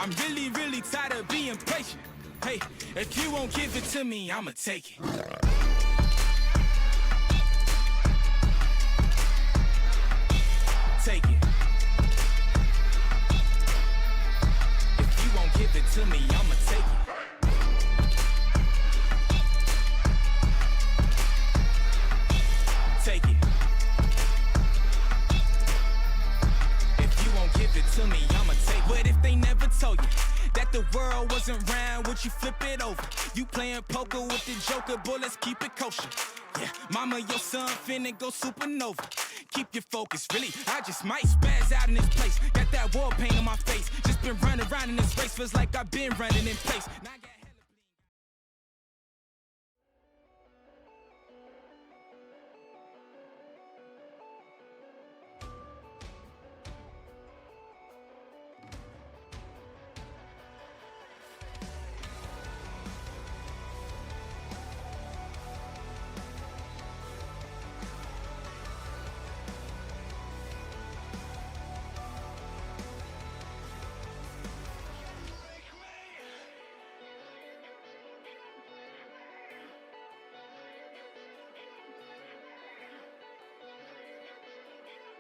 I'm really, really tired of being patient. Hey, if you won't give it to me, I'ma take it. Take it. If you won't give it to me, I'ma take it. Take it. If you won't give it to me, I'ma take it. But if they never told you that the world wasn't round, would you flip it over? You playing poker with the joker, boy, let's keep it kosher. Yeah, mama, your son finna go supernova. Keep your focus, really, I just might spaz out in this place. Got that war paint on my face. Just been running around in this race, feels like I've been running in place. Now I got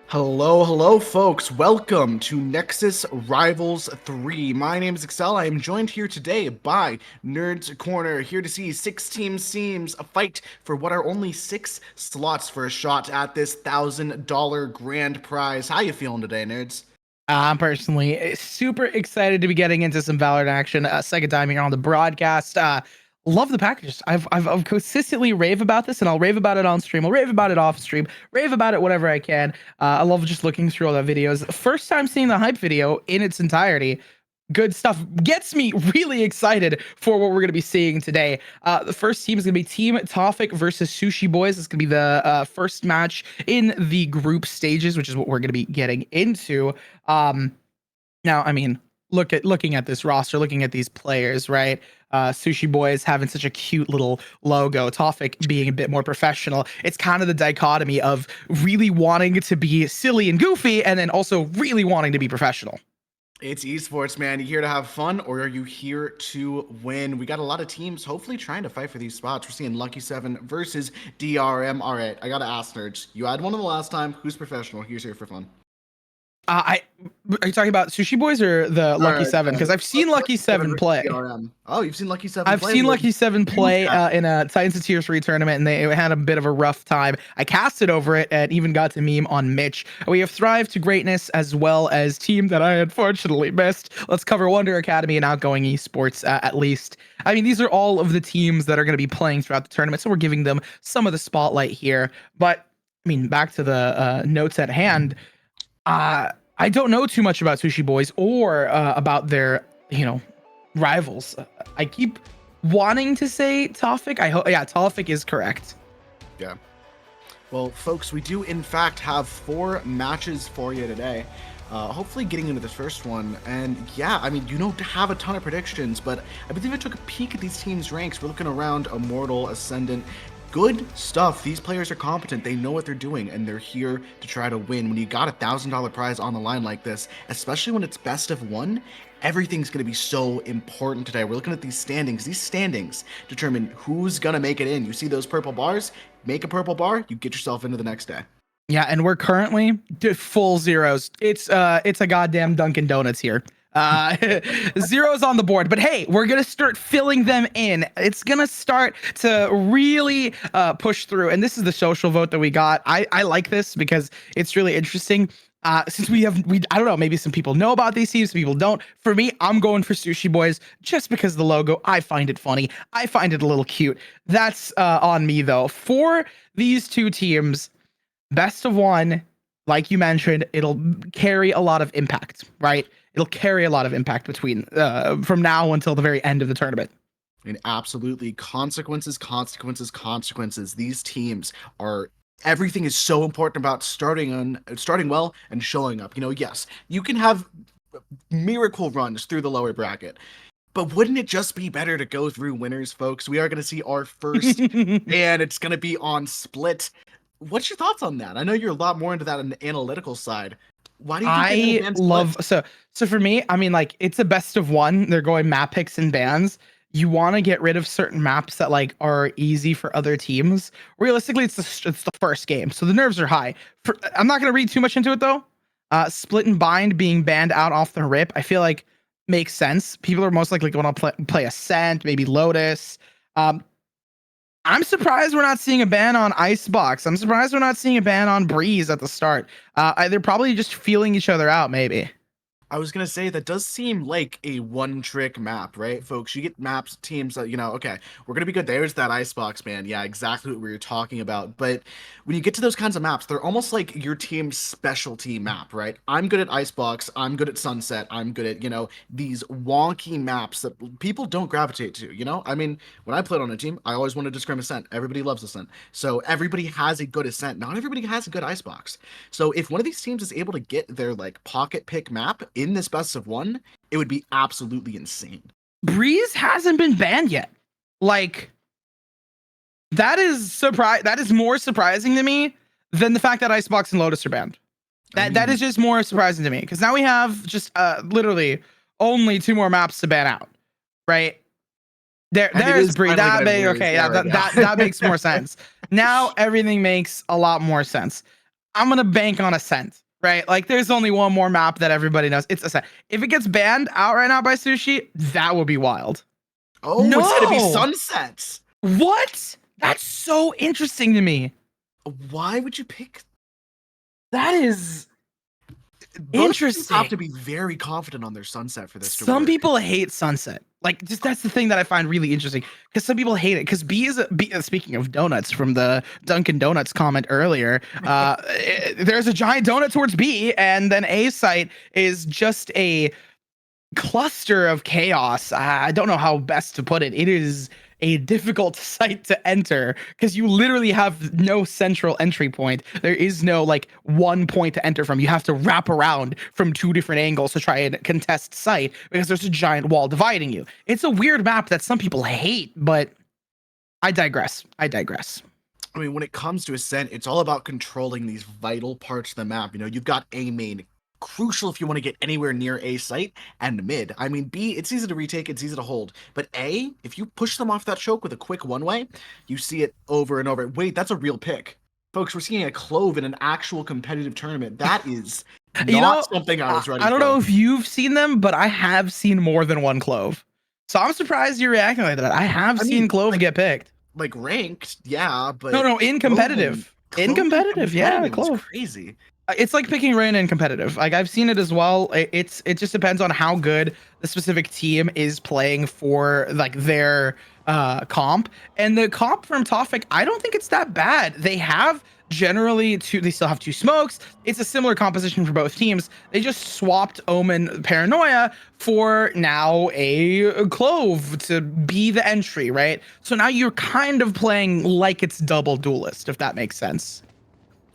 Hello, folks. Welcome to Nexus Rivals 3. My name is Excel. I am joined here today by Nerds Corner, here to see 6 teams a fight for what are only 6 slots for a shot at this $1,000 grand prize. How you feeling today, nerds? I'm personally super excited to be getting into some Valorant action. Second time here on the broadcast. Love the packages. I've consistently rave about this, and I'll rave about it on stream. I'll rave about it off stream. Rave about it whenever I can. I love just looking through all the videos. First time seeing the hype video in its entirety. Good stuff. Gets me really excited for what we're going to be seeing today. The first team is going to be Team Tofik versus Sushi Boys. It's going to be the first match in the group stages, which is what we're going to be getting into. Now, I mean, looking at this roster, looking at these players, right? Sushi Boys having such a cute little logo, Tofik being a bit more professional. It's kind of the dichotomy of really wanting to be silly and goofy, and then also really wanting to be professional. It's esports, man. You here to have fun, or are you here to win? We got a lot of teams hopefully trying to fight for these spots. We're seeing Lucky 7 versus DRM. All right, I gotta ask, nerds. You had one of the last time. Who's professional? Who's here for fun? Are you talking about Sushi Boys or the Lucky 7? Because I've seen Lucky 7 play. Oh, you've seen Lucky 7 I've play? seen Lucky 7 play in a Titans of Tier 3 tournament, and they had a bit of a rough time. I casted over it and even got to meme on Mitch. We have Thrive to Greatness, as well as team that I unfortunately missed. Let's cover Wonder Academy and Outgoing Esports at least. I mean, these are all of the teams that are going to be playing throughout the tournament, so we're giving them some of the spotlight here. But, I mean, back to the notes at hand. I don't know too much about Sushi Boys or about their, rivals. I keep wanting to say Tofik. Tofik is correct. Yeah. Well, folks, we do in fact have 4 matches for you today. Hopefully getting into this first one. And yeah, I mean, you don't have a ton of predictions, but I believe I took a peek at these teams' ranks. We're looking around Immortal, Ascendant. Good stuff. These players are competent. They know what they're doing, and they're here to try to win. When you got $1,000 prize on the line like this, especially when it's best of 1, everything's going to be so important today. We're looking at these standings. These standings determine who's going to make it in. You see those purple bars? Make a purple bar, you get yourself into the next day. Yeah, and we're currently full zeros. It's a goddamn Dunkin' Donuts here. Zeros on the board, but hey, we're gonna start filling them in. It's gonna start to really push through, and this is the social vote that we got. I like this because it's really interesting. Since I don't know, maybe some people know about these teams, some people don't. For me, I'm going for Sushi Boys just because of the logo. I find it funny. I find it a little cute. That's on me though. For these two teams, best of 1, like you mentioned, it'll carry a lot of impact, right? It'll carry a lot of impact between from now until the very end of the tournament. And absolutely, consequences. These teams are, everything is so important about starting well and showing up. Yes, you can have miracle runs through the lower bracket, but wouldn't it just be better to go through winners, folks? We are going to see our first, and it's going to be on split. What's your thoughts on that? I know you're a lot more into that on the analytical side. Why do you think they made a I band love split? so for me, I mean, like it's a best of one. They're going map picks and bans. You want to get rid of certain maps that like are easy for other teams. Realistically, it's the first game, so the nerves are high. I'm not gonna read too much into it though. Split and bind being banned out off the rip, I feel like makes sense. People are most likely going to play Ascent, maybe Lotus. Um, I'm surprised we're not seeing a ban on Icebox. I'm surprised we're not seeing a ban on Breeze at the start. They're probably just feeling each other out, maybe. I was gonna say that does seem like a one-trick map, right, folks? You get maps, teams that okay, we're gonna be good. There's that icebox, man. Yeah, exactly what we were talking about. But when you get to those kinds of maps, they're almost like your team's specialty map, right? I'm good at icebox. I'm good at sunset. I'm good at these wonky maps that people don't gravitate to. I mean, when I played on a team, I always wanted to scrim ascent. Everybody loves ascent, so everybody has a good ascent. Not everybody has a good icebox. So if one of these teams is able to get their like pocket pick map in this best of one, it would be absolutely insane. Breeze hasn't been banned yet. Like that is more surprising to me than the fact that Icebox and Lotus are banned. That is just more surprising to me because now we have just literally only 2 more maps to ban out, right? There's Breeze. That makes more sense. Now everything makes a lot more sense. I'm gonna bank on Ascent, right? Like there's only one more map that everybody knows. It's Ascent. If it gets banned out right now by Sushi, that would be wild. Oh, no! It's gonna be Sunsets. What? That's so interesting to me. Why would you pick? That is interesting. Have to be very confident on their Sunset for this. Some people hate Sunset. Like, just that's the thing that I find really interesting because some people hate it. Because B is speaking of donuts from the Dunkin' Donuts comment earlier, there's a giant donut towards B, and then A site is just a cluster of chaos. I don't know how best to put it. It is a difficult site to enter because you literally have no central entry point. There is no like one point to enter from. You have to wrap around from 2 different angles to try and contest site because there's a giant wall dividing you. It's a weird map that some people hate, but I digress. I mean, when it comes to Ascent, it's all about controlling these vital parts of the map. You've got A main, crucial if you want to get anywhere near A site, and mid. I mean, B, it's easy to retake, it's easy to hold. But A, if you push them off that choke with a quick one-way, you see it over and over. Wait, that's a real pick. Folks, we're seeing a Clove in an actual competitive tournament. That is not something I was ready for. I don't know if you've seen them, but I have seen more than one Clove. So I'm surprised you're reacting like that. I have seen Clove get picked. Like ranked, yeah, but... No, in competitive. In competitive, yeah, Clove. Crazy. It's like picking Reyna in competitive. Like I've seen it as well. It just depends on how good the specific team is playing for like their comp. And the comp from Tofik, I don't think it's that bad. They have they still have 2 smokes. It's a similar composition for both teams. They just swapped Omen Paranoia for now a Clove to be the entry, right? So now you're kind of playing like it's double duelist, if that makes sense.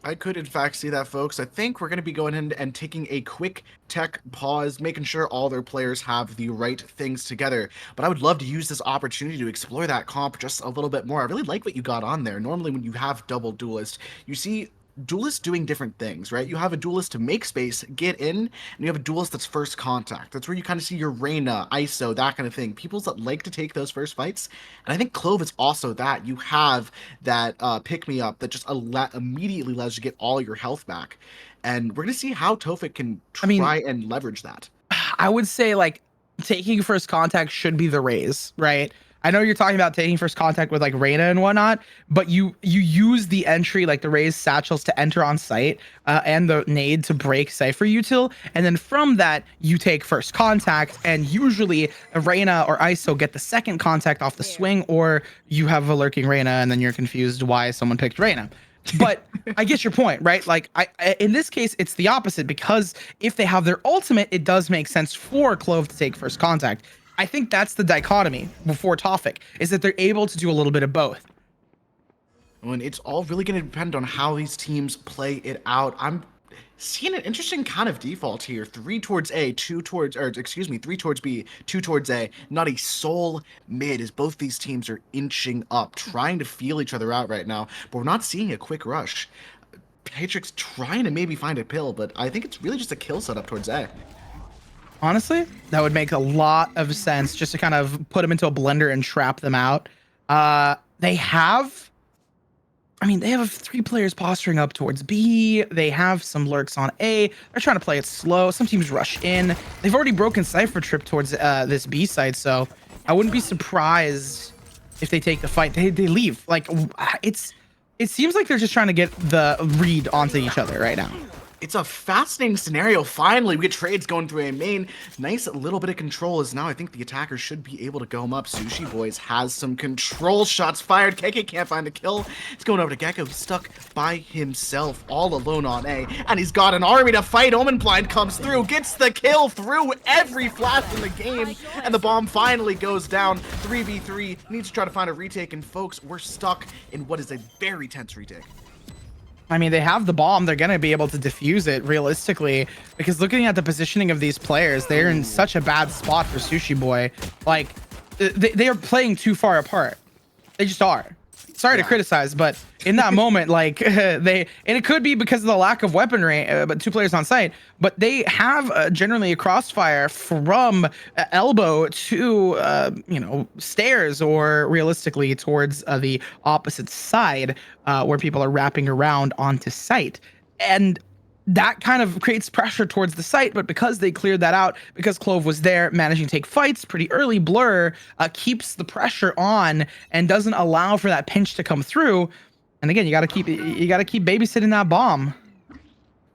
I could, in fact, see that, folks. I think we're going to be going in and taking a quick tech pause, making sure all their players have the right things together. But I would love to use this opportunity to explore that comp just a little bit more. I really like what you got on there. Normally, when you have double duelist, you see duelists doing different things, right? You have a duelist to make space, get in, and you have a duelist that's first contact. That's where you kind of see your Reyna, ISO, that kind of thing. People that like to take those first fights. And I think Clove is also that. You have that pick-me-up that just immediately allows you to get all your health back. And we're going to see how Tofik can try and leverage that. I would say, like, taking first contact should be the raise, right? I know you're talking about taking first contact with like Reyna and whatnot, but you use the entry, like the raised satchels, to enter on site and the nade to break Cypher util, and then from that you take first contact, and usually Reyna or ISO get the second contact off the swing, or you have a lurking Reyna and then you're confused why someone picked Reyna. But I get your point, right? Like I in this case, it's the opposite, because if they have their ultimate, it does make sense for Clove to take first contact. I think that's the dichotomy before Tofik, is that they're able to do a little bit of both. And it's all really going to depend on how these teams play it out. I'm seeing an interesting kind of default here. 3 towards A, 3 towards B, 2 towards A. Not a soul mid, as both these teams are inching up, trying to feel each other out right now. But we're not seeing a quick rush. Patrick's trying to maybe find a pill, but I think it's really just a kill setup towards A. Honestly, that would make a lot of sense just to kind of put them into a blender and trap them out. They have, I mean, they have 3 players posturing up towards B. They have some lurks on A. They're trying to play it slow. Some teams rush in. They've already broken Cypher Trip towards this B side, so I wouldn't be surprised if they take the fight. They leave. Like, it seems like they're just trying to get the read onto each other right now. It's a fascinating scenario. Finally, we get trades going through a main. Nice little bit of control as now I think the attacker should be able to go him up. Sushi Boys has some control shots fired. Keke can't find the kill. It's going over to Gecko. He's stuck by himself, all alone on A. And he's got an army to fight. Omen Blind comes through, gets the kill through every flash in the game. And the bomb finally goes down. 3v3. Needs to try to find a retake. And folks, we're stuck in what is a very tense retake. I mean, they have the bomb. They're going to be able to defuse it realistically, because looking at the positioning of these players, they're in such a bad spot for Sushi Boy. Like, they are playing too far apart. They just are. Sorry to criticize, but in that moment, like, and it could be because of the lack of weaponry, but 2 players on site, but they have generally a crossfire from elbow to, you know, stairs, or realistically towards the opposite side, where people are wrapping around onto site. And that kind of creates pressure towards the site, but because they cleared that out, because Clove was there managing to take fights pretty early, Blur keeps the pressure on and doesn't allow for that pinch to come through. And again, you got to keep babysitting that bomb.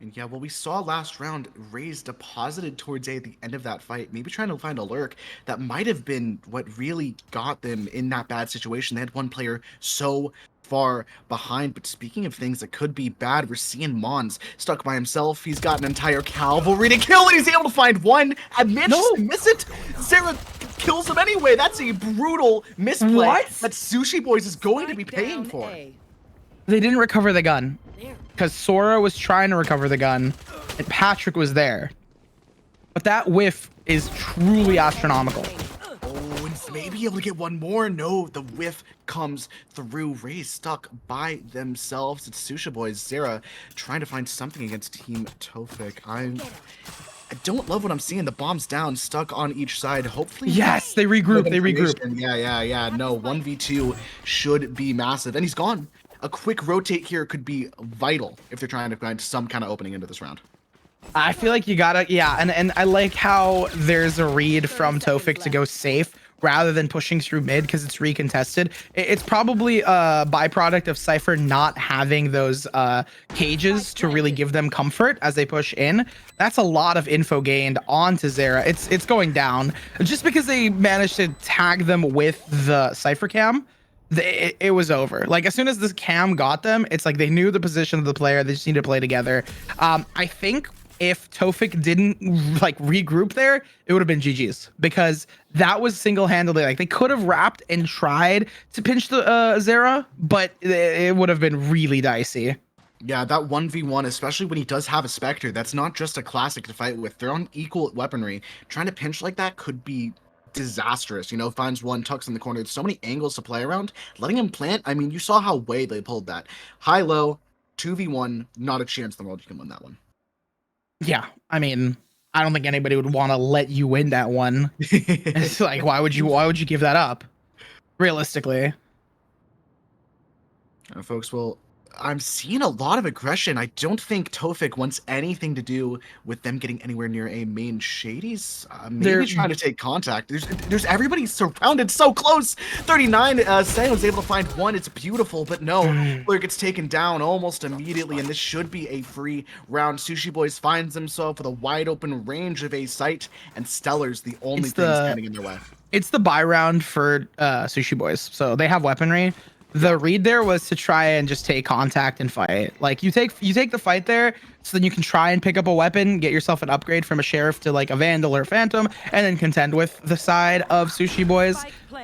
And yeah, well, we saw last round Raze deposited towards A at the end of that fight, maybe trying to find a lurk. That might have been what really got them in that bad situation. They had one player so far behind. But speaking of things that could be bad, we're seeing Mons stuck by himself. He's got an entire cavalry to kill, and he's able to find one and manages to miss it. Sarah kills him anyway. That's a brutal misplay that Sushi Boys is going to be paying for. They didn't recover the gun because Sora was trying to recover the gun and Patrick was there. But that whiff is truly astronomical. Oh, and maybe able to get one more. No, the whiff comes through. Raze stuck by themselves. It's Sushi Boys. Zera trying to find something against Team Tofik. I don't love what I'm seeing. The bomb's down, stuck on each side. Hopefully, yes, they regroup. They regroup. Yeah. No, 1v2 should be massive, and he's gone. A quick rotate here could be vital if they're trying to find some kind of opening into this round. I feel like you gotta, and I like how there's a read from Tofik to go safe rather than pushing through mid because it's recontested. It's probably a byproduct of Cypher not having those cages to really give them comfort as they push in. That's a lot of info gained onto Zera. It's going down just because they managed to tag them with the Cypher cam. It was over. Like, as soon as this cam got them, it's like they knew the position of the player. They just need to play together. I think if Tofik didn't like regroup there, it would have been GG's, because that was single-handedly, like, they could have wrapped and tried to pinch the Zera, but it would have been really dicey. Yeah, that 1v1, especially when he does have a Spectre, that's not just a classic to fight with. They're on equal weaponry. Trying to pinch like that could be disastrous. You know, finds one, tucks in the corner. There's so many angles to play around. Letting him plant, I mean, you saw how way they pulled that. High-low, 2v1, not a chance in the world you can win that one. Yeah, I mean, I don't think anybody would want to let you win that one. It's like, why would you give that up? Realistically. Folks, well, I'm seeing a lot of aggression. I don't think Tofik wants anything to do with them getting anywhere near a main. Shady's maybe trying to take contact. There's everybody surrounded so close. 39, Sang was able to find one. It's beautiful, but no. Player gets taken down almost immediately, and this should be a free round. Sushi Boys finds himself with a wide open range of a site, and Stellar's the only thing standing in their way. It's the buy round for Sushi Boys, so they have weaponry. The read there was to try and just take contact and fight. Like, you take the fight there, so then you can try and pick up a weapon, get yourself an upgrade from a sheriff to like a vandal or phantom, and then contend with the side of Sushi Boys.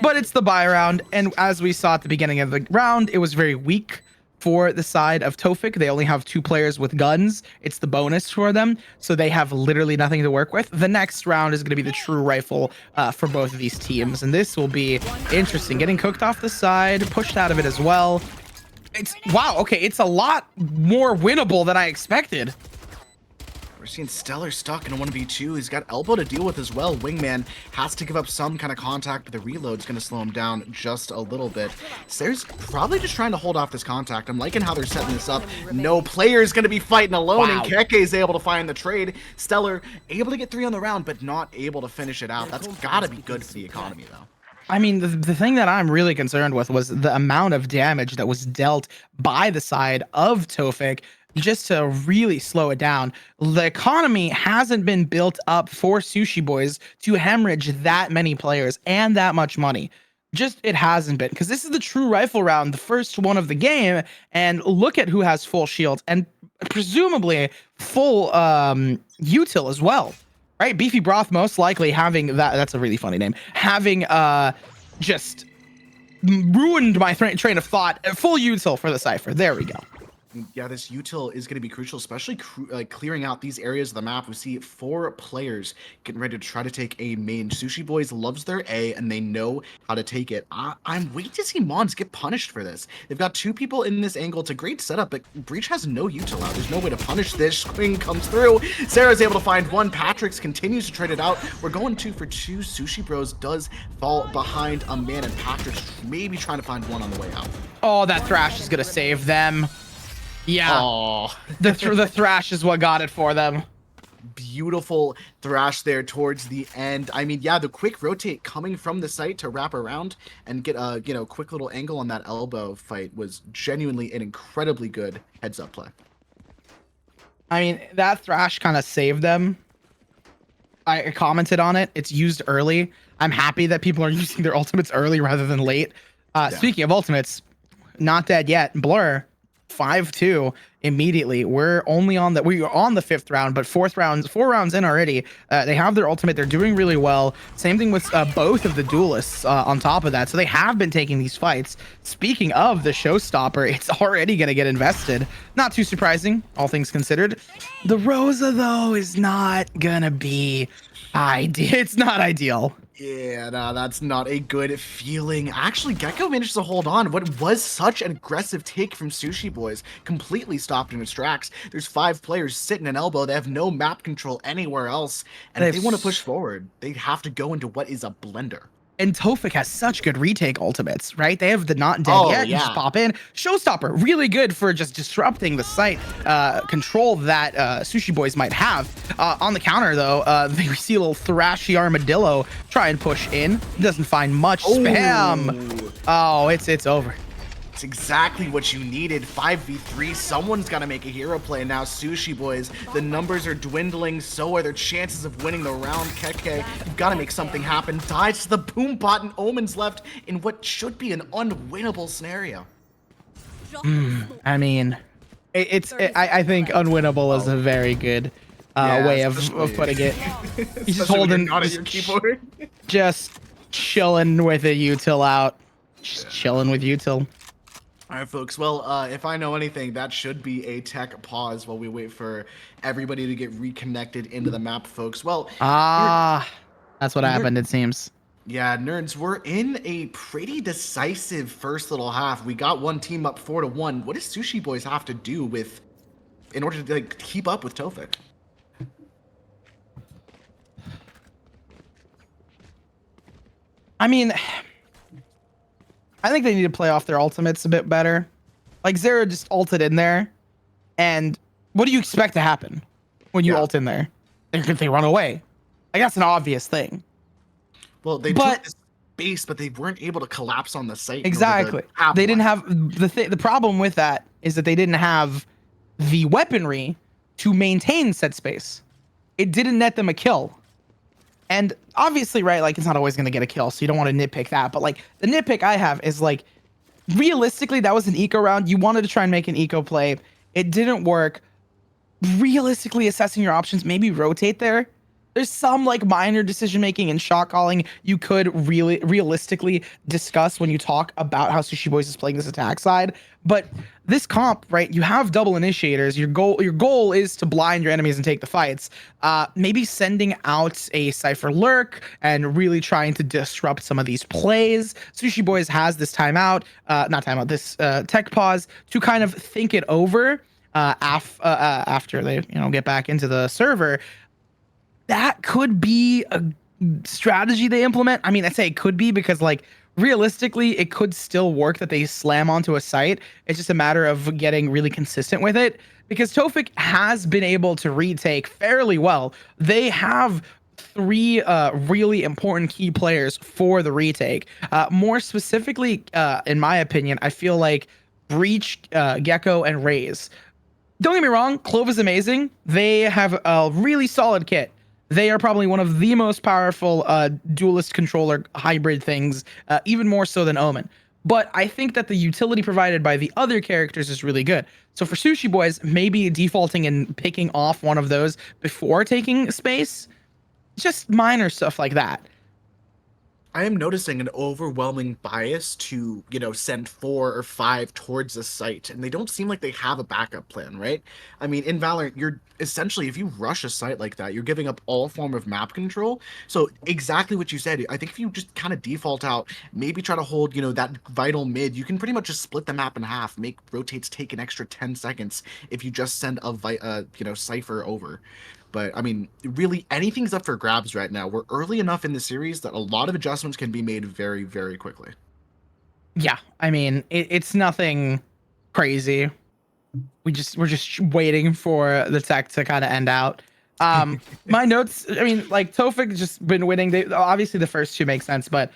But it's the buy round, and as we saw at the beginning of the round, it was very weak for the side of Tofik. They only have 2 players with guns. It's the bonus for them, so they have literally nothing to work with. The next round is going to be the true rifle for both of these teams, and this will be interesting. Getting cooked off the side, pushed out of it as well. It's wow. Okay, it's a lot more winnable than I expected. We're seeing Stellar stuck in a 1v2. He's got elbow to deal with as well. Wingman has to give up some kind of contact, but the reload's going to slow him down just a little bit. Sayer's probably just trying to hold off this contact. I'm liking how they're setting this up. No player's going to be fighting alone, Wow. and Keke's able to find the trade. Stellar able to get 3 on the round, but not able to finish it out. That's got to be good for the economy, though. I mean, the thing that I'm really concerned with was the amount of damage that was dealt by the side of Tofik just to really slow it down. The economy hasn't been built up for Sushi Boys to hemorrhage that many players and that much money. Just it hasn't been, because this is the true rifle round, the first one of the game, and look at who has full shield and presumably full util as well. Right, Beefy Broth most likely having that's a really funny name, having just ruined my train of thought. Full util for the Cypher. There we go. Yeah, this util is going to be crucial, especially clearing out these areas of the map. We see 4 players getting ready to try to take A main. Sushi Boys loves their A, and they know how to take it. I'm waiting to see Mons get punished for this. They've got 2 people in this angle. It's a great setup, but Breach has no util out. There's no way to punish this. Swing comes through. Sarah's able to find 1. Patrick's continues to trade it out. We're going 2 for 2. Sushi Bros does fall behind a man, and Patrick's maybe trying to find 1 on the way out. Oh, that Thrash is gonna save them. Yeah. Oh. The Thrash is what got it for them. Beautiful Thrash there towards the end. I mean, yeah, the quick rotate coming from the site to wrap around and get a quick little angle on that elbow fight was genuinely an incredibly good heads-up play. I mean, that Thrash kind of saved them. I commented on it. It's used early. I'm happy that people are using their ultimates early rather than late. Speaking of ultimates, not dead yet. Blur 5-2 immediately. We're on the 5th round, but 4 rounds in already. They have their ultimate. They're doing really well. Same thing with both of the duelists on top of that. So they have been taking these fights. Speaking of the showstopper, it's already going to get invested. Not too surprising, all things considered. The Rosa, though, is not going to be ideal. It's not ideal. Yeah, no, that's not a good feeling. Actually, Gecko managed to hold on. What was such an aggressive take from Sushi Boys completely stopped in its tracks. There's 5 players sitting an elbow. They have no map control anywhere else. And if they want to push forward, they have to go into what is a blender. And Tofik has such good retake ultimates, right? They have the not dead yet. You just pop in. Showstopper, really good for just disrupting the site control that Sushi Boys might have. On the counter, though, we see a little thrashy armadillo try and push in. Doesn't find much spam. Oh, it's over. It's exactly what you needed. 5v3. Someone's got to make a hero play. Now, Sushi Boys, the numbers are dwindling. So are their chances of winning the round. Keke, you've got to make something happen. Dies to the boom bot, and Omen's left in what should be an unwinnable scenario. I mean, I think unwinnable is a very good way of putting it. He's just holding, not at your keyboard. Just chilling with a util out. Just chilling with util. All right, folks. Well, if I know anything, that should be a tech pause while we wait for everybody to get reconnected into the map, folks. Well, that's what happened, it seems. Yeah, nerds, we're in a pretty decisive first little half. We got one team up 4-1. What does Sushi Boys have to do in order to keep up with Tofik? I mean, I think they need to play off their ultimates a bit better. Like, Zera just ulted in there, and what do you expect to happen when you ult in there? They run away. Like, that's an obvious thing. Well, they took this base, but they weren't able to collapse on the site. Exactly. They didn't have the problem with that is that they didn't have the weaponry to maintain said space. It didn't net them a kill. And obviously, right, like, it's not always going to get a kill, so you don't want to nitpick that. But, like, the nitpick I have is, like, realistically, that was an eco round. You wanted to try and make an eco play. It didn't work. Realistically, assessing your options, maybe rotate there. there's some like minor decision making and shot calling you could really realistically discuss when you talk about how Sushi Boys is playing this attack side. But this comp, right? You have double initiators. Your goal is to blind your enemies and take the fights. Maybe sending out a Cypher Lurk and really trying to disrupt some of these plays. Sushi Boys has this timeout, not timeout, this tech pause to kind of think it over after they get back into the server. That could be a strategy they implement. I mean, I say it could be because like realistically it could still work that they slam onto a site. It's just a matter of getting really consistent with it, because Tofik has been able to retake fairly well. They have three really important key players for the retake. More specifically, in my opinion, I feel like Breach, Gecko, and Raze. Don't get me wrong, Clove is amazing. They have a really solid kit. They are probably one of the most powerful duelist controller hybrid things, even more so than Omen. But I think that the utility provided by the other characters is really good. So for Sushi Boys, maybe defaulting and picking off one of those before taking space, just minor stuff like that. I am noticing an overwhelming bias to, send 4 or 5 towards a site, and they don't seem like they have a backup plan, right? I mean, in Valorant, you're essentially, if you rush a site like that, you're giving up all form of map control. So exactly what you said, I think if you just kind of default out, maybe try to hold, that vital mid, you can pretty much just split the map in half, make rotates take an extra 10 seconds if you just send a Cypher over. But, I mean, really, anything's up for grabs right now. We're early enough in the series that a lot of adjustments can be made very, very quickly. Yeah, I mean, it's nothing crazy. We're just waiting for the tech to kind of end out. My notes, I mean, like, Tofik just been winning. They obviously the first two make sense, but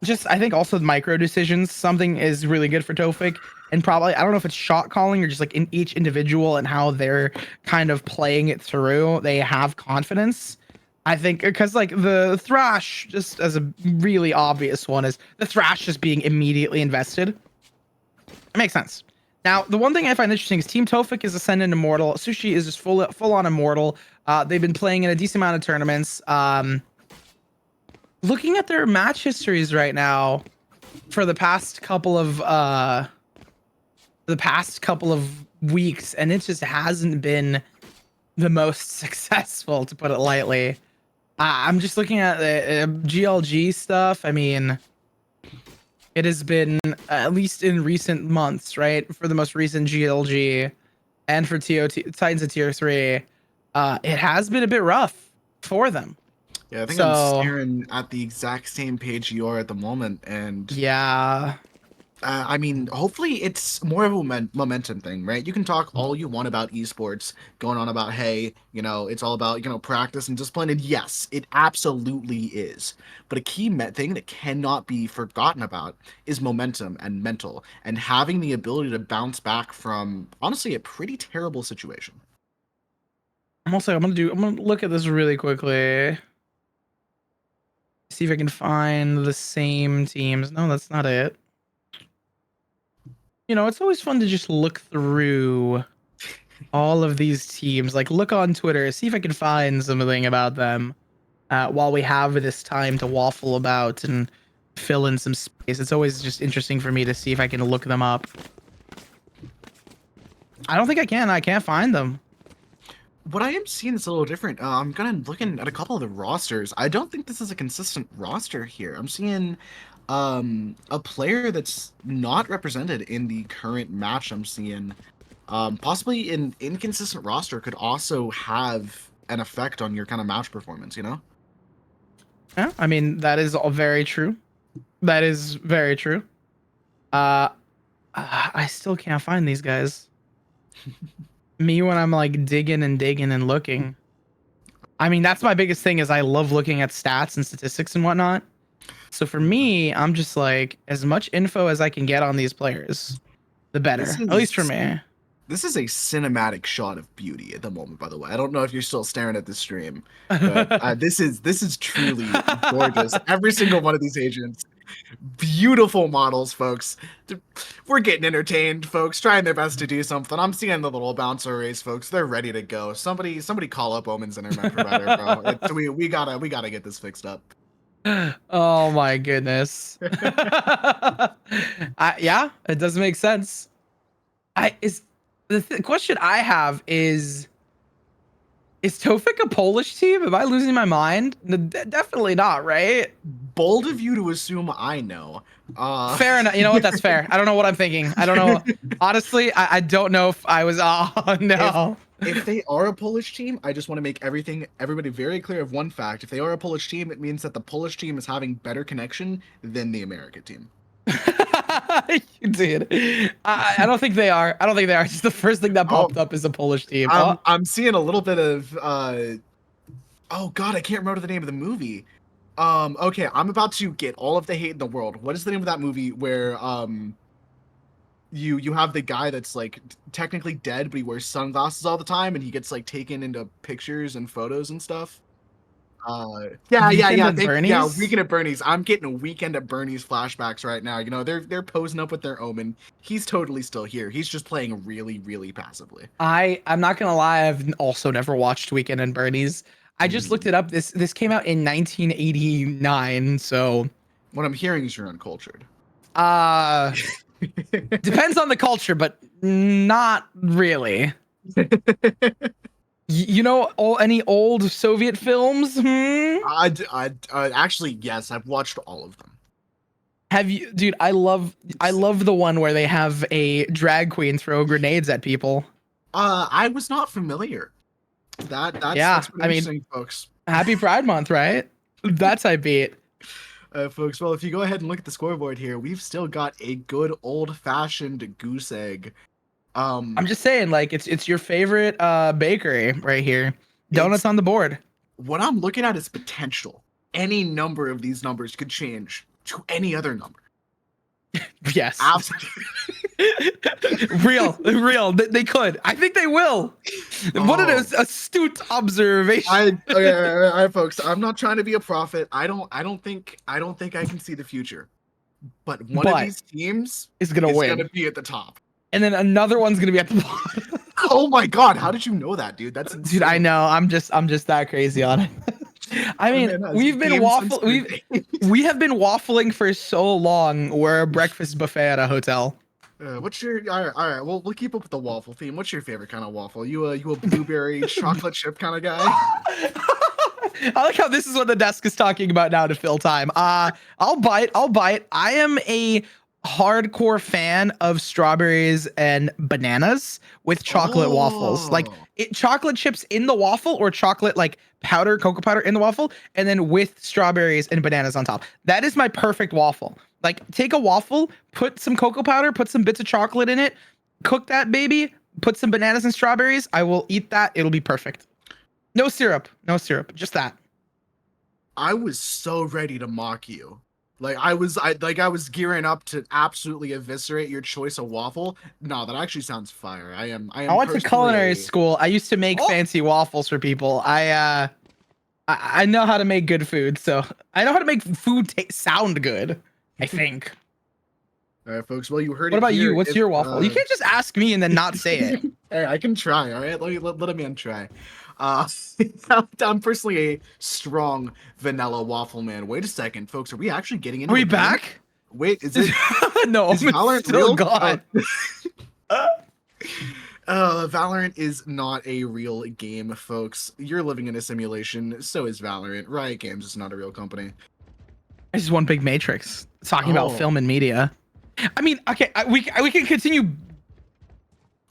just I think also the micro decisions, something is really good for Tofik. And probably, I don't know if it's shot calling or just like in each individual and how they're kind of playing it through. They have confidence. I think because like the Thrash, just as a really obvious one, is the Thrash just being immediately invested. It makes sense. Now, the one thing I find interesting is Team Tofik is Ascendant Immortal. Sushi is just full on Immortal. They've been playing in a decent amount of tournaments. Looking at their match histories right now for the past couple of weeks, and it just hasn't been the most successful, to put it lightly. I'm just looking at the GLG stuff. I mean, it has been, at least in recent months, right? For the most recent GLG and for Titans of Tier 3, it has been a bit rough for them. Yeah, I think I'm staring at the exact same page you are at the moment, and yeah. I mean, hopefully it's more of a momentum thing, right? You can talk all you want about esports, going on about, hey, it's all about, practice and discipline. And yes, it absolutely is. But a key thing that cannot be forgotten about is momentum and mental, and having the ability to bounce back from, honestly, a pretty terrible situation. I'm gonna look at this really quickly. See if I can find the same teams. No, that's not it. It's always fun to just look through all of these teams. Like, look on Twitter, see if I can find something about them while we have this time to waffle about and fill in some space. It's always just interesting for me to see if I can look them up. I don't think I can. I can't find them. What I am seeing is a little different. I'm looking at a couple of the rosters. I don't think this is a consistent roster here. I'm seeing a player that's not represented in the current match. I'm seeing possibly an inconsistent roster could also have an effect on your kind of match performance, Yeah, I mean, that is all very true. That is very true. I still can't find these guys. Me when I'm like digging and looking. I mean, that's my biggest thing is I love looking at stats and statistics and whatnot. So for me, I'm just like, as much info as I can get on these players, the better. At least for me. This is a cinematic shot of beauty at the moment, by the way. I don't know if you're still staring at the stream, but this is truly gorgeous. Every single one of these agents Beautiful models, folks. We're getting entertained, folks. Trying their best to do something. I'm seeing the little bouncer race, folks. They're ready to go. Somebody call up Omen's internet provider, bro. We gotta get this fixed up. Oh my goodness. Yeah, it does make sense. The question I have is Tofik a Polish team? Am I losing my mind? Definitely not, right? Bold of you to assume I know. Fair enough. You know what? That's fair. I don't know what I'm thinking. I don't know. Honestly, I don't know if I was. Oh no. If they are a Polish team, I just want to make everybody very clear of one fact. If they are a Polish team, it means that the Polish team is having better connection than the American team. You did. I don't think they are. I don't think they are. Just the first thing that popped up is a Polish team. I'm seeing a little bit of oh god, I can't remember the name of the movie. Okay, I'm about to get all of the hate in the world. What is the name of that movie where you have the guy that's like technically dead, but he wears sunglasses all the time, and he gets like taken into pictures and photos and stuff. Yeah. Weekend at Bernie's. I'm getting a Weekend at Bernie's flashbacks right now. You know, they're posing up with their Omen. He's totally still here. He's just playing really, really passively. I'm not gonna lie. I've also never watched Weekend at Bernie's. I just looked it up. This came out in 1989. So what I'm hearing is you're uncultured. Depends on the culture, but not really. You know, any old Soviet films? Actually, yes, I've watched all of them. Have you, dude? I love the one where they have a drag queen throw grenades at people. I was not familiar. That's interesting, folks. Happy Pride Month, right? That's I beat. Folks, well, if you go ahead and look at the scoreboard here, we've still got a good old-fashioned goose egg. I'm just saying, like, it's your favorite bakery right here. Donuts on the board. What I'm looking at is potential. Any number of these numbers could change to any other number. Yes. Absolutely. real. They could. I think they will. What an astute observation. All right, folks. I'm not trying to be a prophet. I don't think I can see the future. But one of these teams is gonna win. Gonna be at the top. And then another one's gonna be at the bottom. Oh my god! How did you know that, dude? That's insane. Dude. I know. I'm just that crazy on it. I mean, we have been waffling for so long. We're a breakfast buffet at a hotel. What's your all right? We'll keep up with the waffle theme. What's your favorite kind of waffle? You a blueberry chocolate chip kind of guy? I like how this is what the desk is talking about now to fill time. I'll bite. I am a hardcore fan of strawberries and bananas with chocolate waffles. Like chocolate chips in the waffle or chocolate like powder, cocoa powder in the waffle, and then with strawberries and bananas on top. That is my perfect waffle. Like take a waffle, put some cocoa powder, put some bits of chocolate in it, cook that baby, put some bananas and strawberries. I will eat that. It'll be perfect. No syrup, just that. I was so ready to mock you. Like I was gearing up to absolutely eviscerate your choice of waffle. No, that actually sounds fire. I went to culinary school. I used to make fancy waffles for people. I know how to make good food, so I know how to make food sound good. I think. All right, folks. Well, you heard. What about you? What's your waffle? You can't just ask me and then not say it. Hey, I can try. All right, let a man try. I'm personally a strong vanilla waffle man. Wait a second, folks. Are we actually getting into? Are we back? Wait, is it? No, is Valorant still real? gone. Valorant is not a real game, folks. You're living in a simulation. So is Valorant. Riot Games is not a real company. It's just one big matrix. It's talking about film and media. I mean, okay, we can continue.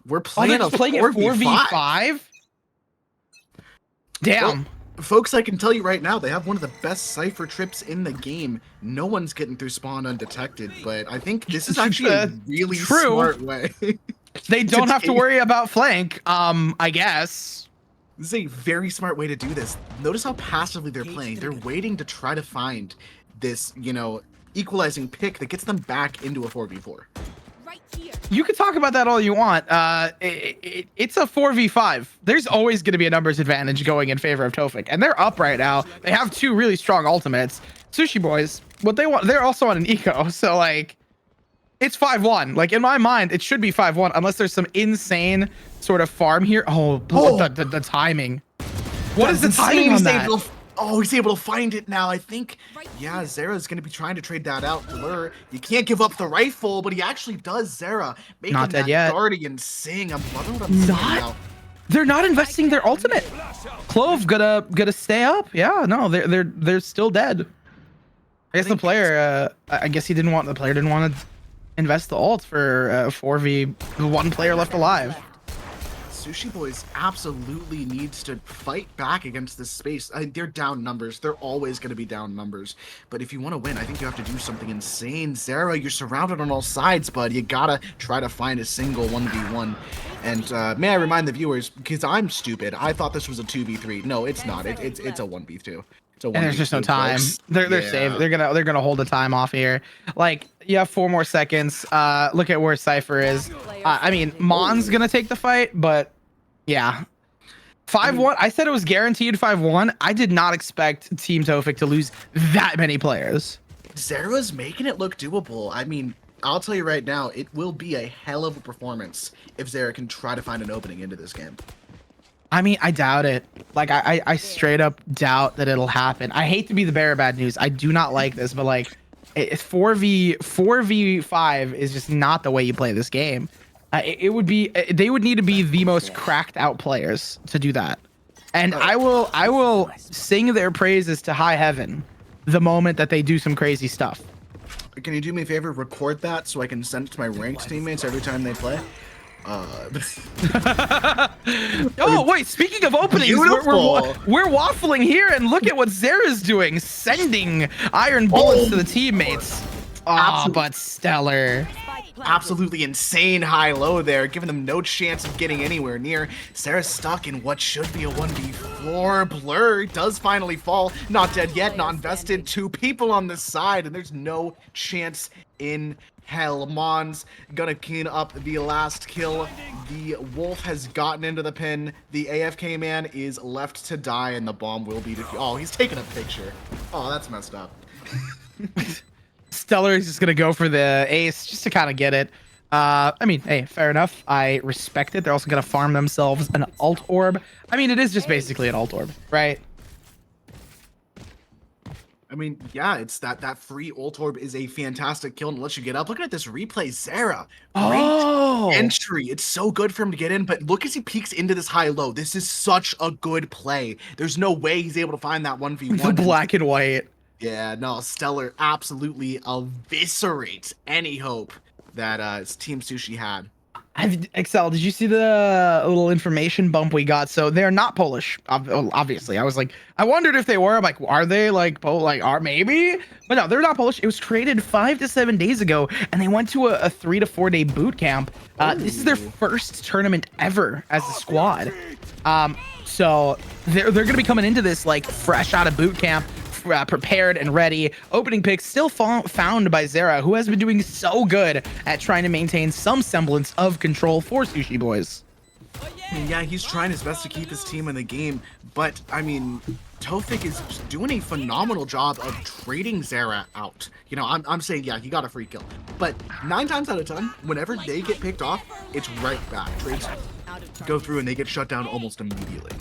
We're playing a 4v5. Damn. Well, folks, I can tell you right now, they have one of the best cipher trips in the game. No one's getting through spawn undetected, but I think this is actually a really smart way. They don't have to worry about flank, I guess. This is a very smart way to do this. Notice how passively they're playing. They're waiting to try to find this, you know, equalizing pick that gets them back into a 4v4. You can talk about that all you want. It's a 4v5. There's always going to be a numbers advantage going in favor of Tofik, and they're up right now. They have two really strong ultimates. Sushi Boys, what they want, they're also on an eco. So like, it's 5-1. Like in my mind, it should be 5-1 unless there's some insane sort of farm here. Oh, the timing. What is the timing on that? He's able to find it now. I think, yeah, Zera's going to be trying to trade that out. Blur, you can't give up the rifle, but he actually does. Zera making Not dead that yet. Guardian sing. I'm loving what I'm seeing now. They're not investing their ultimate. Clove gonna stay up. Yeah, no, they're still dead. I guess the player, the player didn't want to invest the ult for 4v1 player left alive. Sushi Boys absolutely needs to fight back against this space. They're down numbers. They're always going to be down numbers. But if you want to win, I think you have to do something insane. Zera, you're surrounded on all sides, bud. You gotta try to find a single 1v1. And may I remind the viewers, because I'm stupid, I thought this was a 2v3. No, it's not. It's a 1v2. And there's just no time. They're safe. They're gonna hold the time off here. Like you have 4 more seconds. Look at where Cypher is. I mean, Mon's gonna take the fight, but yeah, 5-1. I said it was guaranteed 5-1. I did not expect Team Tofik to lose that many players. Zera's making it look doable. I mean, I'll tell you right now, it will be a hell of a performance if Zera can try to find an opening into this game. I mean, I doubt it. Like, I straight up doubt that it'll happen. I hate to be the bearer of bad news. I do not like this, but like, 4v5 is just not the way you play this game. They would need to be the most cracked out players to do that. And I will sing their praises to high heaven the moment that they do some crazy stuff. Can you do me a favor? Record that so I can send it to my ranked teammates every time they play. Oh wait, speaking of openings, we're waffling here, and look at what Zera's doing, sending iron bullets to the teammates. But stellar. Absolutely insane high-low there, giving them no chance of getting anywhere near. Zera's stuck in what should be a 1v4. Blur does finally fall. Not dead yet, not invested. 2 people on the side, and there's no chance in hell. Mon's gonna clean up the last kill. The wolf has gotten into the pin. The AFK man is left to die, and the bomb will be defused. Oh, he's taking a picture. Oh, that's messed up. Stellar is just gonna go for the ace just to kind of get it. I mean, hey, fair enough. I respect it. They're also gonna farm themselves an alt orb. I mean, it is just basically an alt orb, right? I mean, yeah, it's that free ult orb is a fantastic kill and lets you get up. Look at this replay, Zera. Great entry. It's so good for him to get in, but look as he peeks into this high-low. This is such a good play. There's no way he's able to find that 1v1. The black and white. Yeah, no, Stellar absolutely eviscerates any hope that Team Sushi had. Excel, did you see the little information bump we got? So they're not Polish, obviously. I was like, I wondered if they were. I'm like, are they like are maybe? But no, they're not Polish. It was created 5 to 7 days ago, and they went to a 3 to 4 day boot camp. This is their first tournament ever as a squad. So they're gonna be coming into this like fresh out of boot camp, prepared and ready. Opening pick still found by Zera, who has been doing so good at trying to maintain some semblance of control for Sushi Boys. Yeah, he's trying his best to keep his team in the game, but I mean, Tofik is doing a phenomenal job of trading Zera out. You know, I'm saying, yeah, he got a free kill, but 9 times out of 10, whenever they get picked off, it's right back. Trades go through and they get shut down almost immediately.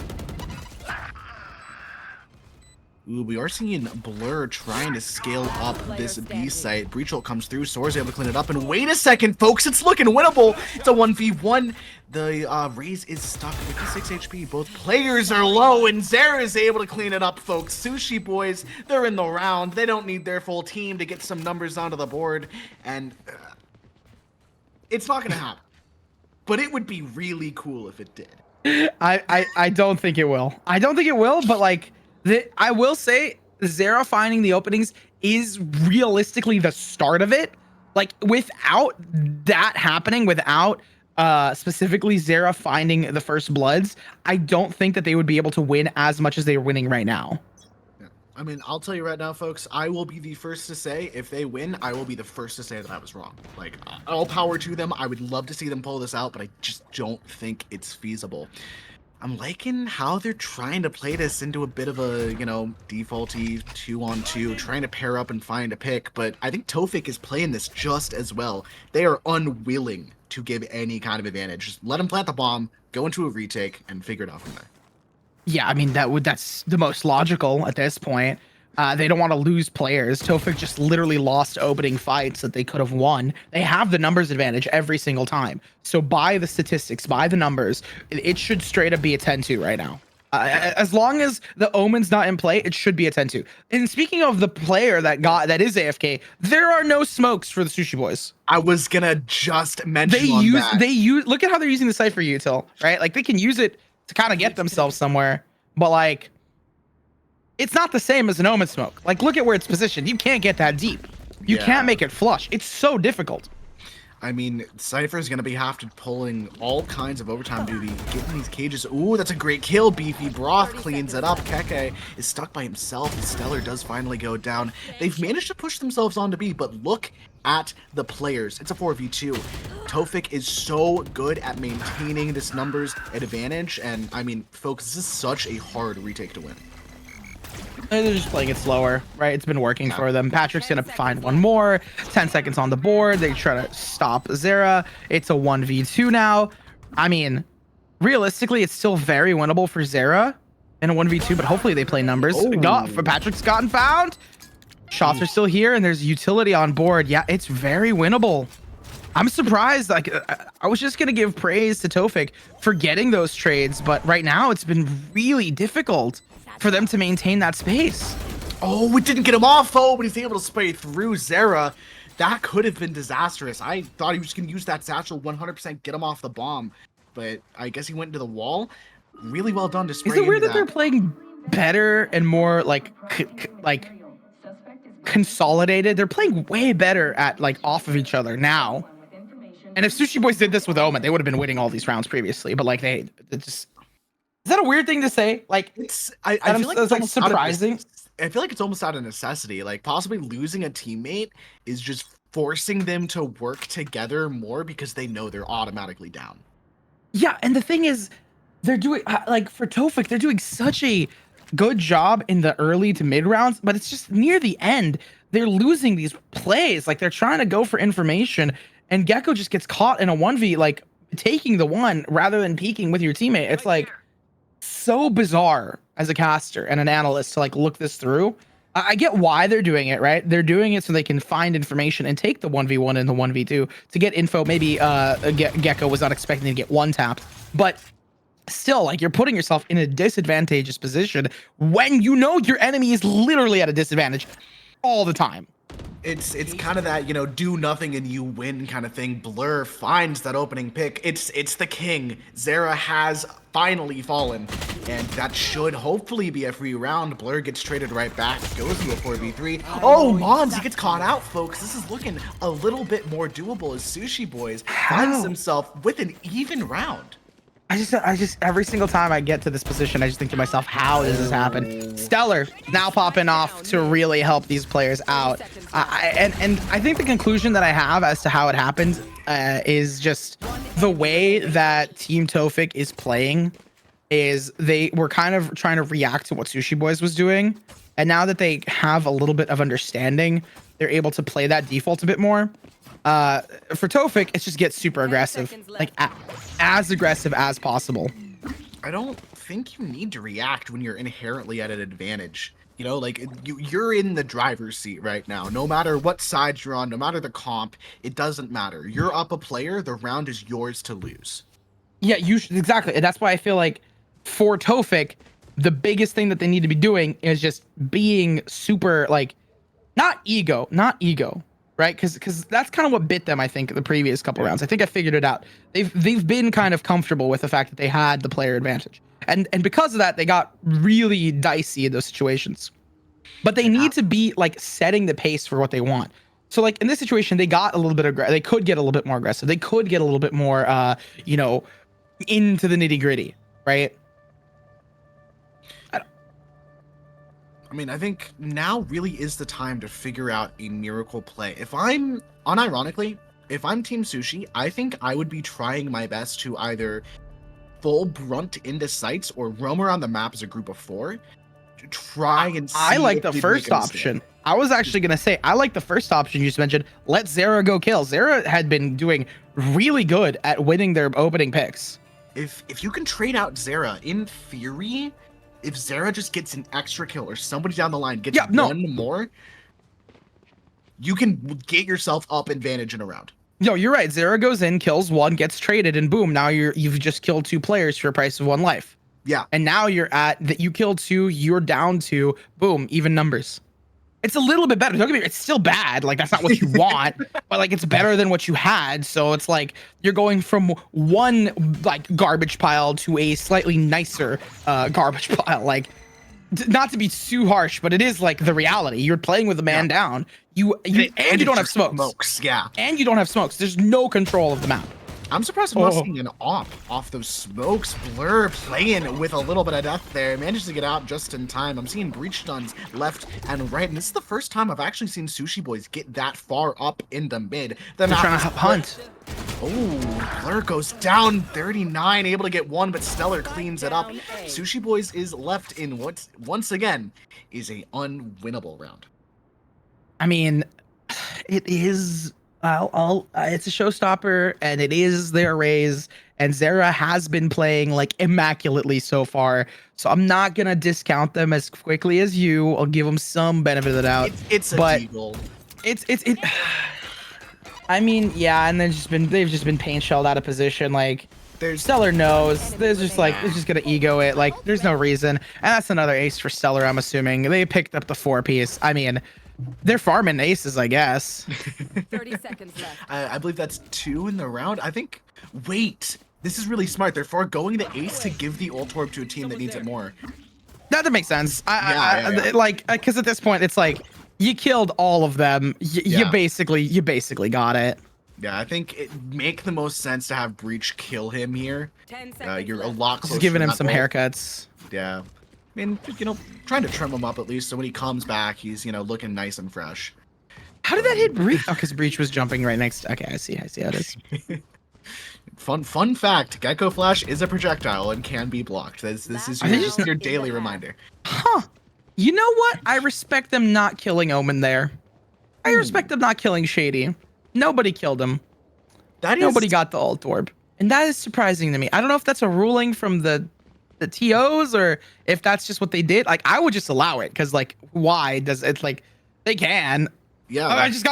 Ooh, we are seeing Blur trying to scale up this B site. Breach ult comes through, Sora's able to clean it up, and wait a second, folks, it's looking winnable. It's a 1v1. The Raze is stuck, 56 HP. Both players are low, and Zera is able to clean it up, folks. Sushi Boys, they're in the round. They don't need their full team to get some numbers onto the board, and it's not going to happen. But it would be really cool if it did. I don't think it will. I don't think it will, but like, I will say Zera finding the openings is realistically the start of it. Like without that happening, without specifically Zera finding the first bloods, I don't think that they would be able to win as much as they are winning right now. Yeah. I mean, I'll tell you right now, folks, I will be the first to say if they win, I will be the first to say that I was wrong. Like, all power to them. I would love to see them pull this out, but I just don't think it's feasible. I'm liking how they're trying to play this into a bit of a, you know, defaulty 2-on-2, trying to pair up and find a pick, but I think Tofik is playing this just as well. They are unwilling to give any kind of advantage. Just let them plant the bomb, go into a retake, and figure it out from there. Yeah, I mean that's the most logical at this point. They don't want to lose players. Tofik just literally lost opening fights that they could have won. They have the numbers advantage every single time. So by the statistics, by the numbers, it should straight up be a 10-2 right now. As long as the Omen's not in play, it should be a 10-2. And speaking of the player that is AFK, there are no smokes for the Sushi Boys. I was gonna just mention They use look at how they're using the Cypher util, right? Like they can use it to kind of get themselves somewhere, but like it's not the same as an Omen smoke. Like, look at where it's positioned. You can't get that deep. You can't make it flush. It's so difficult. I mean, Cypher's going to be pulling all kinds of overtime duty, getting these cages. Ooh, that's a great kill. Beefy Broth cleans it up. Keke is stuck by himself. Stellar does finally go down. They've managed to push themselves onto B, but look at the players. It's a 4v2. Tofik is so good at maintaining this numbers advantage, and I mean, folks, this is such a hard retake to win. And they're just playing it slower, right? It's been working for them. Patrick's gonna find one more. 10 seconds on the board. They try to stop Zera. It's a 1v2 now. I mean, realistically, it's still very winnable for Zera in a 1v2, but hopefully they play numbers. Patrick's gotten found. Shots are still here, and there's utility on board. Yeah, it's very winnable. I'm surprised. Like, I was just gonna give praise to Tofik for getting those trades, but right now it's been really difficult for them to maintain that space. Oh, it didn't get him off, but he's able to spray through Zera. That could have been disastrous. I thought he was going to use that satchel 100%, get him off the bomb, but I guess he went into the wall. Really well done to spray. Is it weird that they're playing better and more like consolidated? They're playing way better at like off of each other now. And if Sushi Boys did this with Omen, they would have been winning all these rounds previously. But like they just. Is that a weird thing to say? Like, I feel like it's almost surprising. I feel like it's almost out of necessity. Like, possibly losing a teammate is just forcing them to work together more because they know they're automatically down. Yeah, and the thing is, they're doing like for Tofik, they're doing such a good job in the early to mid rounds, but it's just near the end they're losing these plays. Like they're trying to go for information, and Gecko just gets caught in a 1v, like taking the one rather than peeking with your teammate. It's like so bizarre as a caster and an analyst to like look this through. I get why they're doing it, right? They're doing it so they can find information and take the 1v1 and the 1v2 to get info. Maybe Gecko was not expecting to get one tapped, but still, like, you're putting yourself in a disadvantageous position when you know your enemy is literally at a disadvantage all the time. It's kind of that, you know, do nothing and you win kind of thing. Blur finds that opening pick. It's the king. Zera has finally fallen, and that should hopefully be a free round. Blur gets traded right back, goes to a 4v3. Oh, Mons, he gets caught out, folks. This is looking a little bit more doable as Sushi Boys finds himself with an even round. I just every single time I get to this position, I just think to myself, how does this happen? Stellar now popping off to really help these players out. And I think the conclusion that I have as to how it happened is just the way that Team Tofik is playing is they were kind of trying to react to what Sushi Boys was doing. And now that they have a little bit of understanding, they're able to play that default a bit more. For Tofik, it's just get super aggressive, like as aggressive as possible. I don't think you need to react when you're inherently at an advantage. You know, like you're in the driver's seat right now. No matter what side you're on, no matter the comp, it doesn't matter. You're up a player. The round is yours to lose. Yeah, exactly. And that's why I feel like for Tofik, the biggest thing that they need to be doing is just being super, like, not ego. Right, because that's kind of what bit them, I think, the previous couple rounds. I think I figured it out. They've been kind of comfortable with the fact that they had the player advantage, and because of that, they got really dicey in those situations. But they need to be like setting the pace for what they want. So like in this situation, they got a little bit aggressive. They could get a little bit more aggressive. They could get a little bit more, you know, into the nitty gritty, right? I mean, I think now really is the time to figure out a miracle play. Unironically, if I'm Team Sushi, I think I would be trying my best to either full brunt into sites or roam around the map as a group of 4 to try and see. I like if the they'd first make a mistake. option. I was actually gonna say I like the first option you just mentioned. Let Zera go kill. Zera had been doing really good at winning their opening picks. If you can trade out Zera, in theory, if Zera just gets an extra kill or somebody down the line gets one more, you can get yourself up advantage in a round. No, you're right. Zera goes in, kills 1, gets traded, and boom, now you've just killed 2 players for a price of 1 life. Yeah. And now you're at that you killed 2, you're down to boom, even numbers. It's a little bit better. Don't get me wrong, it's still bad. Like that's not what you want, but like it's better than what you had. So it's like you're going from one like garbage pile to a slightly nicer garbage pile. Like not to be too harsh, but it is like the reality. You're playing with a man down. You don't have smokes. Yeah. And you don't have smokes. There's no control of the map. I'm surprised I'm not seeing an off those smokes. Blur playing with a little bit of death there. Manages to get out just in time. I'm seeing breach stuns left and right. And this is the first time I've actually seen Sushi Boys get that far up into mid. They're trying to hunt. Oh, Blur goes down 39, able to get 1, but Stellar cleans it up. Sushi Boys is left in what, once again, is a unwinnable round. I mean, it is... it's a showstopper, and it is their raise, and Zera has been playing like immaculately so far, so I'm not gonna discount them as quickly as you. I'll give them some benefit of the doubt. It's a deagle. It I mean, yeah, and they've just been paint shelled out of position. Like Stellar knows there's just like they're just gonna ego it. Like there's no reason, and that's another ace for Stellar. I'm assuming they picked up the 4-piece. I mean, they're farming aces, I guess. 30 seconds left. I believe that's 2 in the round. I think. Wait, this is really smart. They're foregoing the ace to give the ult orb to a team that needs it more. That makes sense. Like, because at this point, it's like you killed all of them. You basically got it. Yeah, I think it make the most sense to have Breach kill him here. 10 seconds You're a left. lot closer. Just giving to him that some ult. haircuts. Yeah. I mean, trying to trim him up at least so when he comes back, he's, looking nice and fresh. How did that hit Breach? Oh, because Breach was jumping right next. Okay, I see how it is. Fun fact: Gecko Flash is a projectile and can be blocked. This is your daily reminder. Huh? You know what? I respect them not killing Omen there. I respect them not killing Shady. Nobody killed him. Nobody got the ult orb, and that is surprising to me. I don't know if that's a ruling from the TOs or if that's just what they did. Like I would just allow it because like why does it's like they can. Yeah. We just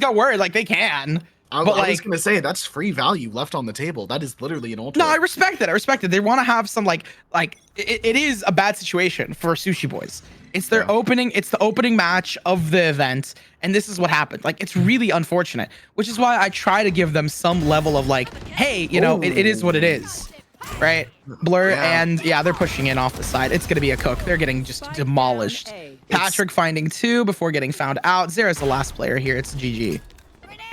got word like they can. I was gonna say that's free value left on the table. That is literally an ult. No, I respect it. They want to have some like it is a bad situation for Sushi Boys. It's their opening. It's the opening match of the event, and this is what happened. Like it's really unfortunate, which is why I try to give them some level of like, hey, it is what it is. Right, Blur, and they're pushing in off the side. It's gonna be a cook. They're getting just demolished. Patrick finding 2 before getting found out. Zera's the last player here. It's GG.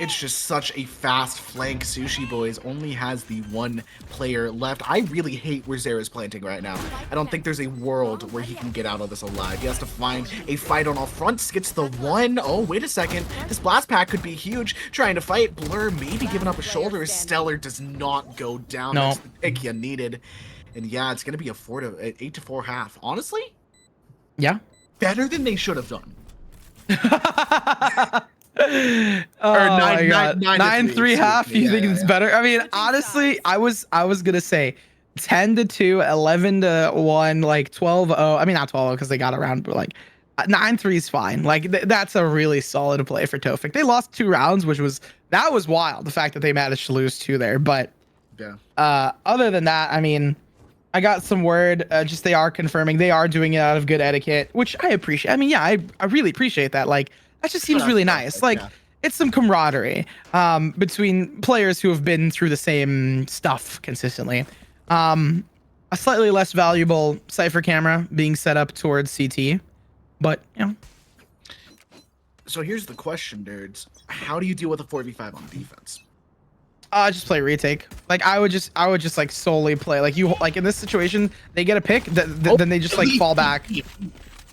It's just such a fast flank. Sushi Boys only has the 1 player left. I really hate where Zera's planting right now. I don't think there's a world where he can get out of this alive. He has to find a fight on all fronts. Gets the 1. Oh, wait a second. This blast pack could be huge. Trying to fight. Blur maybe giving up a shoulder. Stellar does not go down. No. That's the pick you needed. And yeah, it's going to be a 8-4 half. Honestly, Yeah. better than they should have done. Oh my god, 9-3 half. You think it's better? I mean, honestly, I was gonna say 10-2, 11-1, like 12-0. I mean, not 12 because they got around, but like 9-3 is fine. Like that's a really solid play for Tofik. They lost 2 rounds, which was wild. The fact that they managed to lose 2 there, but other than that, I mean, I got some word. Just they are confirming they are doing it out of good etiquette, which I appreciate. I mean, yeah, I really appreciate that. Like. That just seems really nice. Like it's some camaraderie between players who have been through the same stuff consistently. A slightly less valuable Cypher camera being set up towards CT, but So here's the question, nerds. How do you deal with a 4v5 on defense? Just play retake. Like I would just like solely play like in this situation they get a pick then they just like fall back.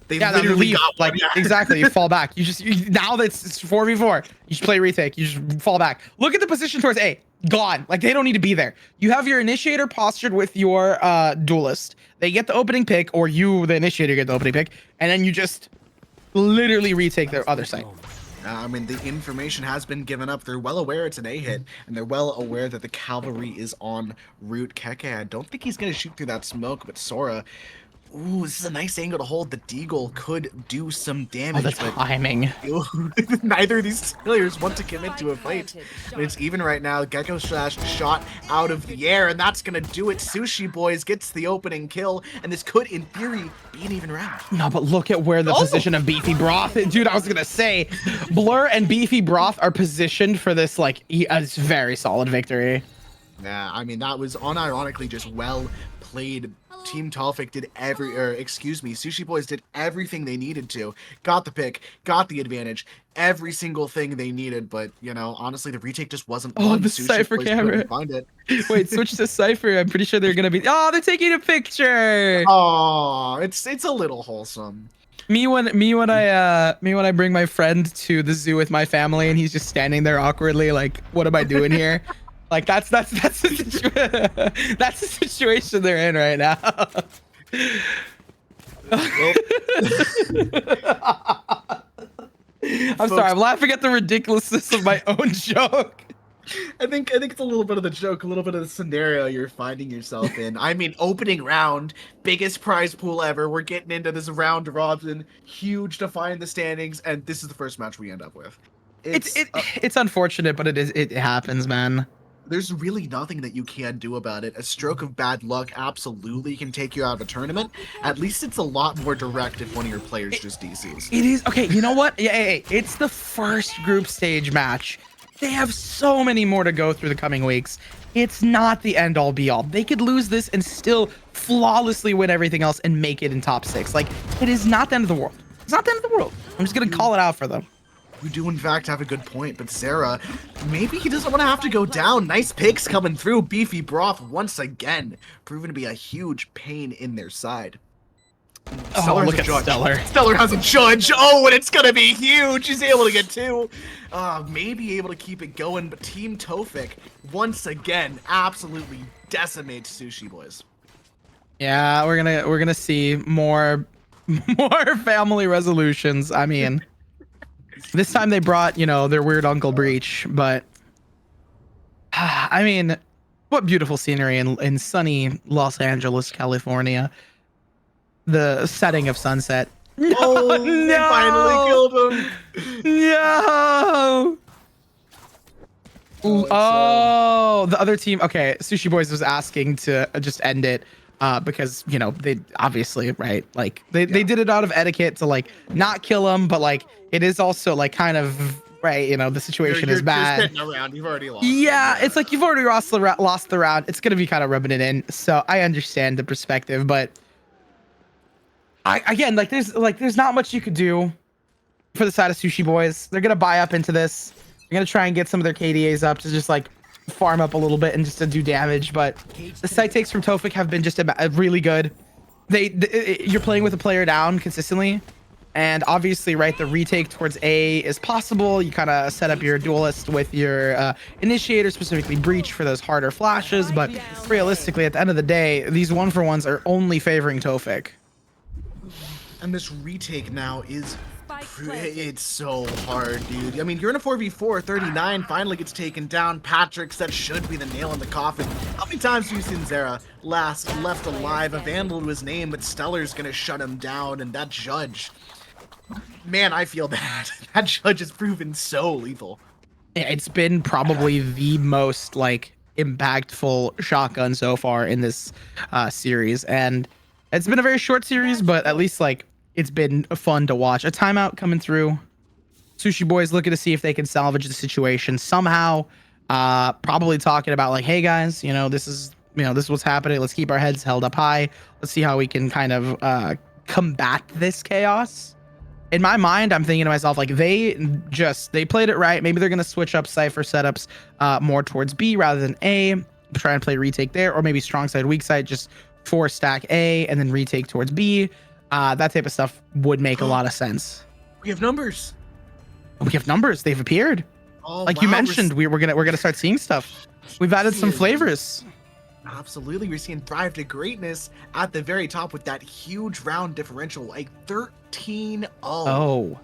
They Yeah, then literally leave. got one. Like exactly, you fall back. Now that it's 4v4, you just play retake. You just fall back. Look at the position towards A. Gone. Like they don't need to be there. You have your initiator postured with your duelist. They get the opening pick, or you, the initiator, get the opening pick, and then you just literally retake their other site. I mean, the information has been given up. They're well aware it's an A hit, and they're well aware that the cavalry is en route. Keke, I don't think he's going to shoot through that smoke, but Sora, ooh, this is a nice angle to hold. The Deagle could do some Oh, damage, the timing. but neither of these players want to commit to a fight. And it's even right now. Gecko Slash shot out of the air, and that's going to do it. Sushi Boys gets the opening kill, and this could, in theory, be an even round. No, but look at where the position of Beefy Broth. Dude, I was gonna say, Blur and Beefy Broth are positioned for this like a very solid victory. Yeah, I mean, that was unironically just well played. Team Tolfik did Sushi Boys did everything they needed to. Got the pick, got the advantage, every single thing they needed, but, you know, honestly, the retake just wasn't one. The Sushi Cypher Boys camera. couldn't find it. Wait, switch to Cypher. I'm pretty sure they're gonna be. Oh, they're taking a picture. Oh, it's a little wholesome. Me when I bring my friend to the zoo with my family and he's just standing there awkwardly like, what am I doing here? Like that's the that's the situation they're in right now. I'm sorry, I'm laughing at the ridiculousness of my own joke. I think it's a little bit of the joke, a little bit of the scenario you're finding yourself in. I mean, opening round, biggest prize pool ever. We're getting into this round robin, huge to find the standings, and this is the first match we end up with. It's unfortunate, but it happens, man. There's really nothing that you can do about it. A stroke of bad luck absolutely can take you out of a tournament. At least it's a lot more direct if one of your players just DCs. It is. Okay, you know what? Yeah, it's the first group stage match. They have so many more to go through the coming weeks. It's not the end all be all. They could lose this and still flawlessly win everything else and make it in top 6. Like, it is not the end of the world. It's not the end of the world. I'm just going to call it out for them. You do, in fact, have a good point, but Sarah, maybe he doesn't want to have to go down. Nice picks coming through. Beefy Broth, once again, proven to be a huge pain in their side. Oh, look at Stellar. Stellar has a judge. Oh, and it's going to be huge. He's able to get 2. Maybe able to keep it going, but Team Tofik, once again, absolutely decimates Sushi Boys. Yeah, we're gonna see more family resolutions. I mean, this time they brought, you know, their weird Uncle Breach, but I mean, what beautiful scenery in sunny Los Angeles, California. The setting of sunset. No, Oh, they finally killed him. No. Oh, the other team. Okay, Sushi Boys was asking to just end it because, you know, they obviously, right? Like they did it out of etiquette to like not kill him, but like it is also like kind of right. You know, the situation is bad. You're around. You've already lost. Yeah, it's like you've already lost the round. It's gonna be kind of rubbing it in. So I understand the perspective, but again, there's not much you could do for the side of Sushi Boys. They're gonna buy up into this. They're gonna try and get some of their KDAs up to just like farm up a little bit and just to do damage. But the side takes from Tofik have been just really good. You're playing with a player down consistently, and obviously, right, the retake towards A is possible. You kind of set up your duelist with your initiator, specifically Breach, for those harder flashes. But realistically, at the end of the day, these 1-for-1s are only favoring Tofik. And this retake now is, it's so hard, dude. I mean, you're in a 4v4, 39 finally gets taken down. Patrick's, that should be the nail in the coffin. How many times have you seen Zera left alive, a Vandal to his name, but Stellar's gonna shut him down, and that judge, man, I feel bad. That judge has proven so lethal. It's been probably the most like impactful shotgun so far in this series, and it's been a very short series, but at least like it's been fun to watch. A timeout coming through. Sushi Boys looking to see if they can salvage the situation somehow. Probably talking about like, hey guys, this is what's happening. Let's keep our heads held up high. Let's see how we can kind of combat this chaos. In my mind, I'm thinking to myself, like, they played it right. Maybe they're gonna switch up Cypher setups more towards B rather than A. Try and play retake there, or maybe strong side, weak side, just 4 stack A and then retake towards B. That type of stuff would make a lot of sense. We have numbers. We have numbers. They've appeared. Oh, Like you wow, mentioned, we're gonna start seeing stuff. We've added some flavors. Absolutely, we're seeing Thrive to Greatness at the very top with that huge round differential, like 13-0. Oh.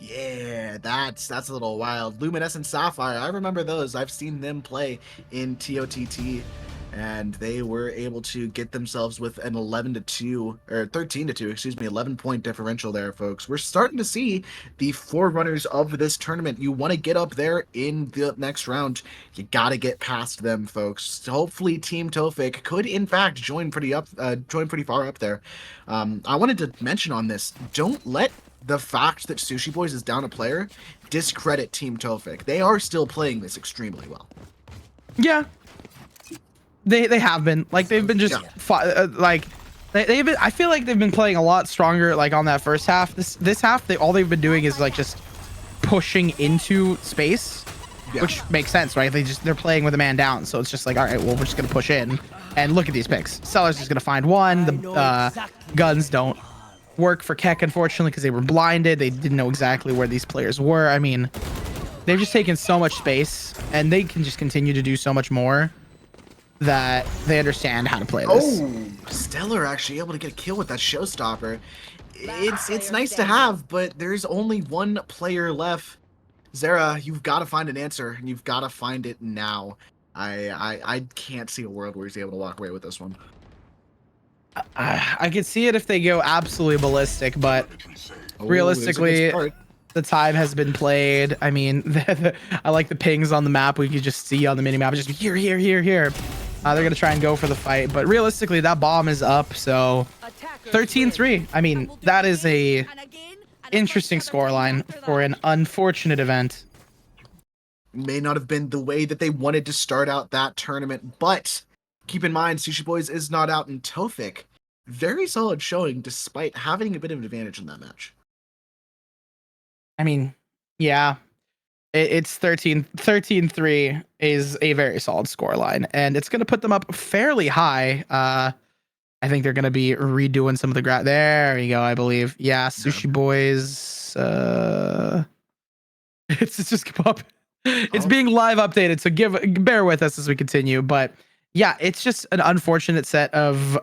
Yeah, that's a little wild. Luminescent Sapphire, I remember those. I've seen them play in TOTT, and they were able to get themselves with an 11-2 or 13-2, excuse me, 11-point differential there, folks. We're starting to see the forerunners of this tournament. You want to get up there in the next round, you got to get past them, folks. Hopefully, Team Tofik could in fact join pretty far up there. I wanted to mention on this: don't let the fact that Sushi Boys is down a player discredit Team Tofik. They are still playing this extremely well. Yeah. They have been, like, they've been just like they've been, I feel like they've been playing a lot stronger, like on that first half. This half, all they've been doing is like just pushing into space, which makes sense, right? They're playing with a man down, so it's just like, all right, well, we're just gonna push in and look at these picks. Seller's just gonna find one. The guns don't work for Keck, unfortunately, because they were blinded. They didn't know exactly where these players were. I mean, they've just taken so much space, and they can just continue to do so much more that they understand how to play this. Oh, Stellar actually able to get a kill with that showstopper. It's nice to have, but there's only one player left. Zara, you've got to find an answer, and you've got to find it now. I can't see a world where he's able to walk away with this one. I could see it if they go absolutely ballistic, but realistically, the time has been played. I mean, I like the pings on the map. We could just see on the minimap, just here. They're going to try and go for the fight, but realistically, that bomb is up, so 13-3. I mean, that is a interesting scoreline for an unfortunate event. May not have been the way that they wanted to start out that tournament, but keep in mind, Sushi Boys is not out in Tofik. Very solid showing despite having a bit of an advantage in that match. I mean, yeah, it's 13-3 is a very solid scoreline, and it's going to put them up fairly high. I think they're going to be redoing some of the there you go, I believe. Yeah, Sushi Boys. It's just come up. It's being live updated, so bear with us as we continue. But yeah, it's just an unfortunate set of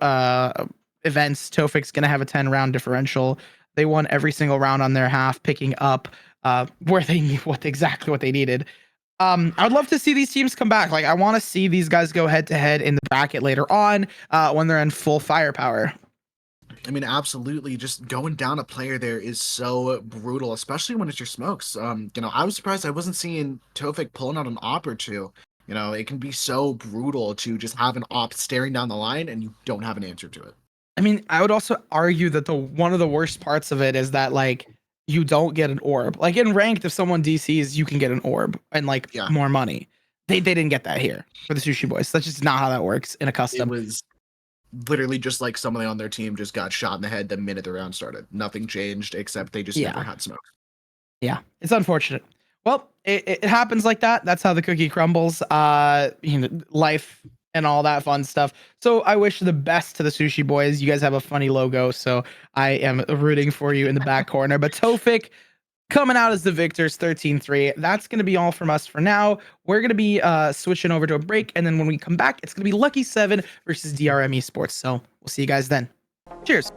events. Tofik's going to have a 10-round differential. They won every single round on their half, picking up where they need exactly what they needed. I would love to see these teams come back. Like, I want to see these guys go head to head in the bracket later on when they're in full firepower. I mean, absolutely. Just going down a player there is so brutal, especially when it's your smokes. I was surprised I wasn't seeing Tofik pulling out an op or two. It can be so brutal to just have an op staring down the line and you don't have an answer to it. I mean, I would also argue that one of the worst parts of it is that, like, you don't get an orb. Like in ranked, if someone DCs, you can get an orb and more money. They didn't get that here for the Sushi Boys. That's just not how that works in a custom. It was literally just like somebody on their team just got shot in the head the minute the round started. Nothing changed except they just never had smoke. Yeah, it's unfortunate. Well, it happens like that. That's how the cookie crumbles. Life and all that fun stuff. So I wish the best to the Sushi Boys. You guys have a funny logo, so I am rooting for you in the back corner. But Tofik coming out as the victors, 13-3. That's going to be all from us for now. We're going to be switching over to a break, and then when we come back, it's going to be Lucky 7 versus DRM Esports. So we'll see you guys then. Cheers.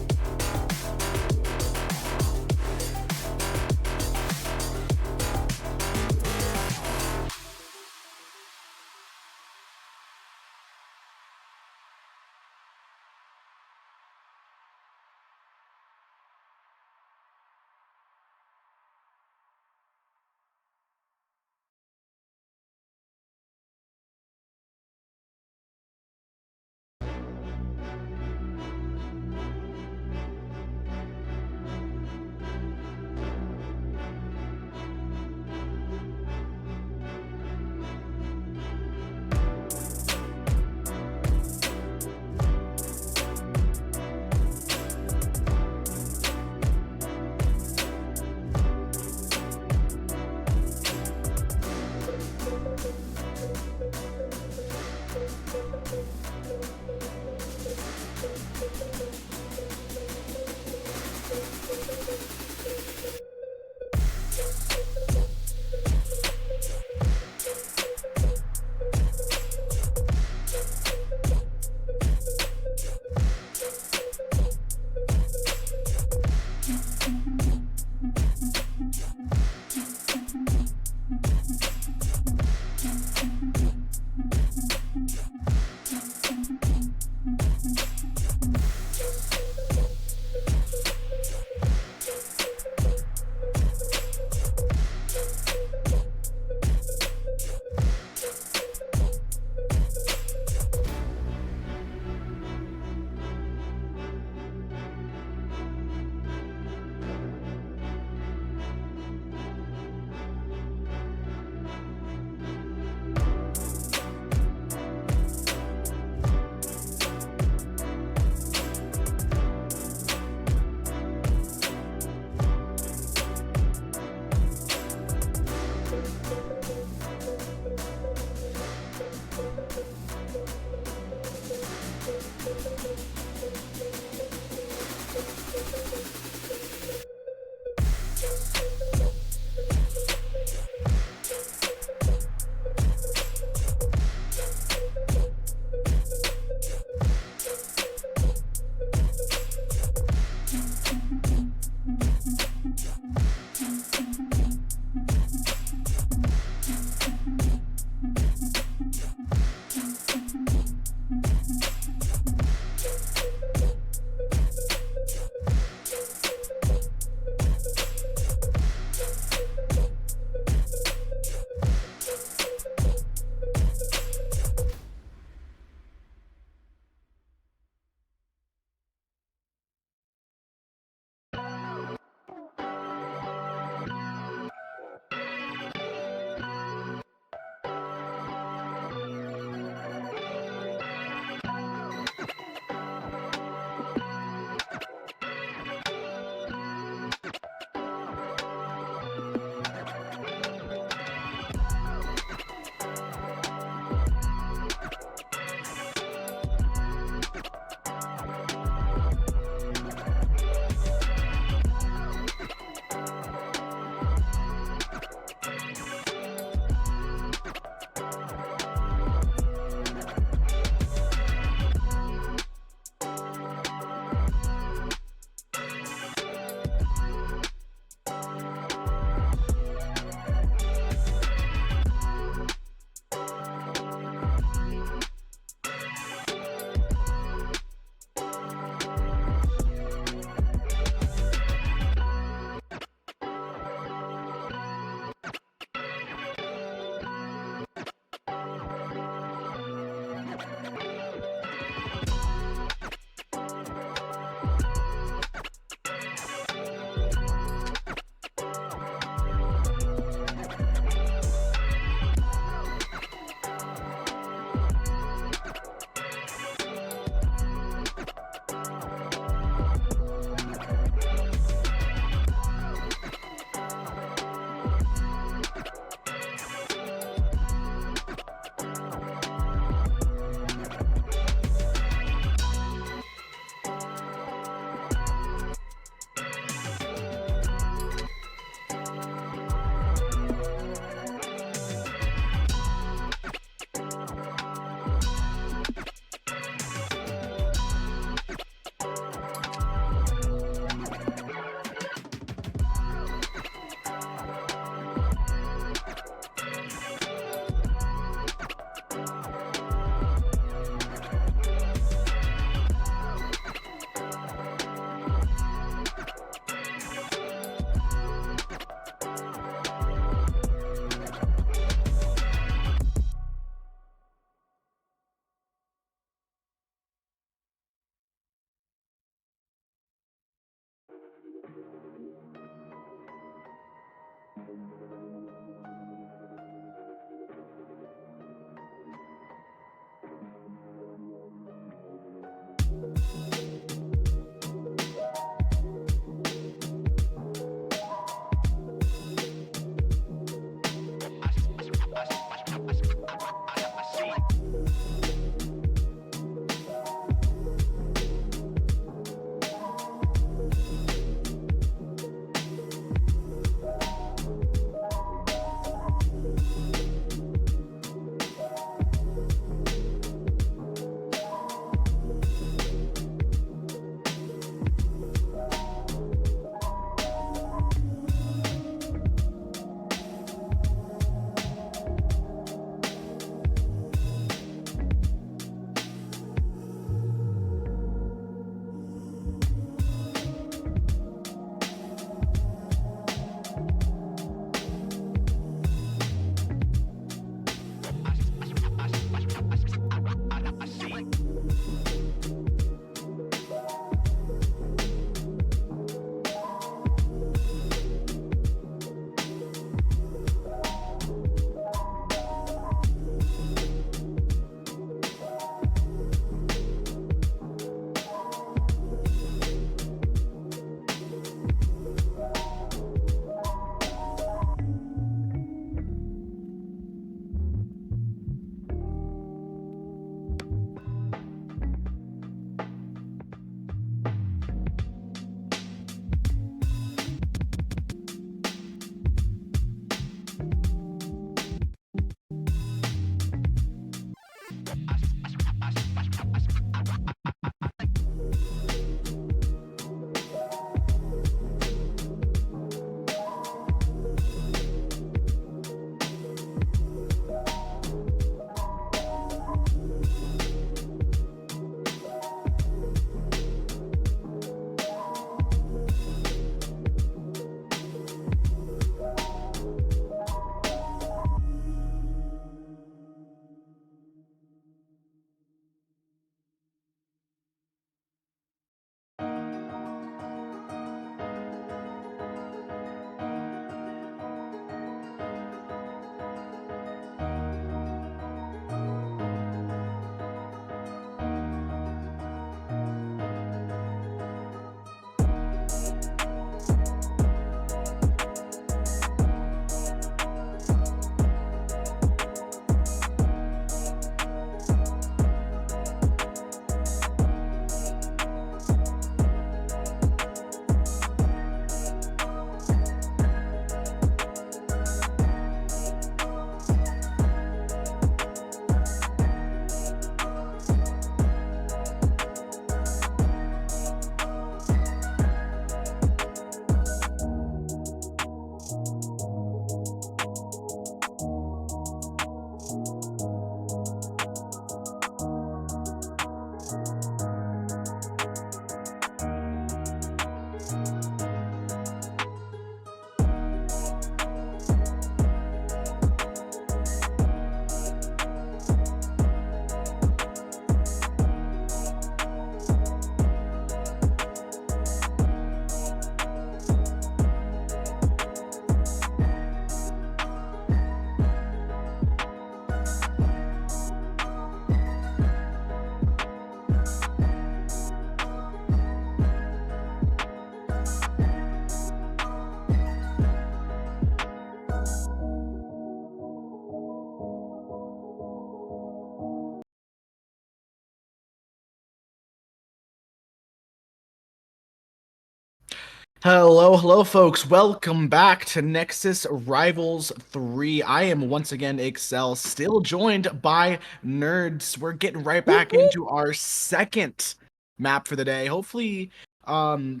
Hello, folks. Welcome back to Nexus Rivals 3. I am once again Excel, still joined by Nerds. We're getting right back into our second map for the day. Hopefully, lot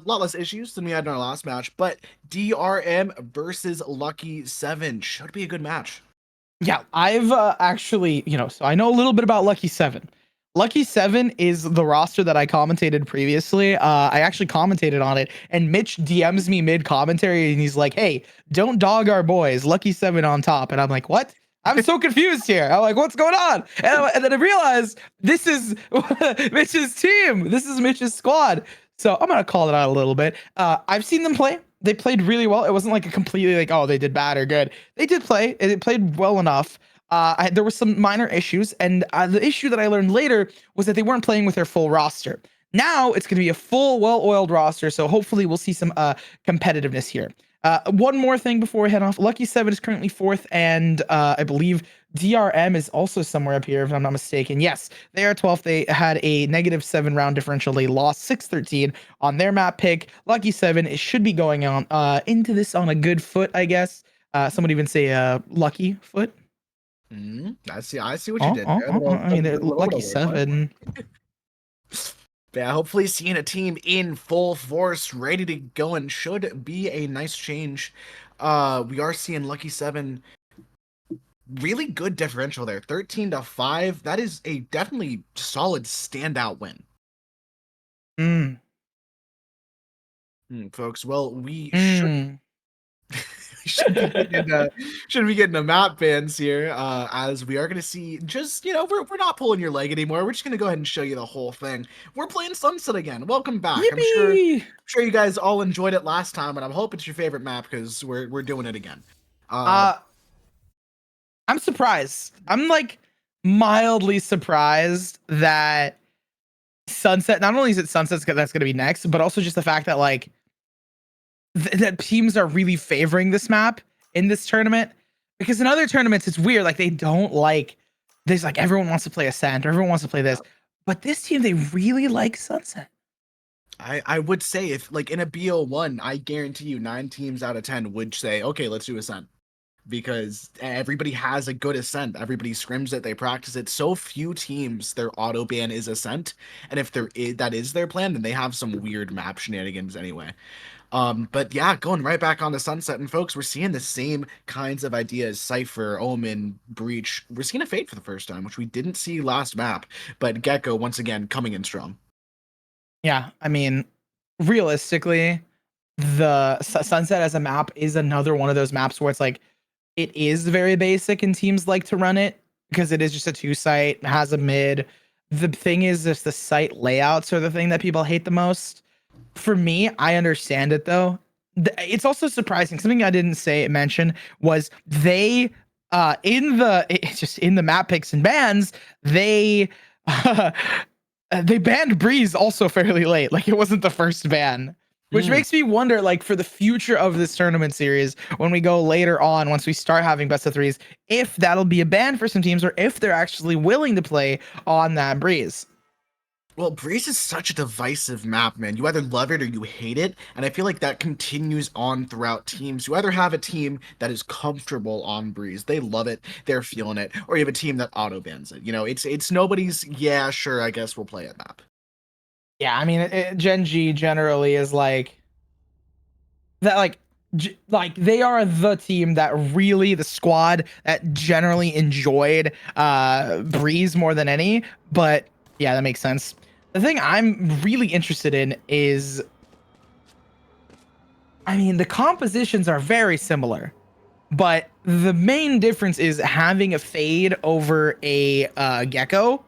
less issues than we had in our last match, but DRM versus Lucky 7 should be a good match. Yeah, I've actually, so I know a little bit about Lucky 7. Lucky 7 is the roster that I commentated previously. I actually commentated on it, and Mitch DMs me mid commentary, and he's like, "Hey, don't dog our boys. Lucky 7 on top." And I'm like, "What? I'm so confused here. I'm like, what's going on?" And then I realized this is Mitch's team. This is Mitch's squad. So I'm gonna call it out a little bit. I've seen them play. They played really well. It wasn't like a completely like, oh, they did bad or good. They did play. It played well enough. There were some minor issues, and the issue that I learned later was that they weren't playing with their full roster. Now it's going to be a full, well-oiled roster, so hopefully we'll see some competitiveness here. One more thing before we head off. Lucky 7 is currently 4th, and I believe DRM is also somewhere up here, if I'm not mistaken. Yes, they are 12th. They had a -7 round differential. They lost 6-13 on their map pick. Lucky 7 should be going on into this on a good foot, I guess. Some would even say lucky foot. I see what you did there. I mean, they're Lucky 7. Yeah, hopefully seeing a team in full force, ready to go, and should be a nice change. We are seeing Lucky 7 really good differential there, 13-5. That is a definitely solid standout win. Folks, well, we should be getting a map bans here, as we are going to see just, we're not pulling your leg anymore. We're just going to go ahead and show you the whole thing. We're playing Sunset again. Welcome back. Yippee! I'm sure you guys all enjoyed it last time, and I hope it's your favorite map because we're doing it again. I'm surprised. I'm like mildly surprised that Sunset, not only is it Sunset that's going to be next, but also just the fact that like that teams are really favoring this map in this tournament, because in other tournaments it's weird, like they don't like this, like everyone wants to play Ascent or everyone wants to play this, but this team, they really like Sunset. I would say, if like in a BO1, I guarantee you 9 teams out of 10 would say, okay, let's do Ascent, because everybody has a good Ascent. Everybody scrims it, they practice it. So few teams, their auto ban is Ascent, and if that is their plan, then they have some weird map shenanigans anyway. But yeah, going right back on the Sunset, and folks, we're seeing the same kinds of ideas: Cypher, Omen, Breach. We're seeing a Fate for the first time, which we didn't see last map, but Gecko once again coming in strong. Yeah, I mean, realistically, the Sunset as a map is another one of those maps where it's like, it is very basic and teams like to run it because it is just a 2-site, has a mid. The thing is just the site layouts are the thing that people hate the most. For me, I understand it though. It's also surprising. Something I didn't mention was they in the map picks and bans, they they banned Breeze also fairly late. Like it wasn't the first ban, which makes me wonder, like, for the future of this tournament series, when we go later on, once we start having best of threes, if that'll be a ban for some teams or if they're actually willing to play on that Breeze. Well, Breeze is such a divisive map, man. You either love it or you hate it, and I feel like that continues on throughout teams. You either have a team that is comfortable on Breeze, they love it, they're feeling it, or you have a team that auto bans it. It's nobody's, yeah, sure, I guess we'll play it map. Yeah, I mean, Gen G generally is like that, like they are the team that really, the squad that generally enjoyed Breeze more than any. But yeah, that makes sense. The thing I'm really interested in is, I mean, the compositions are very similar, but the main difference is having a Fade over a Gecko.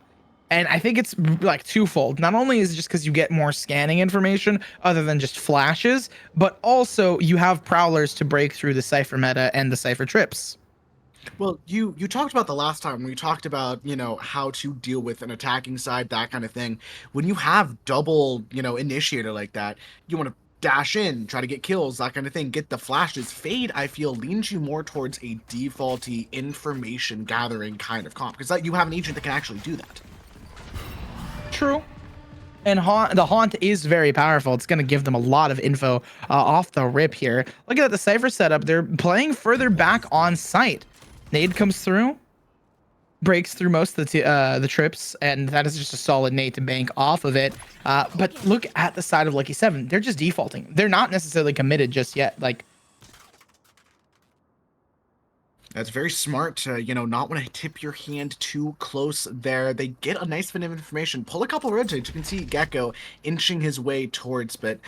And I think it's like twofold. Not only is it just because you get more scanning information other than just flashes, but also you have Prowlers to break through the Cypher meta and the Cypher trips. Well, you talked about the last time we talked about, how to deal with an attacking side, that kind of thing. When you have double, initiator like that, you want to dash in, try to get kills, that kind of thing, get the flashes. Fade, I feel, leans you more towards a defaulty information gathering kind of comp, because you have an agent that can actually do that. True. And the haunt is very powerful. It's going to give them a lot of info off the rip here. Looking at the Cypher setup, they're playing further back on site. Nade comes through, breaks through most of the trips, and that is just a solid nade to bank off of it. But look at the side of Lucky 7. They're just defaulting. They're not necessarily committed just yet. Like, that's very smart to, not want to tip your hand too close there. They get a nice bit of information. Pull a couple rotates. You can see Gecko inching his way towards, but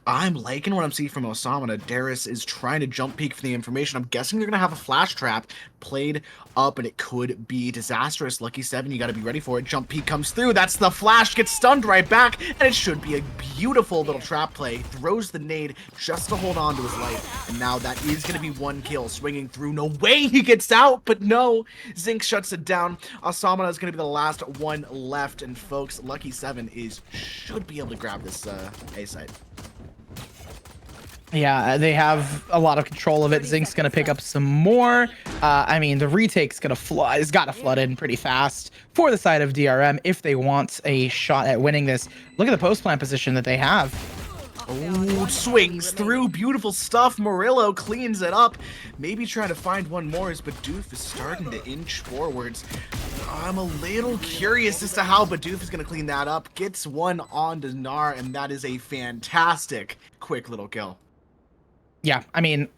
I'm liking what I'm seeing from Osamana. Darius is trying to jump peek for the information. I'm guessing they're going to have a flash trap played up, and it could be disastrous. Lucky 7, you got to be ready for it. Jump peek comes through. That's the flash. Gets stunned right back, and it should be a beautiful little trap play. Throws the nade just to hold on to his life, and now that is going to be one kill. Swinging through. No way he gets out, but no. Zinc shuts it down. Osamana is going to be the last one left, and folks, Lucky 7 should be able to grab this A site. yeah, they have a lot of control of it. Zinc's going to pick up some more. I mean, the retake's going to flood. It's got to flood in pretty fast for the side of DRM if they want a shot at winning this. Look at the post plant position that they have. Oh, swings through. Beautiful stuff. Murillo cleans it up. Maybe trying to find one more as Bidoof is starting to inch forwards. I'm a little curious as to how Bidoof is going to clean that up. Gets one on to Nar, and that is a fantastic quick little kill. Yeah, I mean,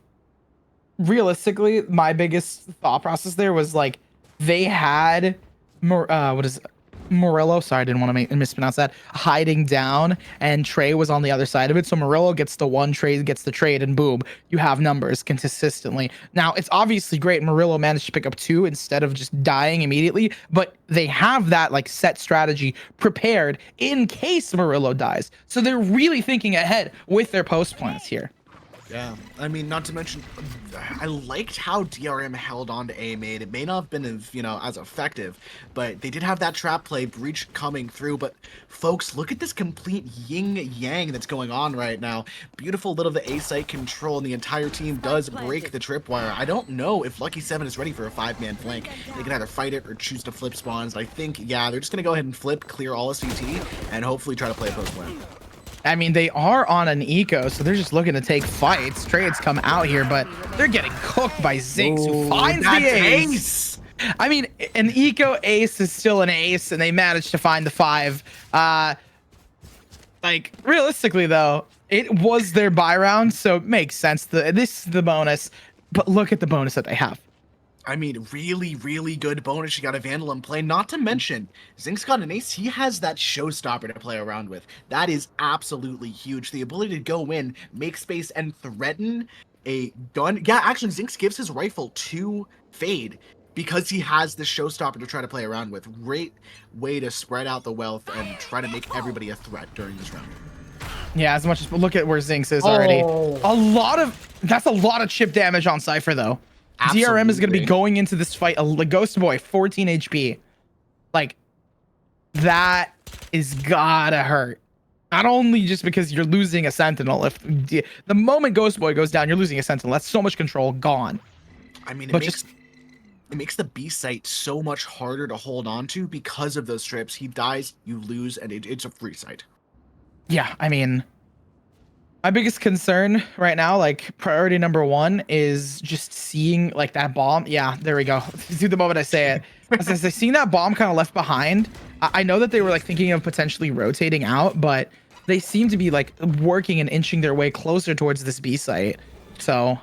realistically, my biggest thought process there was like they had Murillo, sorry, I didn't want to mispronounce that, hiding down, and Trey was on the other side of it. So Murillo gets the one, Trey gets the trade, and boom, you have numbers consistently. Now, it's obviously great Murillo managed to pick up 2 instead of just dying immediately, but they have that like set strategy prepared in case Murillo dies. So they're really thinking ahead with their post plans here. Yeah, I mean, not to mention, I liked how DRM held on to A mid. It may not have been, as effective, but they did have that trap play, breach coming through. But folks, look at this complete yin-yang that's going on right now. Beautiful little the A site control, and the entire team does break the tripwire. I don't know if Lucky 7 is ready for a 5-man flank. They can either fight it or choose to flip spawns. I think, yeah, they're just going to go ahead and flip, clear all of CT, and hopefully try to play a post plan. I mean, they are on an eco, so they're just looking to take fights. Trades come out here, but they're getting cooked by Zinx, who finds the ace. I mean, an eco ace is still an ace, and they managed to find the 5. Like, realistically, though, it was their buy round, so it makes sense. This is the bonus, but look at the bonus that they have. I mean, really, really good bonus. You got a Vandal in play. Not to mention, Zinc's got an ace. He has that showstopper to play around with. That is absolutely huge. The ability to go in, make space, and threaten a gun. Yeah, actually, Zinx gives his rifle to Fade because he has this showstopper to try to play around with. Great way to spread out the wealth and try to make everybody a threat during this round. Yeah, as much as look at where Zinx is already. That's a lot of chip damage on Cypher, though. Absolutely. DRM is going to be going into this fight. A Ghost Boy, 14 HP. Like, that is gotta hurt. Not only just because you're losing a Sentinel. If the moment Ghost Boy goes down, you're losing a Sentinel. That's so much control gone. I mean, it makes the B site so much harder to hold on to because of those strips. He dies, you lose, and it's a free site. Yeah, I mean, my biggest concern right now, like priority number 1, is just seeing like that bomb. Yeah, there we go. See the moment I say it. As I seen that bomb kind of left behind. I know that they were like thinking of potentially rotating out, but they seem to be like working and inching their way closer towards this B site. So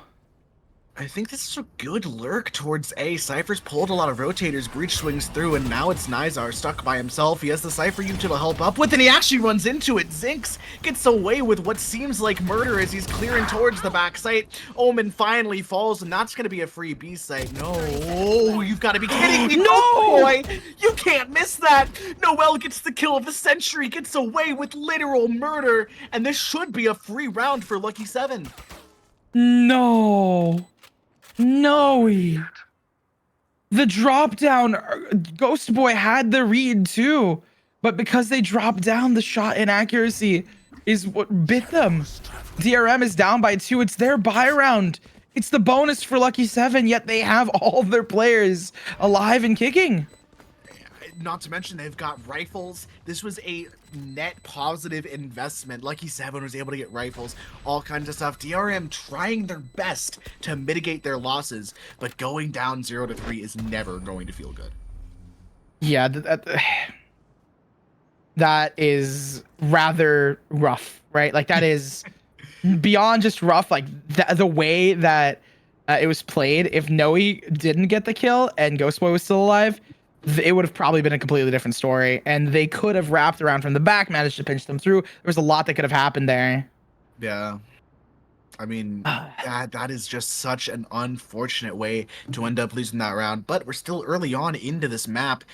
I think this is a good lurk towards A. Cypher's pulled a lot of rotators, Breach swings through, and now it's Nizar stuck by himself. He has the Cypher util to help up with, and he actually runs into it. Zinx gets away with what seems like murder as he's clearing towards the back site. Omen finally falls, and that's going to be a free B site. No, you've got to be kidding me. No, boy, you can't miss that. Noel gets the kill of the century, gets away with literal murder, and this should be a free round for Lucky 7. No. The drop down, Ghost Boy had the read too, but because they dropped down, the shot inaccuracy is what bit them. DRM is down by 2. It's their buy round. It's the bonus for Lucky 7, yet they have all of their players alive and kicking. not to mention they've got rifles. This was a net positive investment. Lucky 7 was able to get rifles, all kinds of stuff. DRM trying their best to mitigate their losses, but going down 0-3 is never going to feel good. Yeah, that is rather rough, right? Like that is beyond just rough. Like the way that it was played. If Noe didn't get the kill and Ghostboy was still alive, it would have probably been a completely different story. And they could have wrapped around from the back, managed to pinch them through. There was a lot that could have happened there. Yeah. I mean, that is just such an unfortunate way to end up losing that round. But we're still early on into this map.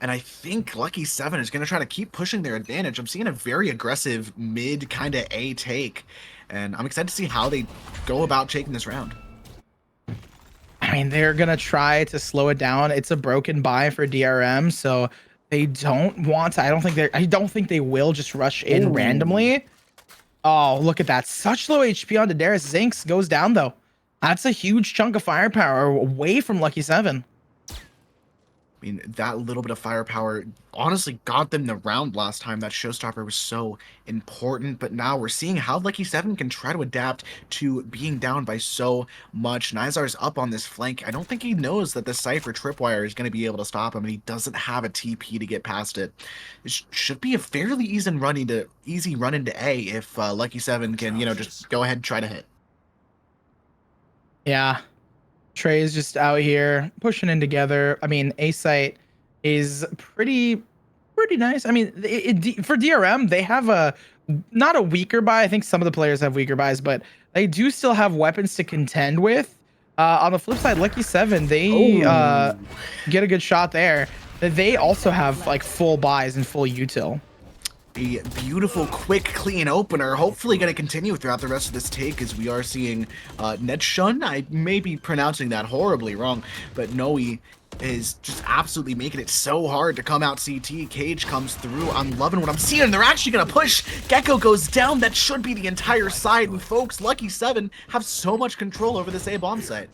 And I think Lucky 7 is going to try to keep pushing their advantage. I'm seeing a very aggressive mid kind of A take. And I'm excited to see how they go about taking this round. I mean, they're going to try to slow it down. It's a broken buy for DRM. So they don't want to. I don't think they will just rush in randomly. Oh, look at that. Such low HP on Darius. Zinx goes down, though. That's a huge chunk of firepower away from Lucky 7. I mean, that little bit of firepower honestly got them the round last time. That showstopper was so important, but now we're seeing how Lucky 7 can try to adapt to being down by so much. Nizar's up on this flank. I don't think he knows that the Cypher tripwire is going to be able to stop him, and he doesn't have a TP to get past it. It should be a fairly easy run into A if Lucky 7 can, just go ahead and try to hit. Yeah. Trey is just out here pushing in together. I mean, A-Site is pretty nice. I mean, for DRM, they have not a weaker buy. I think some of the players have weaker buys, but they do still have weapons to contend with. On the flip side, Lucky 7, they get a good shot there. They also have like full buys and full util. A beautiful, quick, clean opener. Hopefully going to continue throughout the rest of this take, as we are seeing Netshun. I may be pronouncing that horribly wrong, but Noe is just absolutely making it so hard to come out CT. Cage comes through. I'm loving what I'm seeing. They're actually going to push. Gecko goes down. That should be the entire side. And folks, Lucky 7 have so much control over this A-bomb site.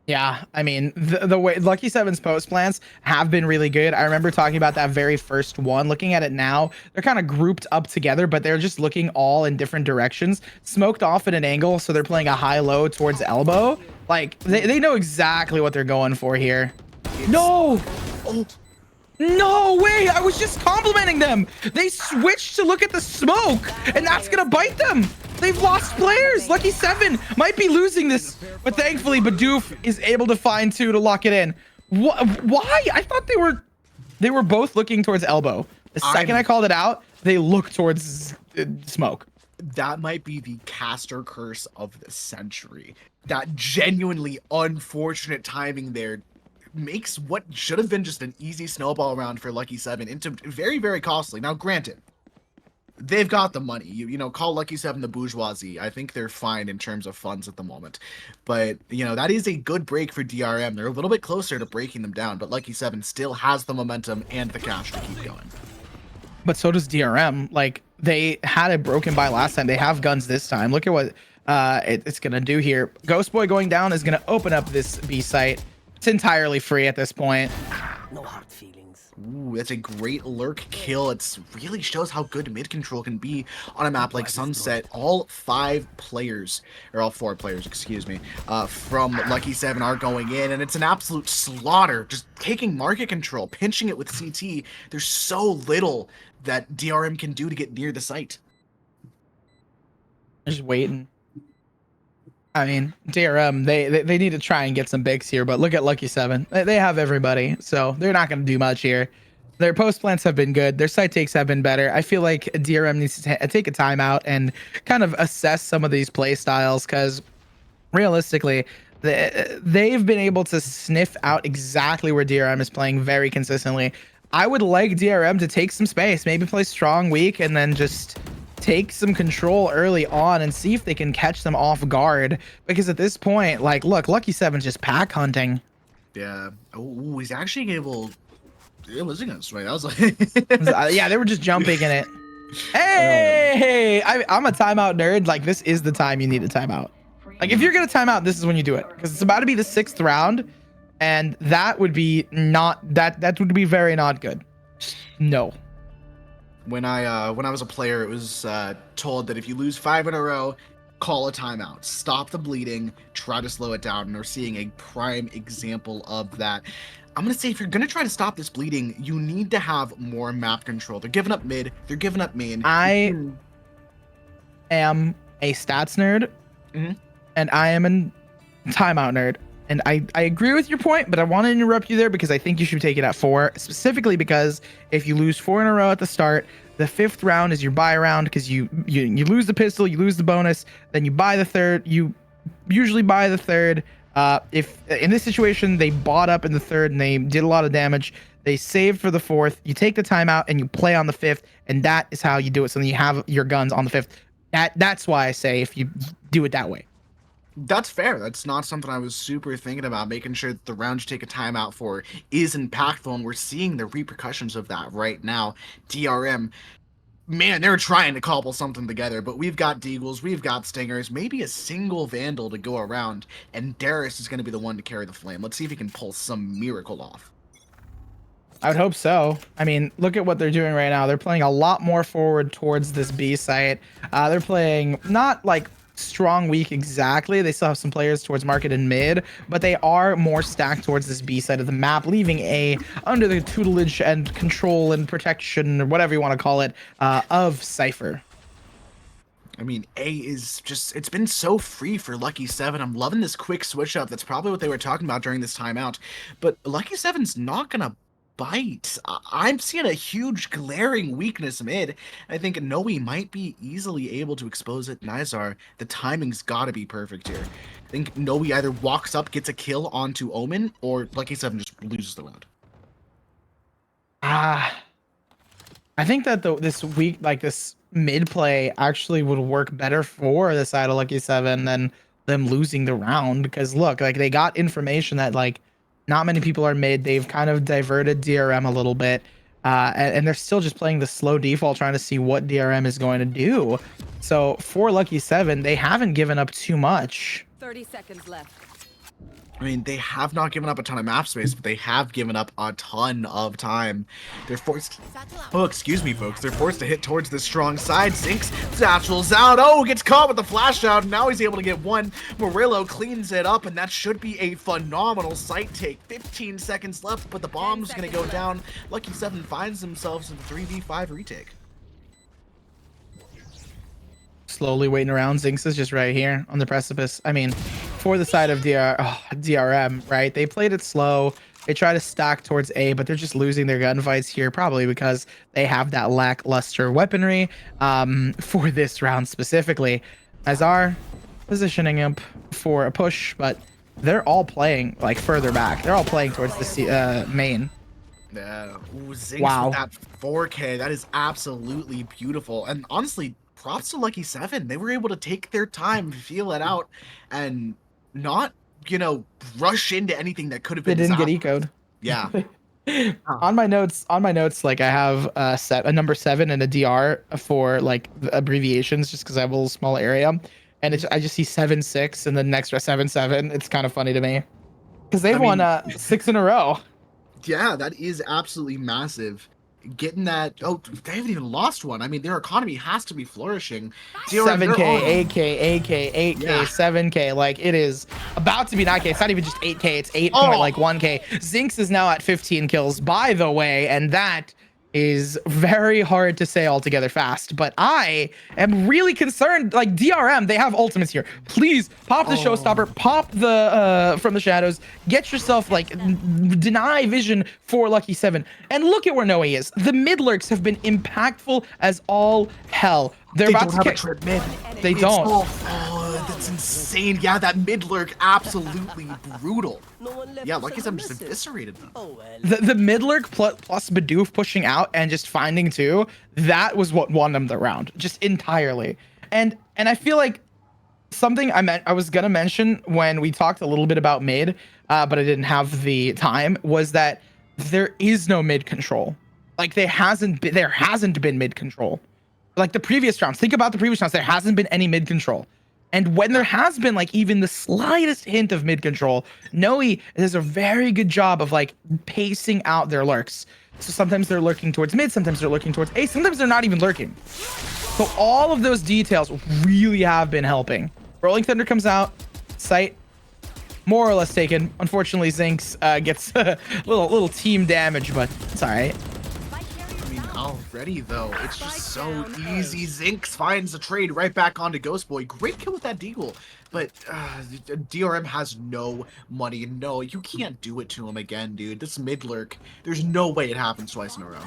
Yeah, I mean, the way Lucky 7's post plants have been really good. I remember talking about that very first one. Looking at it now, they're kind of grouped up together, but they're just looking all in different directions. Smoked off at an angle, so they're playing a high-low towards elbow. Like, they know exactly what they're going for here. No! Oh. No way! I was just complimenting them! They switched to look at the smoke, and that's gonna bite them! They've lost players! Lucky 7 might be losing this, but thankfully Bidoof is able to find 2 to lock it in. Why? I thought they were both looking towards elbow. The second I called it out, they looked towards smoke. That might be the caster curse of the century. That genuinely unfortunate timing there makes what should have been just an easy snowball round for Lucky 7 into very, very costly. Now, granted, they've got the money. You know, call Lucky 7 the bourgeoisie. I think they're fine in terms of funds at the moment. But, that is a good break for DRM. They're a little bit closer to breaking them down, but Lucky 7 still has the momentum and the cash to keep going. But so does DRM. Like, they had it broken by last time. They have guns this time. Look at what it's going to do here. Ghostboy going down is going to open up this B site. It's entirely free at this point. No hard feelings. Ooh, that's a great lurk kill. It really shows how good mid control can be on a map like Sunset. All 4 players, excuse me, from Lucky 7 are going in, and it's an absolute slaughter. Just taking market control, pinching it with CT. There's so little that DRM can do to get near the site. Just waiting. I mean, DRM, they need to try and get some bigs here, but look at Lucky 7. They have everybody, so they're not going to do much here. Their post plants have been good. Their side takes have been better. I feel like DRM needs to take a timeout and kind of assess some of these play styles, because realistically, they've been able to sniff out exactly where DRM is playing very consistently. I would like DRM to take some space, maybe play strong weak, and then just take some control early on and see if they can catch them off guard, because at this point, like, look, Lucky 7's just pack hunting. Yeah. Oh, he's actually able. It was against right. I was like, yeah, they were just jumping in it. Hey, I'm a timeout nerd. Like, this is the time you need a timeout. Like, if you're gonna timeout, this is when you do it, because it's about to be the 6th round, and that would be that would be very not good. No. When I was a player, it was told that if you lose 5 in a row, call a timeout, stop the bleeding, try to slow it down, and we're seeing a prime example of that. I'm gonna say if you're gonna try to stop this bleeding, you need to have more map control. They're giving up mid, they're giving up main. I am a stats nerd, and I am a timeout nerd. And I agree with your point, but I want to interrupt you there because I think you should take it at 4, specifically because if you lose 4 in a row at the start, the 5th round is your buy round because you lose the pistol, you lose the bonus, then you buy the 3rd. You usually buy the 3rd. If in this situation they bought up in the 3rd and they did a lot of damage, they saved for the 4th. You take the timeout and you play on the 5th, and that is how you do it. So then you have your guns on the 5th. That's why I say if you do it that way. That's fair. That's not something I was super thinking about, making sure that the round you take a timeout for is impactful, and we're seeing the repercussions of that right now. DRM, man, they're trying to cobble something together, but we've got Deagles, we've got Stingers, maybe a single Vandal to go around, and Darius is going to be the one to carry the flame. Let's see if he can pull some miracle off. I would hope so. I mean, look at what they're doing right now. They're playing a lot more forward towards this B site. They're playing not like strong weak exactly. They still have some players towards market and mid, but they are more stacked towards this B side of the map, leaving A under the tutelage and control and protection, or whatever you want to call it, of Cypher. I mean, A is just, it's been so free for Lucky 7. I'm loving this quick switch up. That's probably what they were talking about during this timeout, but Lucky 7's not gonna bite. I'm seeing a huge glaring weakness mid. I think Noe might be easily able to expose it. Nizar, the timing's got to be perfect here. I think Noe either walks up, gets a kill onto Omen, or Lucky 7 just loses the round. I think that this weak, like this mid play, actually would work better for the side of Lucky 7 than them losing the round. Because look, like they got information that like not many people are mid. They've kind of diverted DRM a little bit, and they're still just playing the slow default, trying to see what DRM is going to do. So for Lucky 7, they haven't given up too much. 30 seconds left. I mean, they have not given up a ton of map space, but they have given up a ton of time. They're forced... Oh, excuse me, folks. They're forced to hit towards the strong side. Zinx satchels out. Oh, gets caught with the flash out. Now he's able to get one. Murillo cleans it up, and that should be a phenomenal site take. 15 seconds left, but the bomb's going to go down. Lucky 7 finds themselves in the 3v5 retake. Slowly waiting around. Zinx is just right here on the precipice. I mean, for the side of DRM, right? They played it slow. They try to stack towards A, but they're just losing their gunfights here, probably because they have that lackluster weaponry for this round specifically. Azar positioning up for a push, but they're all playing like further back. They're all playing towards the main. Yeah. Ooh, Zinx Wow. with that 4K. That is absolutely beautiful. And honestly, props to Lucky 7. They were able to take their time, feel it out, and not, you know, rush into anything that could have They been didn't get disastrous. ecoed. Yeah. On my notes, like I have a number 7 and a DR for like the abbreviations, just because I have a little small area, and I just see 7-6 and then next 7-7. It's kind of funny to me because they've won 6 in a row. Yeah, that is absolutely massive. Getting that, oh, they haven't even lost one. I mean, their economy has to be flourishing. 7K, 8K, 8K, 8K, Yeah. 7K. Like it is about to be 9K. It's not even just 8K. It's 8.1K. Zinx is now at 15 kills, by the way, and that is very hard to say altogether fast. But I am really concerned. Like DRM, they have ultimates here. Please pop the showstopper, pop the from the shadows. Get yourself like deny vision for Lucky 7, and look at where Noe is. The mid lurks have been impactful as all hell. They're They about don't to have a trip mid. They It's don't. all- oh, that's insane. Yeah, that mid lurk, absolutely brutal. No one left Yeah, us Lucky as a 7 just message. eviscerated them. Oh well. The mid lurk plus Bidoof pushing out and just finding 2, that was what won them the round, just entirely. And I feel like something I was gonna mention when we talked a little bit about mid, but I didn't have the time, was that there is no mid control. Like there hasn't been mid control. Like the previous rounds. Think about the previous rounds. There hasn't been any mid control. And when there has been like even the slightest hint of mid control, Noe does a very good job of like pacing out their lurks. So sometimes they're lurking towards mid, sometimes they're lurking towards A, sometimes they're not even lurking. So all of those details really have been helping. Rolling Thunder comes out, sight more or less taken. Unfortunately, Zinx gets a little team damage, but it's all right. I mean, already though, it's just so easy. Zinx finds the trade right back onto Ghost Boy. Great kill with that deagle, but DRM has no money. No, you can't do it to him again, dude. This mid lurk, there's no way it happens twice in a row.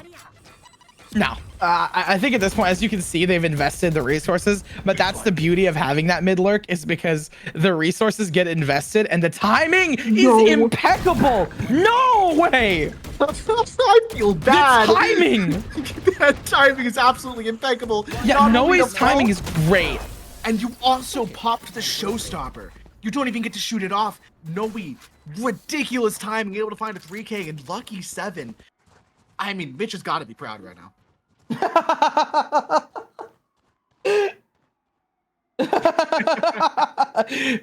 No, I think at this point, as you can see, they've invested the resources, but that's the beauty of having that mid lurk is because the resources get invested and the timing is impeccable. No way. I feel bad. The timing. That timing is absolutely impeccable. Yeah, Noe's timing is great. And you also popped the showstopper. You don't even get to shoot it off. Noe, ridiculous timing, able to find a 3K and lucky 7. I mean, Mitch has got to be proud right now.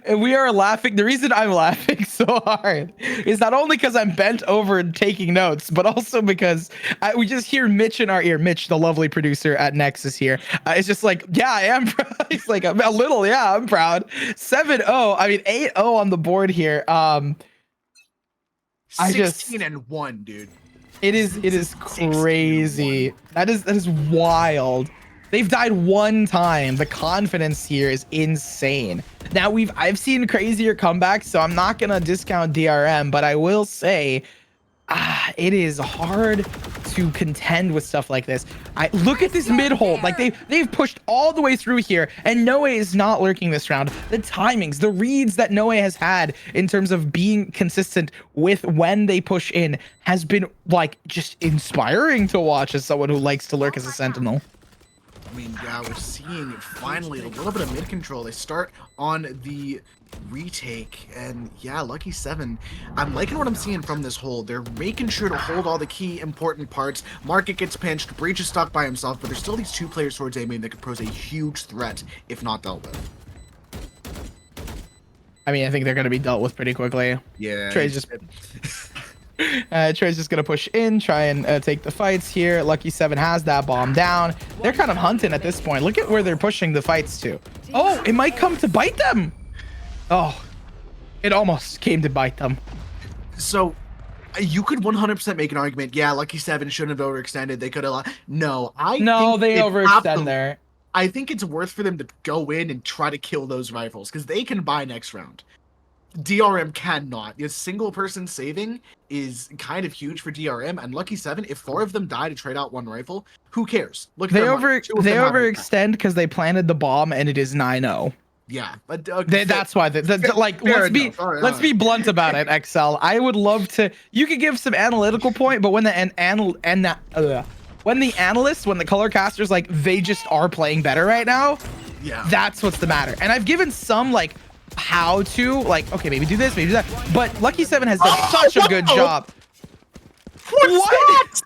And we are laughing. The reason I'm laughing so hard is not only because I'm bent over and taking notes, but also because we just hear Mitch in our ear. Mitch, the lovely producer at Nexus here, it's just like, yeah, I am proud. He's like, a little, yeah, I'm proud. 7-0. I mean, 8-0 on the board here. 16-1, dude. It is crazy. That is wild. They've died one time. The confidence here is insane. Now I've seen crazier comebacks, so I'm not gonna discount DRM, but I will say it is hard to contend with stuff like this. Look at this mid hold. Like they've pushed all the way through here, and Noe is not lurking this round. The timings, the reads that Noe has had in terms of being consistent with when they push in has been like just inspiring to watch as someone who likes to lurk as a sentinel. I mean, yeah, we're seeing finally a little bit of mid control. They start on the retake, and yeah, lucky 7. I'm liking what I'm seeing from this hold. They're making sure to hold all the key important parts. Market gets pinched, Breach is stuck by himself, but there's still these 2 players towards A main that could pose a huge threat if not dealt with. I mean, I think they're going to be dealt with pretty quickly. Yeah. Trey's just gonna push in, try and take the fights here. Lucky 7 has that bomb down. They're kind of hunting at this point. Look at where they're pushing the fights to. Oh, it might come to bite them. Oh, it almost came to bite them. So you could 100% make an argument. Yeah, lucky 7 shouldn't have overextended. They could have. No, they overextend there. I think it's worth for them to go in and try to kill those rifles because they can buy next round. DRM cannot. A single person saving is kind of huge for DRM, and lucky 7, if 4 of them die to trade out 1 rifle, who cares? Look at they overextend because they planted the bomb and it is 9-0. Yeah, but that's why. Let's be blunt about it, XL. I would love to. You could give some analytical point, but when the analysts, when the color casters, like they just are playing better right now. Yeah, that's what's the matter. And I've given some like how to okay, maybe do this, maybe do that. But lucky 7 has done such a good job. What?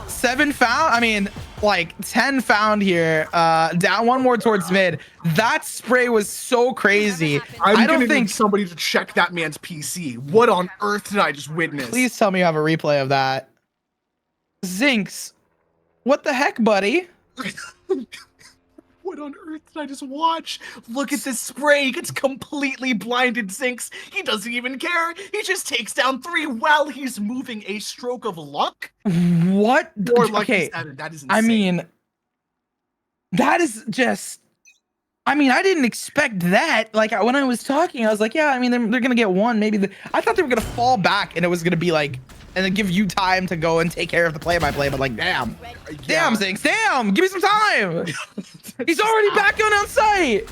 7 found. I mean, like 10 found here. Down 1 more towards mid. That spray was so crazy. I don't think somebody to check that man's PC. What on earth did I just witness? Please tell me you have a replay of that. Zinx, what the heck, buddy? What on earth did I just watch? Look at this spray. He gets completely blinded, Zinx. He doesn't even care. He just takes down 3 while he's moving. A stroke of luck? What? Or lucky 7. That is insane. I mean, that is just... I mean, I didn't expect that. Like, when I was talking, I was like, yeah, I mean, they're going to get 1. Maybe I thought they were going to fall back and it was going to be like... And then give you time to go and take care of the play-by-play, but like, damn. Damn, Zinx, damn! Give me some time! He's already back on site!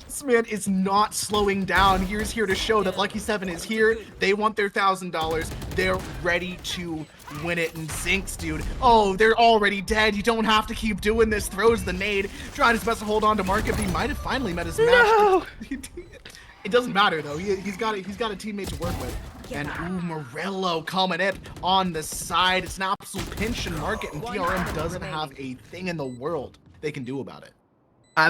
This man is not slowing down. He's here to show that Lucky 7 is here. They want their $1,000. They're ready to win it. And Zinx, dude, oh, they're already dead. You don't have to keep doing this. Throws the nade, trying his best to hold on to Market. He might have finally met his match. No. It doesn't matter though. He's got a teammate to work with. And Morello coming in on the side. It's an absolute pinch, and Market and DRM doesn't have a thing in the world they can do about it.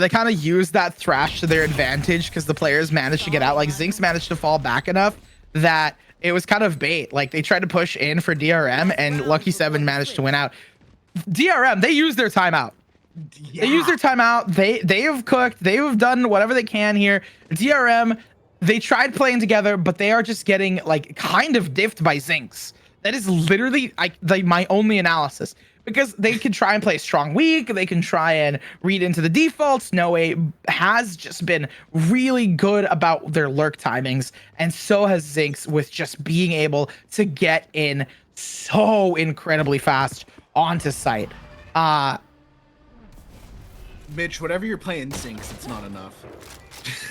They kind of used that thrash to their advantage because the players managed to get out. Like Zinx managed to fall back enough that it was kind of bait. Like they tried to push in for DRM and Lucky 7 managed to win out. DRM, they used their timeout. Yeah. They used their timeout. They have cooked. They have done whatever they can here. DRM, they tried playing together, but they are just getting like kind of diffed by Zinx. That is literally my only analysis. Because they can try and play strong weak, they can try and read into the defaults. Noe has just been really good about their lurk timings, and so has Zinx with just being able to get in so incredibly fast onto site. Mitch, whatever you're playing Zinx, it's not enough.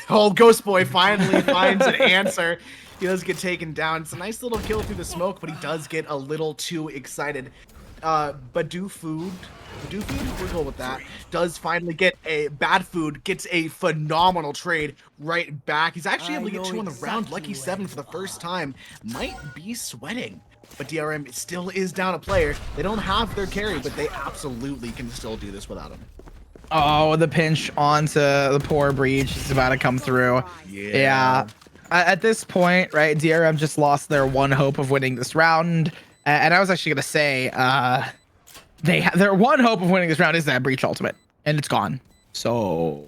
Oh, Ghost Boy finally finds an answer. He does get taken down. It's a nice little kill through the smoke, but he does get a little too excited. But do food, we're cool with that. Does finally get a bad food, gets a phenomenal trade right back. He's actually able to get 2 on the round. Lucky 7 for the first time. Might be sweating, but DRM still is down a player. They don't have their carry, but they absolutely can still do this without him. Oh, the pinch onto the poor Breach is about to come through. Yeah. At this point, right, DRM just lost their one hope of winning this round. And I was actually gonna say, their one hope of winning this round is that Breach ultimate, and it's gone. So,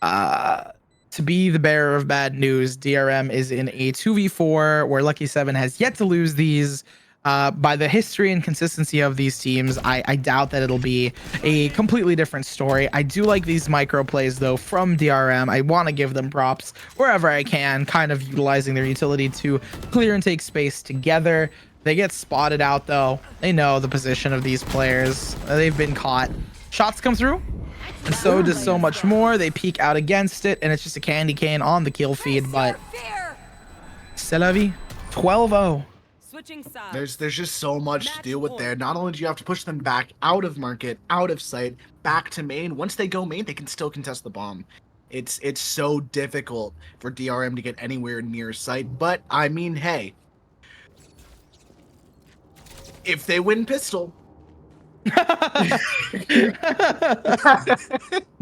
to be the bearer of bad news, DRM is in a 2v4 where Lucky 7 has yet to lose these. By the history and consistency of these teams, I doubt that it'll be a completely different story. I do like these micro plays though from DRM. I want to give them props wherever I can, kind of utilizing their utility to clear and take space together. They get spotted out though. They know the position of these players. They've been caught. Shots come through, and so does so much more. They peek out against it, and it's just a candy cane on the kill feed. But c'est la vie. 12-0. There's just so much to deal with there. Not only do you have to push them back out of market, out of sight, back to main. Once they go main, they can still contest the bomb. It's so difficult for DRM to get anywhere near sight. But I mean, hey, if they win pistol.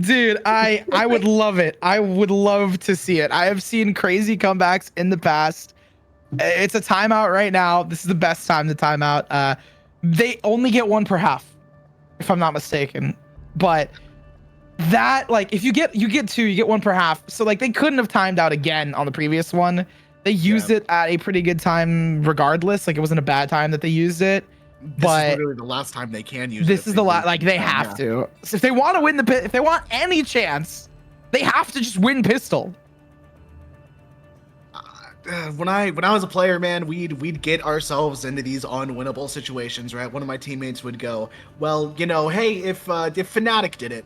Dude, I would love it. I would love to see it. I have seen crazy comebacks in the past. It's a timeout right now. This is the best time to timeout. They only get 1 per half, if I'm not mistaken. But that, like, if you get 2, you get 1 per half. So like they couldn't have timed out again on the previous one. They used it at a pretty good time regardless. Like it wasn't a bad time that they used it. This is literally the last time they can use it. This is the last, like they have to. So if they want to win if they want any chance, they have to just win pistol. When I was a player, man, we'd get ourselves into these unwinnable situations, right? One of my teammates would go, well, you know, hey, if Fnatic did it,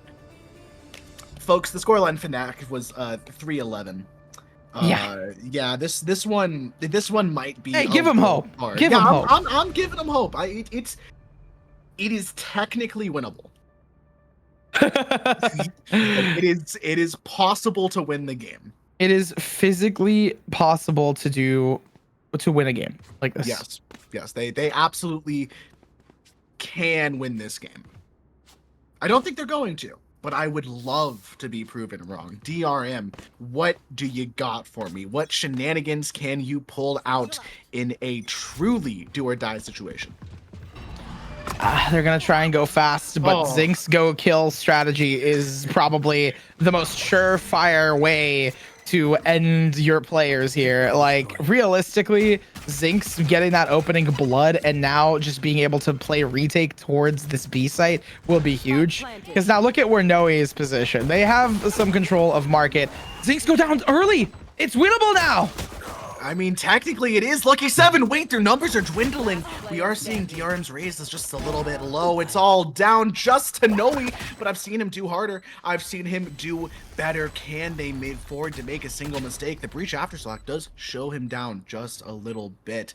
folks, the scoreline Fnatic was 3-11. Yeah. This one might be. Hey, give him hope. Hard. Give him hope. I'm giving him hope. It is technically winnable. It is possible to win the game. It is physically possible to win a game like this. Yes, they absolutely can win this game. I don't think they're going to, but I would love to be proven wrong. DRM, what do you got for me? What shenanigans can you pull out in a truly do or die situation? They're gonna try and go fast, but Zinx's go kill strategy is probably the most surefire way to end your players here. Like realistically, Zinx getting that opening blood and now just being able to play retake towards this B site will be huge. Because now look at where Noe is positioned. They have some control of market. Zinx go down early. It's winnable now. I mean, technically it is. Lucky 7. Wait, their numbers are dwindling. We are seeing DRM's raise is just a little bit low. It's all down just to Noe, but I've seen him do harder. I've seen him do better. Can they move forward to make a single mistake? The breach afterslack does show him down just a little bit.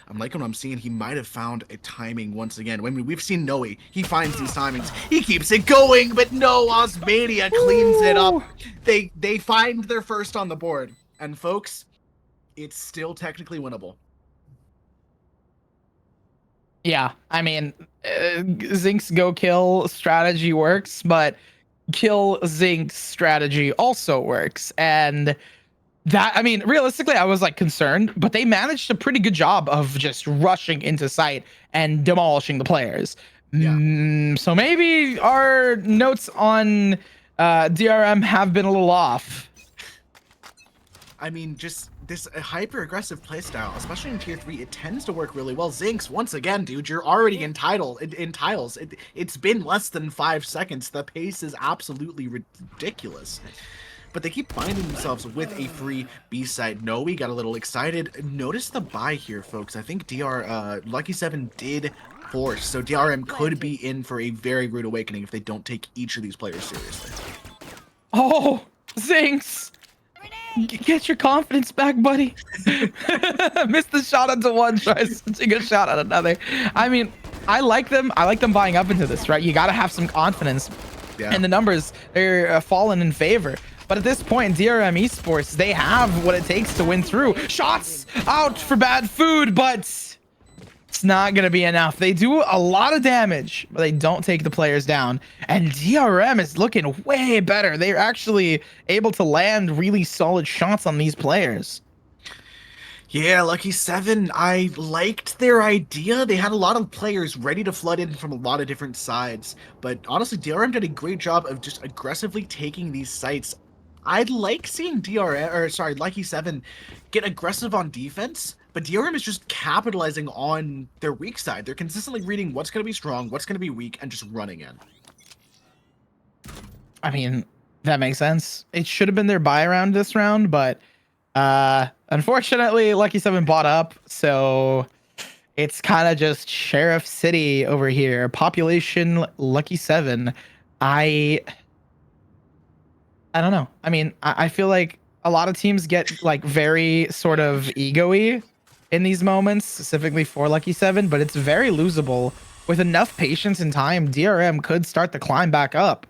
I'm liking what I'm seeing. He might have found a timing once again. I mean, we've seen Noe. He finds these timings. He keeps it going, but no, Osmania cleans it up. They find their first on the board. And folks, it's still technically winnable. Yeah, I mean, Zink's go kill strategy works, but kill Zink's strategy also works. And that, I mean, realistically, I was like concerned, but they managed a pretty good job of just rushing into site and demolishing the players. Yeah. So maybe our notes on DRM have been a little off. I mean, just this hyper aggressive playstyle, especially in tier 3, it tends to work really well. Zinx, once again, dude, you're already in tiles. It's been less than 5 seconds. The pace is absolutely ridiculous. But they keep finding themselves with a free B side. Noe got a little excited. Notice the buy here, folks. I think Lucky 7 did force, so DRM could be in for a very rude awakening if they don't take each of these players seriously. Oh, Zinx! Get your confidence back, buddy. Missed the shot onto one, tries to take a shot at another. I mean, I like them. I like them buying up into this, right? You got to have some confidence. Yeah. And the numbers, they're falling in favor. But at this point in DRM Esports, they have what it takes to win through. Shots out for bad food, but it's not going to be enough. They do a lot of damage, but they don't take the players down. And DRM is looking way better. They're actually able to land really solid shots on these players. Yeah, Lucky 7, I liked their idea. They had a lot of players ready to flood in from a lot of different sides. But honestly, DRM did a great job of just aggressively taking these sites. I'd like seeing Lucky 7 get aggressive on defense, but DRM is just capitalizing on their weak side. They're consistently reading what's going to be strong, what's going to be weak, and just running in. I mean, that makes sense. It should have been their buy round this round, but unfortunately, Lucky 7 bought up, so it's kind of just Sheriff City over here. Population Lucky 7. I don't know. I mean, I feel like a lot of teams get like very sort of ego-y in these moments, specifically for Lucky 7, but it's very losable. With enough patience and time, DRM could start the climb back up.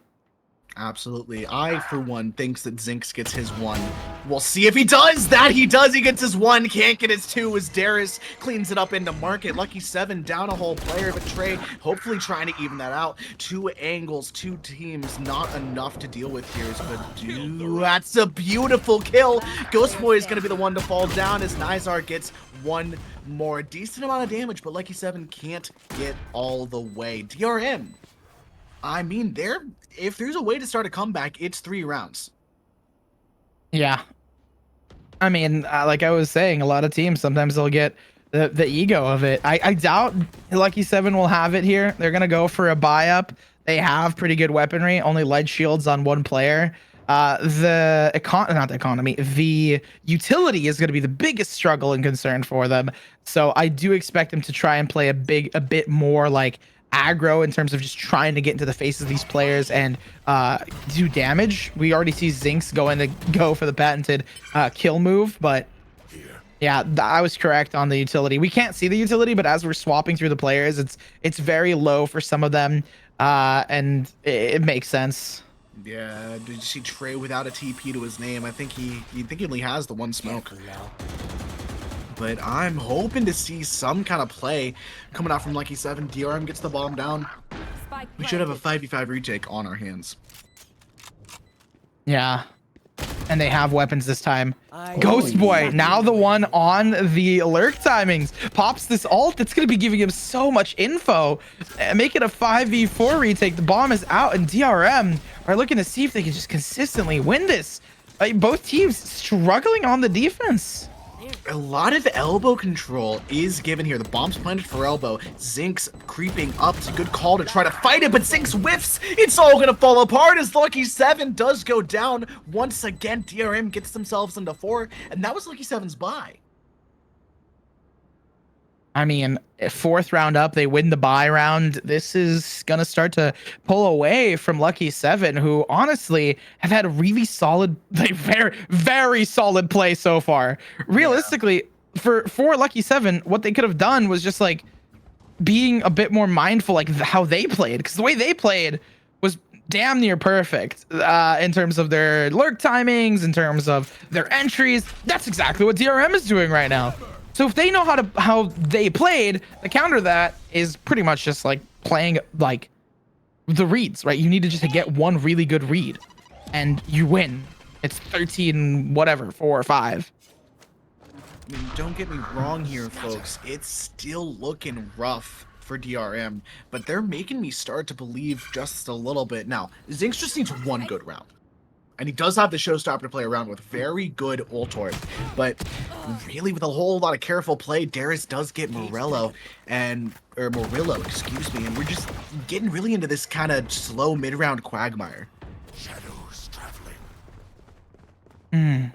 Absolutely. I, for one, thinks that Zinx gets his 1. We'll see if he does. That he does. He gets his 1. Can't get his 2 as Darius cleans it up into market. Lucky 7 down a whole player, but Trey hopefully trying to even that out. 2 angles, 2 teams, not enough to deal with here. But dude, that's a beautiful kill. Ghost Boy is going to be the one to fall down as Nizar gets 1 more. Decent amount of damage, but Lucky 7 can't get all the way. DRM. I mean, if there's a way to start a comeback, it's 3 rounds. Yeah. I mean, like I was saying, a lot of teams, sometimes they'll get the ego of it. I doubt Lucky 7 will have it here. They're going to go for a buy up. They have pretty good weaponry, only lead shields on 1 player. The utility is going to be the biggest struggle and concern for them. So I do expect them to try and play a bit more like aggro in terms of just trying to get into the faces of these players and do damage. We already see Zinx go for the patented kill move, but yeah, I was correct on the utility. We can't see the utility, but as we're swapping through the players, it's very low for some of them, and it makes sense. Yeah, did you see Trey without a TP to his name? I think he only has the 1 smoke. But I'm hoping to see some kind of play coming out from Lucky 7. DRM gets the bomb down. We should have a 5v5 retake on our hands. Yeah. And they have weapons this time. Ghost Boy, now the one on the lurk timings, pops this ult. It's going to be giving him so much info. Make it a 5v4 retake. The bomb is out, and DRM are looking to see if they can just consistently win this. Both teams struggling on the defense. A lot of elbow control is given here. The bomb's planted for elbow. Zinx creeping up. It's a good call to try to fight it, but Zinx whiffs. It's all going to fall apart as Lucky 7 does go down. Once again, DRM gets themselves into 4, and that was Lucky 7's buy. I mean, 4th round up, they win the buy round. This is going to start to pull away from Lucky 7, who honestly have had a really solid, like very, very solid play so far. Realistically, for Lucky 7, what they could have done was just like being a bit more mindful, like how they played, because the way they played was damn near perfect in terms of their lurk timings, in terms of their entries. That's exactly what DRM is doing right now. So if they know how they played, the counter to that is pretty much just like playing like the reads, right? You need to just get one really good read and you win. It's 13 whatever, 4 or 5. I mean, don't get me wrong here, folks. It's still looking rough for DRM, but they're making me start to believe just a little bit. Now, Zinx just needs one good round. And he does have the showstopper to play around with. Very good Ultor. But really, with a whole lot of careful play, Darius does get Murillo, excuse me. And we're just getting really into this kind of slow mid-round quagmire. Shadows traveling.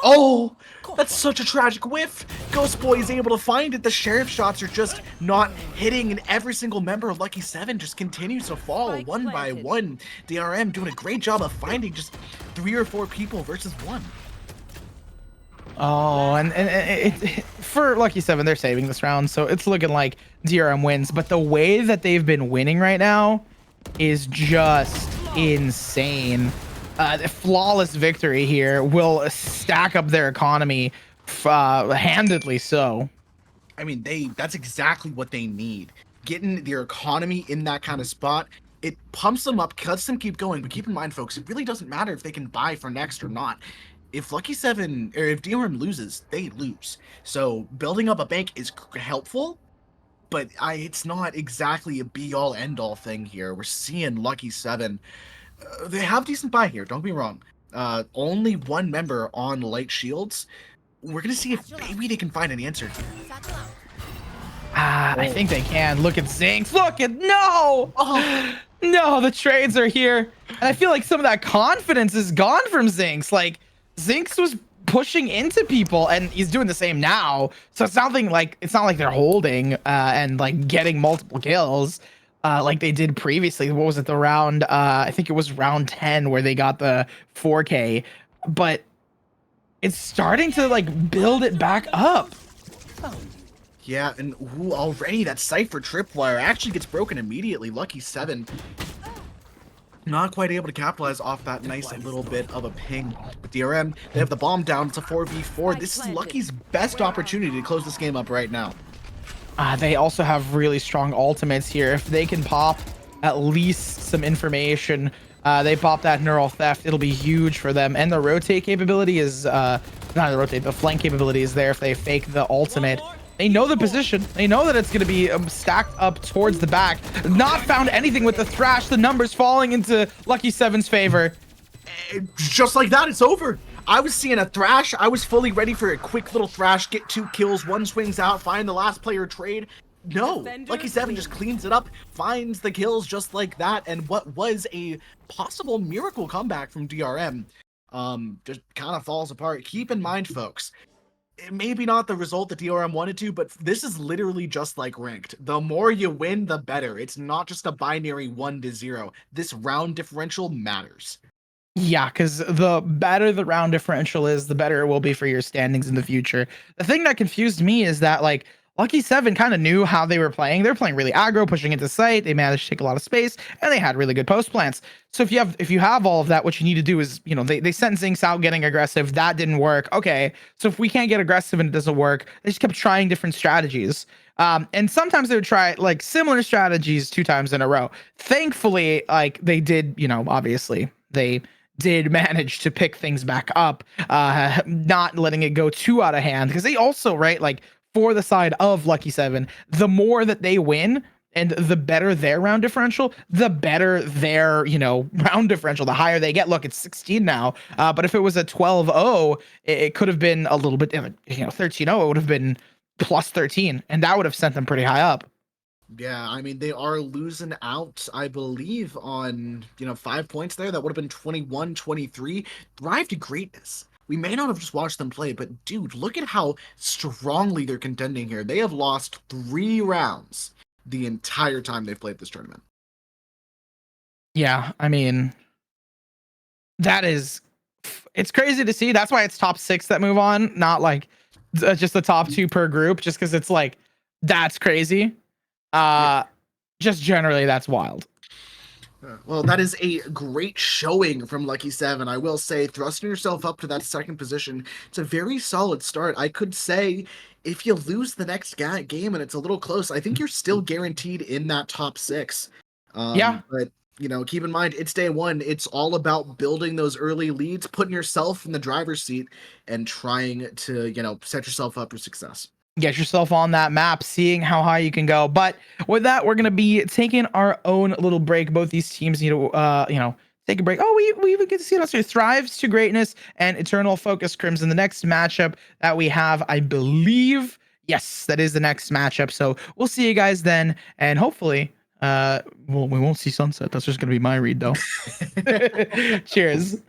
Oh, that's such a tragic whiff. Ghost Boy is able to find it. The sheriff shots are just not hitting, and every single member of Lucky 7 just continues to fall Spike one by planted. one. DRM doing a great job of finding just 3 or 4 people versus 1. Oh, and for Lucky 7, they're saving this round, so it's looking like DRM wins. But the way that they've been winning right now is just insane. The flawless victory here will stack up their economy handedly so. I mean, that's exactly what they need. Getting their economy in that kind of spot, it pumps them up, lets them keep going. But keep in mind, folks, it really doesn't matter if they can buy for next or not. If Lucky 7, or if DRM loses, they lose. So building up a bank is helpful, but it's not exactly a be-all, end-all thing here. We're seeing Lucky 7. They have decent buy here, don't be wrong. Only one member on light shields. We're going to see if maybe they can find an answer. I think they can. Look at Zinx. Look at no. Oh. No, the trades are here. And I feel like some of that confidence is gone from Zinx. Like Zinx was pushing into people and he's doing the same now. So it's not like they're holding and like getting multiple kills like they did previously. What was it, the round I think it was round 10 where they got the 4K, but it's starting to like build it back up. Yeah, and already that Cypher tripwire actually gets broken immediately. Lucky 7 not quite able to capitalize off that nice little bit of a ping. But DRM, they have the bomb down. It's a 4v4. This is Lucky's best opportunity to close this game up right now. They also have really strong ultimates here. If they can pop at least some information, they pop that neural theft, it'll be huge for them. And the rotate capability is not the rotate, the flank capability is there if they fake the ultimate. They know the position. They know that it's going to be stacked up towards the back. Not found anything with the thrash. The numbers falling into Lucky 7's favor. Just like that, it's over. I was seeing a thrash. I was fully ready for a quick little thrash, get 2 kills, 1 swings out, find the last player trade. No, Lucky 7 just cleans it up, finds the kills just like that, and what was a possible miracle comeback from DRM just kind of falls apart. Keep in mind, folks, maybe not the result that DRM wanted to, but this is literally just like ranked. The more you win, the better. It's not just a binary 1-0. This round differential matters. Yeah, because the better the round differential is, the better it will be for your standings in the future. The thing that confused me is that like Lucky 7 kind of knew how they were playing. They're playing really aggro, pushing into site. They managed to take a lot of space, and they had really good post plants. So if you have all of that, what you need to do is, they sent Zinx out getting aggressive. That didn't work. Okay, so if we can't get aggressive and it doesn't work, they just kept trying different strategies. And sometimes they would try like similar strategies 2 times in a row. Thankfully, like they did, obviously they did manage to pick things back up, not letting it go too out of hand, because they also, right, like for the side of Lucky 7, the more that they win and the better their round differential, the better their, round differential, the higher they get. Look, it's 16 now. But if it was a 12-0, it could have been a little bit, 13-0, it would have been plus 13, and that would have sent them pretty high up. Yeah, I mean, they are losing out, I believe, on, 5 points there. That would have been 21-23. Thrive to greatness. We may not have just watched them play, but dude, look at how strongly they're contending here. They have lost 3 rounds the entire time they've played this tournament. Yeah, I mean, it's crazy to see. That's why it's top 6 that move on, not like just the top 2 per group, just because it's like, that's crazy. Just generally, that's wild. Well, that is a great showing from Lucky Seven. I will say, thrusting yourself up to that second position, it's a very solid start. I could say, if you lose the next game and it's a little close, I think you're still guaranteed in that top six. Yeah. But keep in mind, it's day one. It's all about building those early leads, putting yourself in the driver's seat, and trying to set yourself up for success. Get yourself on that map, seeing how high you can go. But with that, we're gonna be taking our own little break. Both these teams need to, take a break. Oh, we even get to see it also. Thrives to Greatness and Eternal Focus Crimson. The next matchup that we have, I believe, yes, that is the next matchup. So we'll see you guys then, and hopefully, well, we won't see sunset. That's just gonna be my read, though. Cheers.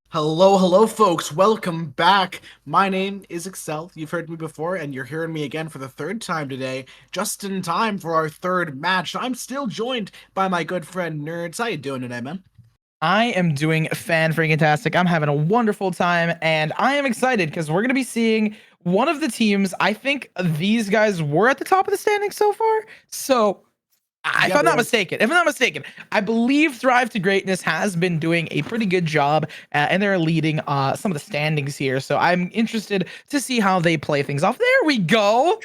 Hello, folks. Welcome back. My name is Excel. You've heard me before, and you're hearing me again for the third time today, just in time for our third match. I'm still joined by my good friend Nerds. How you doing today, man? I am doing fan-freaking-tastic. I'm having a wonderful time, and I am excited because we're going to be seeing one of the teams. I think these guys were at the top of the standings so far. So If I'm not mistaken, I believe Thrive to Greatness has been doing a pretty good job, and they're leading some of the standings here. So I'm interested to see how they play things off. There we go.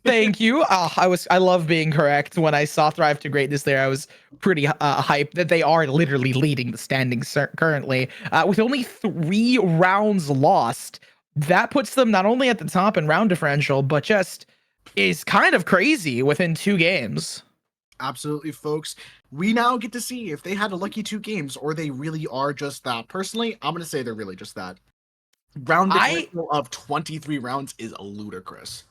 Thank you. I love being correct. When I saw Thrive to Greatness there, I was pretty hyped that they are literally leading the standings currently with only 3 rounds lost. That puts them not only at the top in round differential, but just is kind of crazy within 2 games. Absolutely, folks. We now get to see if they had a lucky 2 games or they really are just that. Personally, I'm going to say they're really just that. Round differential of 23 rounds is ludicrous.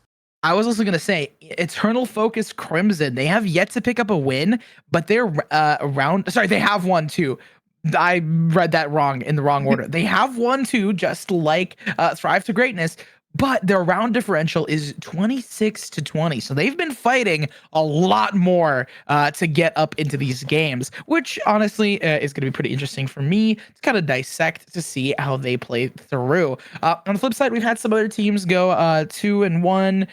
I was also going to say Eternal Focus Crimson. They have yet to pick up a win, but they're they have one too. I read that wrong in the wrong order. They have one too, just like Thrive to Greatness, but their round differential is 26-20. So they've been fighting a lot more to get up into these games, which honestly is going to be pretty interesting for me to kind of dissect to see how they play through. On the flip side, we've had some other teams go 2-1.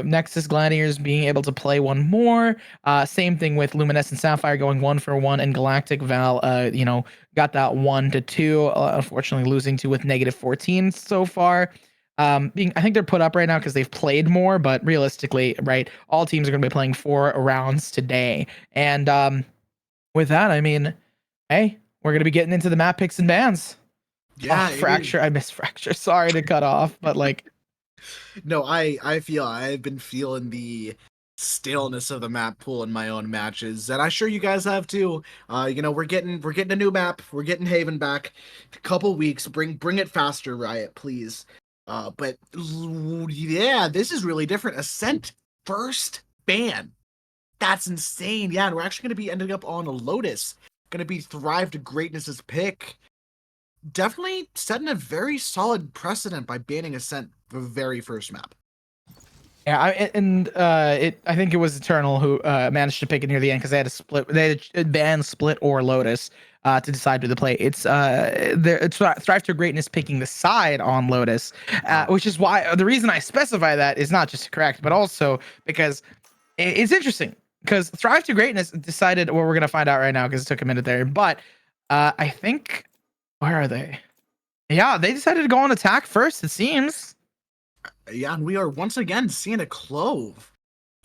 Nexus Gladiators being able to play one more. Same thing with Luminescent Sapphire going 1-1, and Galactic Val, got that 1-2. Unfortunately, losing to with -14 so far. I think they're put up right now because they've played more, but realistically, right, all teams are going to be playing 4 rounds today. And with that, I mean, hey, we're going to be getting into the map picks and bans. Yeah, Fracture. I missed Fracture. Sorry to cut off, but like, no, I've been feeling the staleness of the map pool in my own matches, and I'm sure you guys have too. We're getting a new map. We're getting Haven back. A couple weeks. Bring it faster, Riot, please. But yeah, this is really different. Ascent first ban. That's insane. Yeah, and we're actually going to be ending up on a Lotus. Going to be Thrive to Greatness's pick. Definitely setting a very solid precedent by banning Ascent the very first map. yeah, I think it was Eternal who managed to pick it near the end because they had to split. They had to ban Split or Lotus to decide who to play. It's Thrive to Greatness picking the side on Lotus, which is why the reason I specify that is not just correct, but also because it's interesting. Because Thrive to Greatness decided, well, we're gonna find out right now because it took a minute there. But I think, where are they? Yeah, they decided to go on attack first. It seems. Yeah, and we are once again seeing a Clove.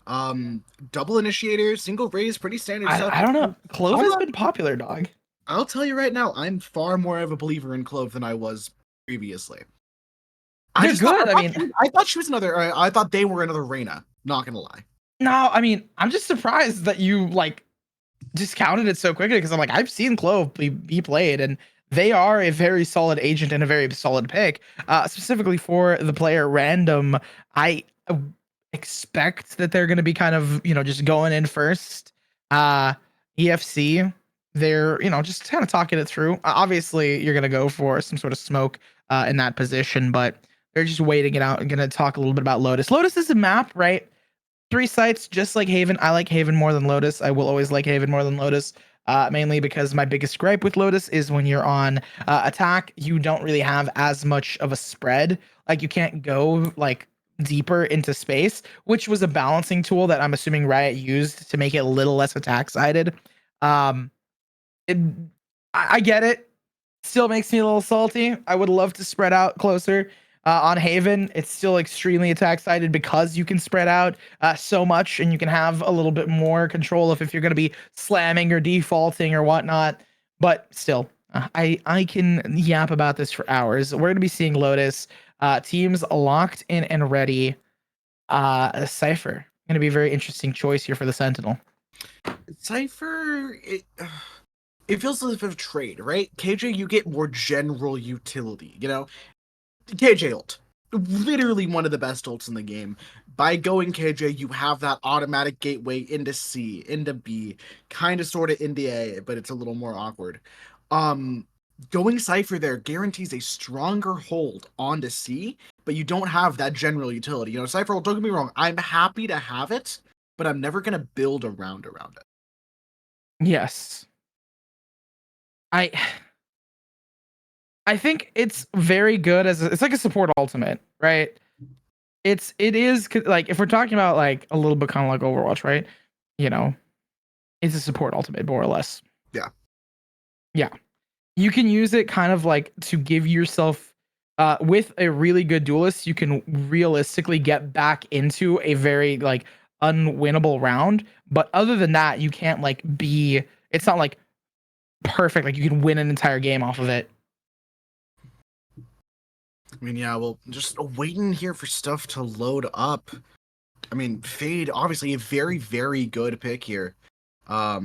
Double initiator, single raise, pretty standard stuff. I don't know. Clove has been popular, dog. I'll tell you right now, I'm far more of a believer in Clove than I was previously. They're good. I thought she was another. I thought they were another Reyna. Not gonna lie. No, I mean, I'm just surprised that you like discounted it so quickly because I'm like, I've seen Clove be played, and they are a very solid agent and a very solid pick. Specifically for the player random, I expect that they're going to be kind of just going in first. EFC, they're just kind of talking it through. Obviously, you're going to go for some sort of smoke in that position, but they're just waiting it out. I'm going to talk a little bit about Lotus. Lotus is a map, right? 3 sites, just like Haven. I like Haven more than Lotus. I will always like Haven more than Lotus, mainly because my biggest gripe with Lotus is when you're on attack, you don't really have as much of a spread. Like, you can't go like deeper into space, which was a balancing tool that I'm assuming Riot used to make it a little less attack sided. I get it. Still makes me a little salty. I would love to spread out closer. On Haven, it's still extremely attack sided because you can spread out so much, and you can have a little bit more control if you're going to be slamming or defaulting or whatnot. But still, I can yap about this for hours. We're going to be seeing Lotus teams locked in and ready. Cypher going to be a very interesting choice here for the Sentinel. Cypher, it feels as if a trade, right? KJ, you get more general utility, KJ ult, literally one of the best ults in the game. By going KJ, you have that automatic gateway into C, into B, kind of sort of into A, but it's a little more awkward. Going Cypher there guarantees a stronger hold onto C, but you don't have that general utility. Cypher ult, don't get me wrong, I'm happy to have it, but I'm never going to build around it. Yes. I think it's very good it's like a support ultimate, right? It is like, if we're talking about like a little bit kind of like Overwatch, right? It's a support ultimate, more or less. Yeah. Yeah. You can use it kind of like to give yourself with a really good duelist, you can realistically get back into a very like unwinnable round. But other than that, you can't like be it's not like perfect, like you can win an entire game off of it. I mean, yeah, well, just waiting here for stuff to load up. I mean, Fade, obviously a very, very good pick here. Yeah,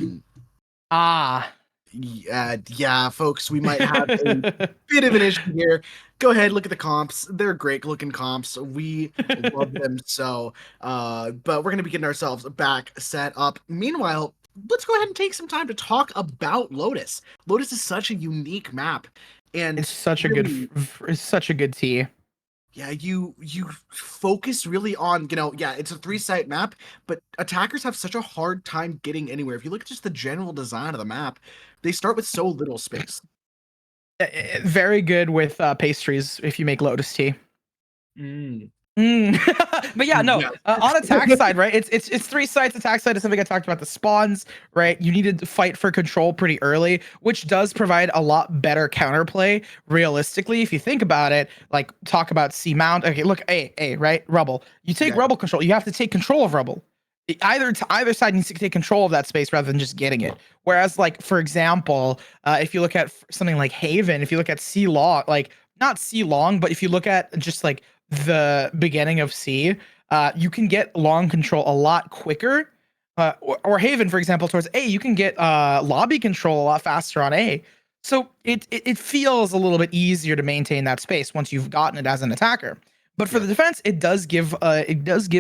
folks, we might have a bit of an issue here. Go ahead, look at the comps. They're great looking comps. We love them so. But we're gonna be getting ourselves back set up. Meanwhile, let's go ahead and take some time to talk about Lotus. Lotus is such a unique map, and It's such a really, it's such a good tee. yeah, you focus really on, yeah, it's a 3-site map, but attackers have such a hard time getting anywhere. If you look at just the general design of the map, they start with so little space. Very good with pastries if you make Lotus tea. Mm. But yeah, no. Yeah. On attack side, right? It's 3 sites. Attack side is something I talked about. The spawns, right? You needed to fight for control pretty early, which does provide a lot better counterplay. Realistically, if you think about it, like talk about C mount. Okay, look, A, right? Rubble. You take Yeah. Rubble control. You have to take control of Rubble. Either side needs to take control of that space rather than just getting it. Whereas, like for example, if you look at something like Haven, if you look at C long, like not C long, but if you look at just like the beginning of C, you can get long control a lot quicker. Or Haven, for example, towards A, you can get lobby control a lot faster on A. So it feels a little bit easier to maintain that space once you've gotten it as an attacker. But for the defense, it does give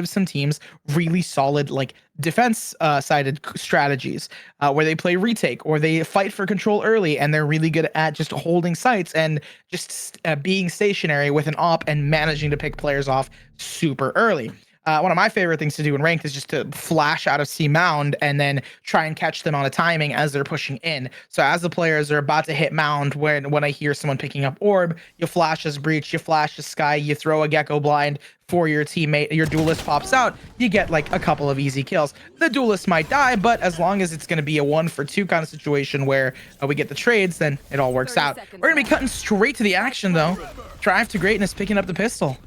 some teams really solid like defense sided strategies where they play retake or they fight for control early, and they're really good at just holding sites and just being stationary with an op and managing to pick players off super early. One of my favorite things to do in ranked is just to flash out of C mound and then try and catch them on a timing as they're pushing in. So as the players are about to hit mound, when I hear someone picking up orb, you flash as breach, you flash as sky, you throw a gecko blind for your teammate, your duelist pops out, you get like a couple of easy kills. The duelist might die, but as long as it's going to be a 1-for-2 kind of situation where we get the trades, then it all works out. We're going to be cutting straight to the action though. Drive to Greatness picking up the pistol.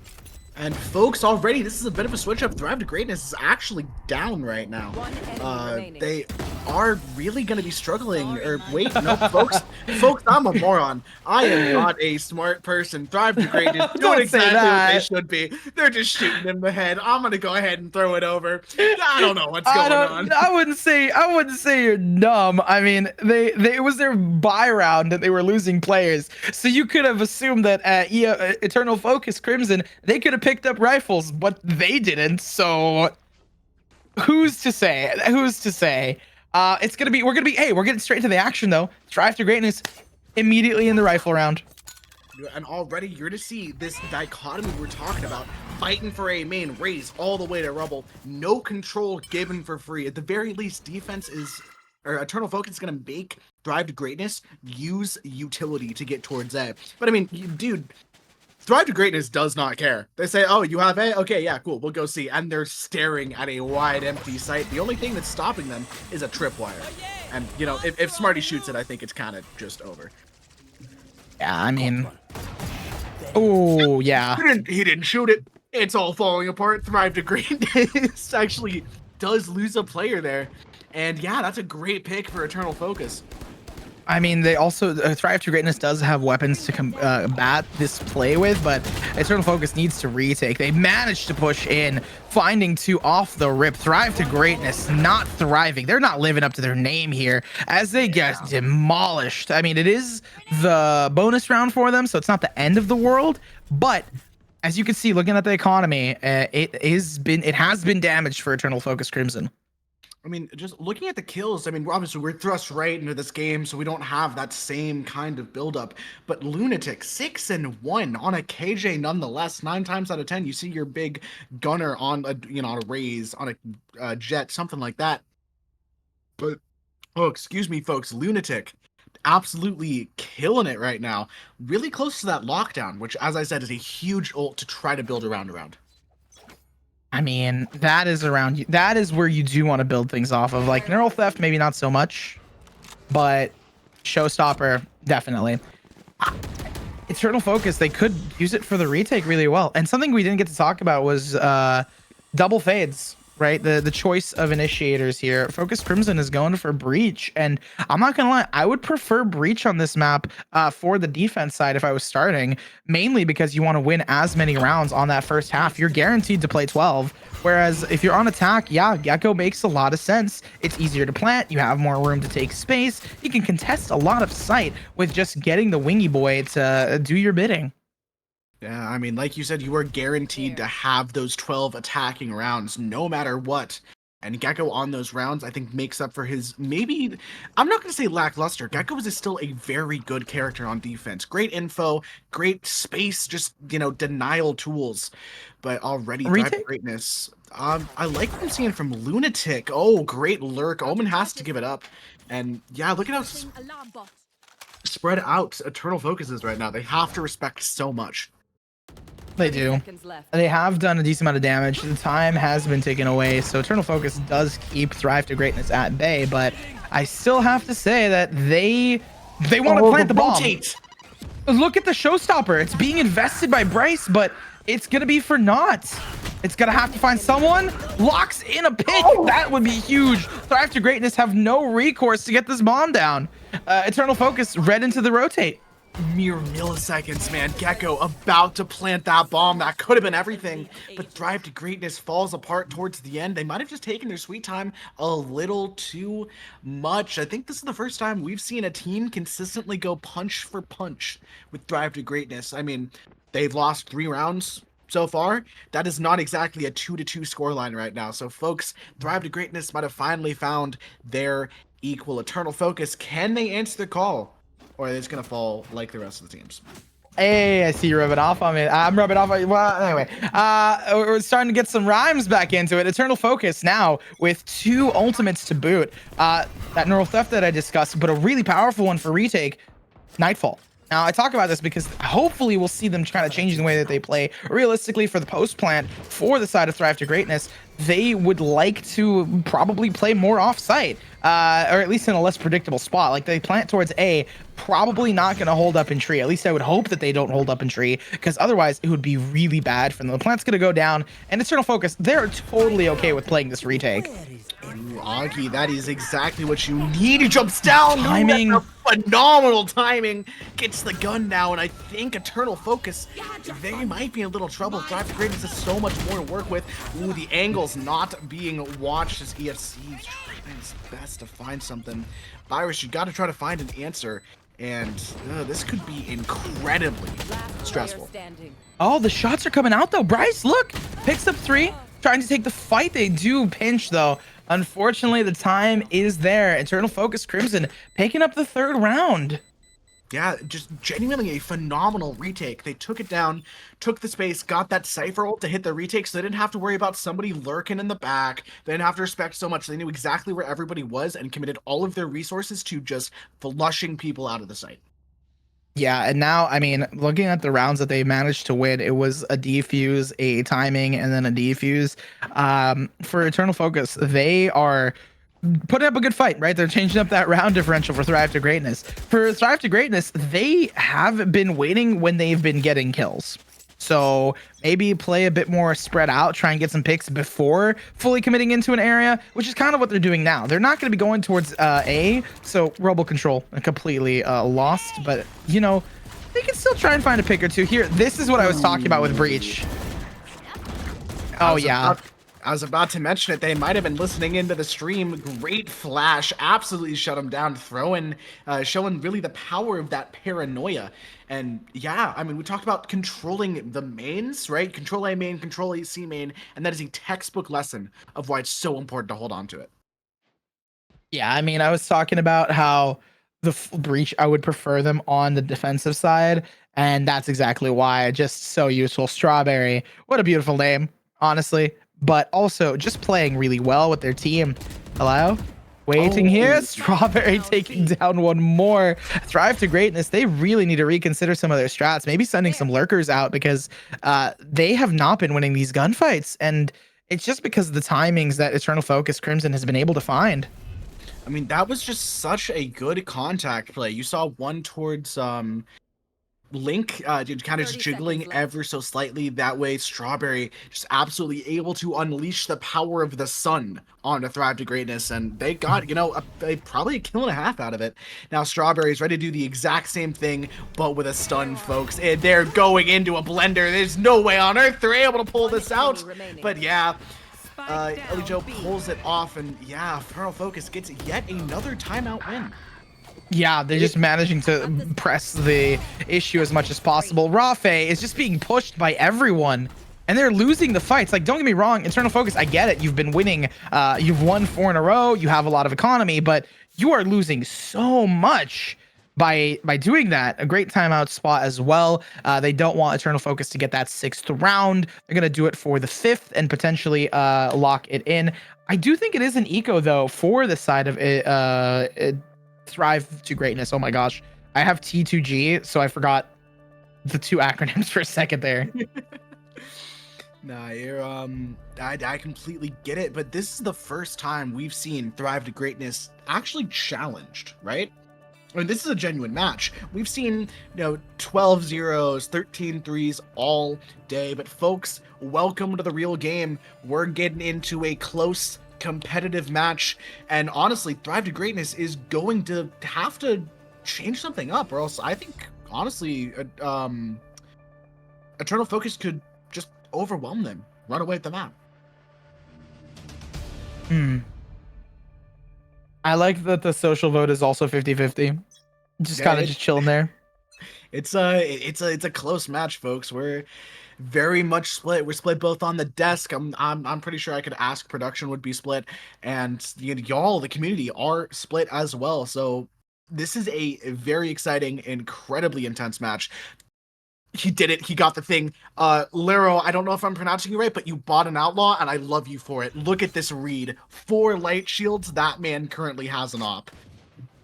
And folks, already this is a bit of a switch up. Thrive to Greatness is actually down right now. They are really going to be struggling. Or wait, no, folks, I'm a moron. I am not a smart person. Thrive to Greatness doing exactly what they should be. They're just shooting in the head. I'm going to go ahead and throw it over. I don't know what's going on. I wouldn't say you're dumb. I mean, it was their buy round that they were losing players, so you could have assumed that Eternal Focus Crimson, they could have picked up rifles, but they didn't. So who's to say? We're getting straight to the action though. Drive to Greatness immediately in the rifle round. And already you're to see this dichotomy we're talking about. Fighting for a main raise all the way to Rubble. No control given for free. At the very least, Eternal Focus is going to make Thrive to Greatness use utility to get towards A. But I mean, dude, Thrive to Greatness does not care. They say, oh, you have A? Okay, yeah, cool, we'll go see. And they're staring at a wide empty site. The only thing that's stopping them is a tripwire. And, you know, if Smarty shoots it, I think it's kind of just over. Yeah, I mean... Oh, yeah. He didn't shoot it. It's all falling apart. Thrive to Greatness actually does lose a player there. And yeah, that's a great pick for Eternal Focus. I mean, they also Thrive to Greatness does have weapons to combat this play with, but Eternal Focus needs to retake. They managed to push in, finding 2 off the rip. Thrive to Greatness not thriving. They're not living up to their name here as they get demolished. I mean, it is the bonus round for them, so it's not the end of the world, but as you can see, looking at the economy, it has been damaged for Eternal Focus Crimson. I mean, just looking at the kills, I mean, obviously we're thrust right into this game, so we don't have that same kind of buildup. But Lunatic, 6-1 on a KJ nonetheless. 9 times out of 10, you see your big gunner on a raise, on a jet, something like that. But, oh, excuse me, folks, Lunatic, absolutely killing it right now. Really close to that lockdown, which, as I said, is a huge ult to try to build around. I mean, that is around you. That is where you do want to build things off of. Like neural theft, maybe not so much, but showstopper definitely. Eternal focus, they could use it for the retake really well. And something we didn't get to talk about was double fades, right? The choice of initiators here. Focus Crimson is going for breach, and I'm not gonna lie, I would prefer breach on this map for the defense side if I was starting, mainly because you want to win as many rounds on that first half. You're guaranteed to play 12. Whereas if you're on attack, yeah, Gecko makes a lot of sense. It's easier to plant. You have more room to take space. You can contest a lot of sight with just getting the wingy boy to do your bidding. Yeah, I mean, like you said, you are guaranteed to have those 12 attacking rounds no matter what. And Gecko on those rounds, I think, makes up for his maybe, I'm not going to say lackluster. Gecko is still a very good character on defense. Great info, great space, just, denial tools. But already, Drive to Greatness. I like what I'm seeing from Lunatic. Oh, great lurk. Omen has to give it up. And yeah, look at how spread out Eternal Focus is right now. They have to respect so much. They do. They have done a decent amount of damage. The time has been taken away, so Eternal Focus does keep Thrive to Greatness at bay, but I still have to say that they want to plant the bomb. Rotate. Look at the showstopper. It's being invested by Bryce, but it's going to be for naught. It's going to have to find someone. Locks in a pick. That would be huge. Thrive to Greatness have no recourse to get this bomb down. Eternal Focus read into the rotate. Mere milliseconds, man. Gecko about to plant that bomb. That could have been everything, but Drive to Greatness falls apart towards the end. They might have just taken their sweet time a little too much. I think this is the first time we've seen a team consistently go punch for punch with Drive to Greatness. I mean, they've lost 3 rounds so far. That is not exactly a 2-2 scoreline right now. So folks, Drive to Greatness might have finally found their equal. Eternal Focus, can they answer the call? Or are they just going to fall like the rest of the teams? Hey, I see you rubbing off on me. I'm rubbing off on you. Well, anyway, we're starting to get some rhymes back into it. Eternal Focus now with 2 ultimates to boot. That neural theft that I discussed, but a really powerful one for retake, Nightfall. Now, I talk about this because hopefully we'll see them kind of changing the way that they play. Realistically, for the post plant, for the side of Thrive to Greatness, they would like to probably play more off-site, or at least in a less predictable spot. Like, they plant towards A, probably not going to hold up in tree. At least I would hope that they don't hold up in tree, because otherwise it would be really bad for them. The plant's going to go down, and Eternal Focus, they're totally okay with playing this retake. Ooh, Augie, that is exactly what you need. He jumps down. Timing. Ooh, phenomenal timing. Gets the gun now, and I think Eternal Focus, they might be in a little trouble. Drive to Greatness has so much more to work with. Ooh, the angle's not being watched as EFC is trying his best to find something. Virus, you got to try to find an answer, and this could be incredibly stressful. Oh, the shots are coming out, though. Bryce, look, picks up 3, trying to take the fight. They do pinch, though. Unfortunately, the time is there. Eternal Focus Crimson picking up the 3rd round. Yeah, just genuinely a phenomenal retake. They took it down, took the space, got that Cypher ult to hit the retake, so they didn't have to worry about somebody lurking in the back. They didn't have to respect so much. They knew exactly where everybody was and committed all of their resources to just flushing people out of the site. Yeah, and now, I mean, looking at the rounds that they managed to win, it was a defuse, a timing, and then a defuse. For Eternal Focus, they are putting up a good fight, right? They're changing up that round differential for Thrive to Greatness. For Thrive to Greatness, they have been waiting when they've been getting kills. So maybe play a bit more spread out, try and get some picks before fully committing into an area, which is kind of what they're doing now. They're not going to be going towards A, so Rebel Control completely lost, but, they can still try and find a pick or 2 here. This is what I was talking about with Breach. Oh, yeah. I was about to mention it. They might have been listening into the stream. Great flash. Absolutely shut them down. Showing really the power of that paranoia. And yeah, I mean, we talked about controlling the mains, right? Control A main, control A C main. And that is a textbook lesson of why it's so important to hold on to it. Yeah, I mean, I was talking about how the Breach, I would prefer them on the defensive side. And that's exactly why. Just so useful. Strawberry. What a beautiful name, honestly. But also just playing really well with their team. Hello? Waiting here. Strawberry taking down one more. Thrive to Greatness. They really need to reconsider some of their strats. Maybe sending some lurkers out because they have not been winning these gunfights. And It's just because of the timings that Eternal Focus Crimson has been able to find. I mean, that was just such a good contact play. You saw one towards Link, kind of 30 just jiggling seconds left. ever so slightly. That way, Strawberry just absolutely able to unleash the power of the sun onto Thrive to Greatness, and they got, probably a kill and a half out of it. Now, Strawberry is ready to do the exact same thing, but with a stun, folks. And they're going into a blender. There's no way on earth they're able to pull this out. But yeah, Ellie Joe pulls it off, and yeah, Eternal Focus gets yet another timeout win. Yeah, they're just managing to press the issue as much as possible. Rafe is just being pushed by everyone, and they're losing the fights. Like, don't get me wrong, Eternal Focus, I get it. You've been winning. You've won 4 in a row. You have a lot of economy, but you are losing so much by doing that. A great timeout spot as well. They don't want Eternal Focus to get that 6th round. They're going to do it for the 5th and potentially lock it in. I do think it is an eco, though, for the side of it. Thrive to Greatness. Oh my gosh, I have T2G, so I forgot the 2 acronyms for a second there. Nah, you're I completely get it, but this is the first time we've seen Thrive to Greatness actually challenged, right? I mean, this is a genuine match. We've seen, 12 zeros, 13 threes all day, but folks, welcome to the real game. We're getting into a close competitive match, and honestly, Thrive to Greatness is going to have to change something up, or else I think, honestly, Eternal Focus could just overwhelm them, run away with the map. I like that the social vote is also 50-50. Just kind of just chilling there. It's a close match, folks. We're very much split. We're split both on the desk. I'm pretty sure I could ask production would be split, and y'all, the community, are split as well. So this is a very exciting, incredibly intense match. He did it. He got the thing. Lero, I don't know if I'm pronouncing you right, but you bought an outlaw, and I love you for it. Look at this read. 4 light shields. That man currently has an op.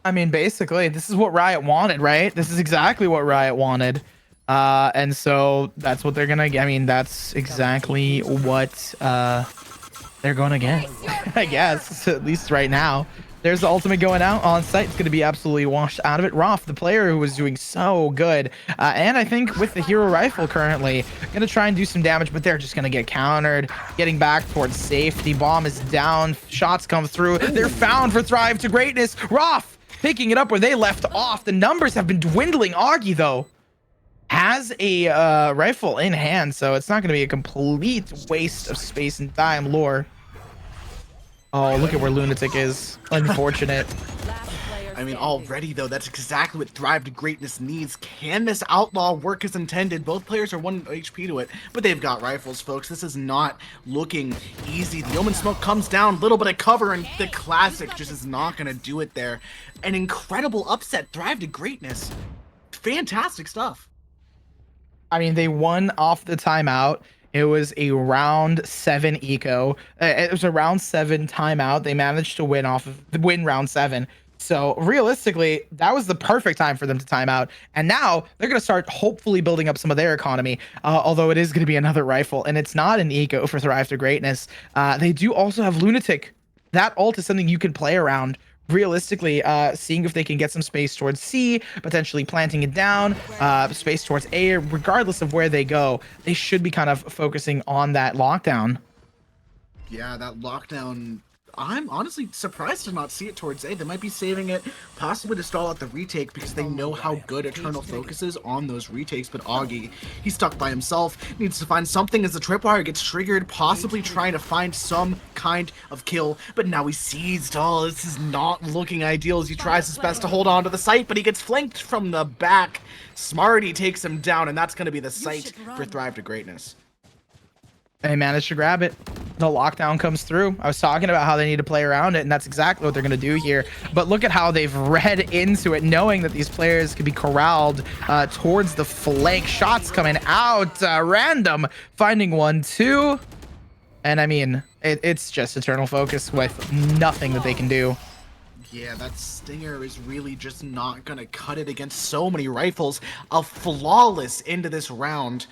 I mean, basically, this is what Riot wanted, right? This is exactly what Riot wanted. And so that's what they're gonna get. I mean, that's exactly what they're gonna get, I guess, at least right now. There's the ultimate going out on site. It's going to be absolutely washed out of it. Roth, the player who was doing so good, and I think with the hero rifle currently, going to try and do some damage, but they're just going to get countered. Getting back towards safety. Bomb is down. Shots come through. They're found for Thrive to Greatness. Roth picking it up where they left off. The numbers have been dwindling. Augie, though, has a rifle in hand, so it's not going to be a complete waste of space and time. Lore. Oh, look at where Lunatic is. Unfortunate. I mean, already, though, that's exactly what Thrive to Greatness needs. Can this outlaw work as intended? Both players are 1 HP to it, but they've got rifles, folks. This is not looking easy. The Omen Smoke comes down, little bit of cover, and the Classic just is not going to do it there. An incredible upset. Thrive to Greatness. Fantastic stuff. I mean, they won off the timeout. It was a round 7 eco. It was a round 7 timeout. They managed to win round 7. So realistically, that was the perfect time for them to time out. And now they're going to start hopefully building up some of their economy. Although it is going to be another rifle, and it's not an eco for Thrive to Greatness. They do also have Lunatic. That ult is something you can play around. Realistically, seeing if they can get some space towards C, potentially planting it down, space towards A, regardless of where they go, they should be kind of focusing on that lockdown. Yeah, that lockdown, I'm honestly surprised to not see it towards A. They might be saving it possibly to stall out the retake because they know how good Eternal Focus is on those retakes, but Augie, he's stuck by himself, needs to find something as the tripwire gets triggered, possibly trying to find some kind of kill, but now he sees all. This is not looking ideal as he tries his best to hold on to the site, but he gets flanked from the back. Smarty takes him down, and that's going to be the site for Thrive to Greatness. They managed to grab it. The lockdown comes through. I was talking about how they need to play around it, and that's exactly what they're going to do here. But look at how they've read into it, knowing that these players could be corralled towards the flank. Shots coming out. Random finding 1-2. And I mean, it's just Eternal Focus with nothing that they can do. Yeah, that Stinger is really just not going to cut it against so many rifles. A flawless into this round.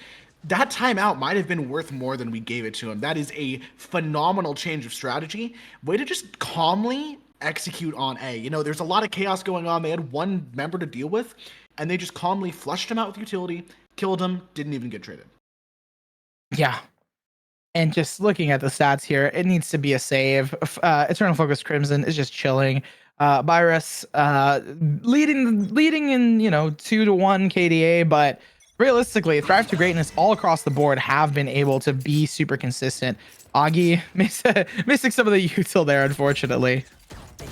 that timeout might have been worth more than we gave it to him. That is a phenomenal change of strategy. Way to just calmly execute on A. You know, there's a lot of chaos going on. They had one member to deal with, and they just calmly flushed him out with utility, killed him, didn't even get traded. Yeah. And just looking at the stats here, it needs to be a save. Eternal Focus Crimson is just chilling. Virus leading in 2-1 KDA, but realistically, Thrive to Greatness all across the board have been able to be super consistent. Augie missing some of the util there, unfortunately.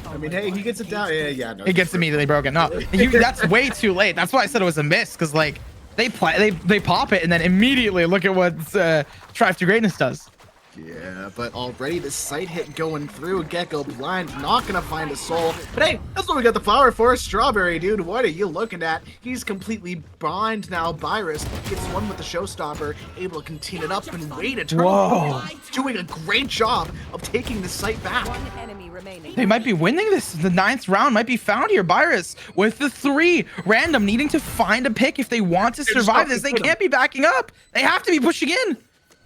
I mean, hey, he gets it down. Yeah, no. It gets immediately broken. No, that's way too late. That's why I said it was a miss, because like they pop it and then immediately look at what Thrive to Greatness does. Yeah, but already the sight hit going through. Gecko blind, not gonna find a soul. But hey, that's what we got the flower for. Strawberry, dude, what are you looking at? He's completely blind now. Virus gets one with the showstopper, able to continue it up and wait a turn. Whoa. Doing a great job of taking the sight back. One enemy remaining. They might be winning this. The 9th round might be found here. Virus with the 3. Random needing to find a pick if they want to survive this. They can't be backing up. They have to be pushing in.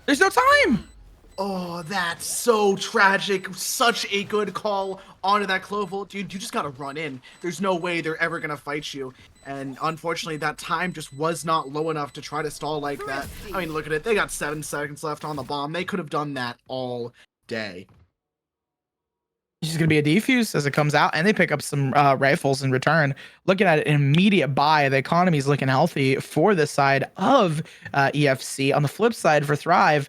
There's no time. Oh, that's so tragic. Such a good call onto that Clovel. Dude, you just gotta run in. There's no way they're ever gonna fight you. And unfortunately, that time just was not low enough to try to stall like that. I mean, look at it. They got 7 seconds left on the bomb. They could have done that all day. It's just going to be a defuse as it comes out, and they pick up some rifles in return. Looking at an immediate buy, the economy is looking healthy for this side of EFC. On the flip side for Thrive,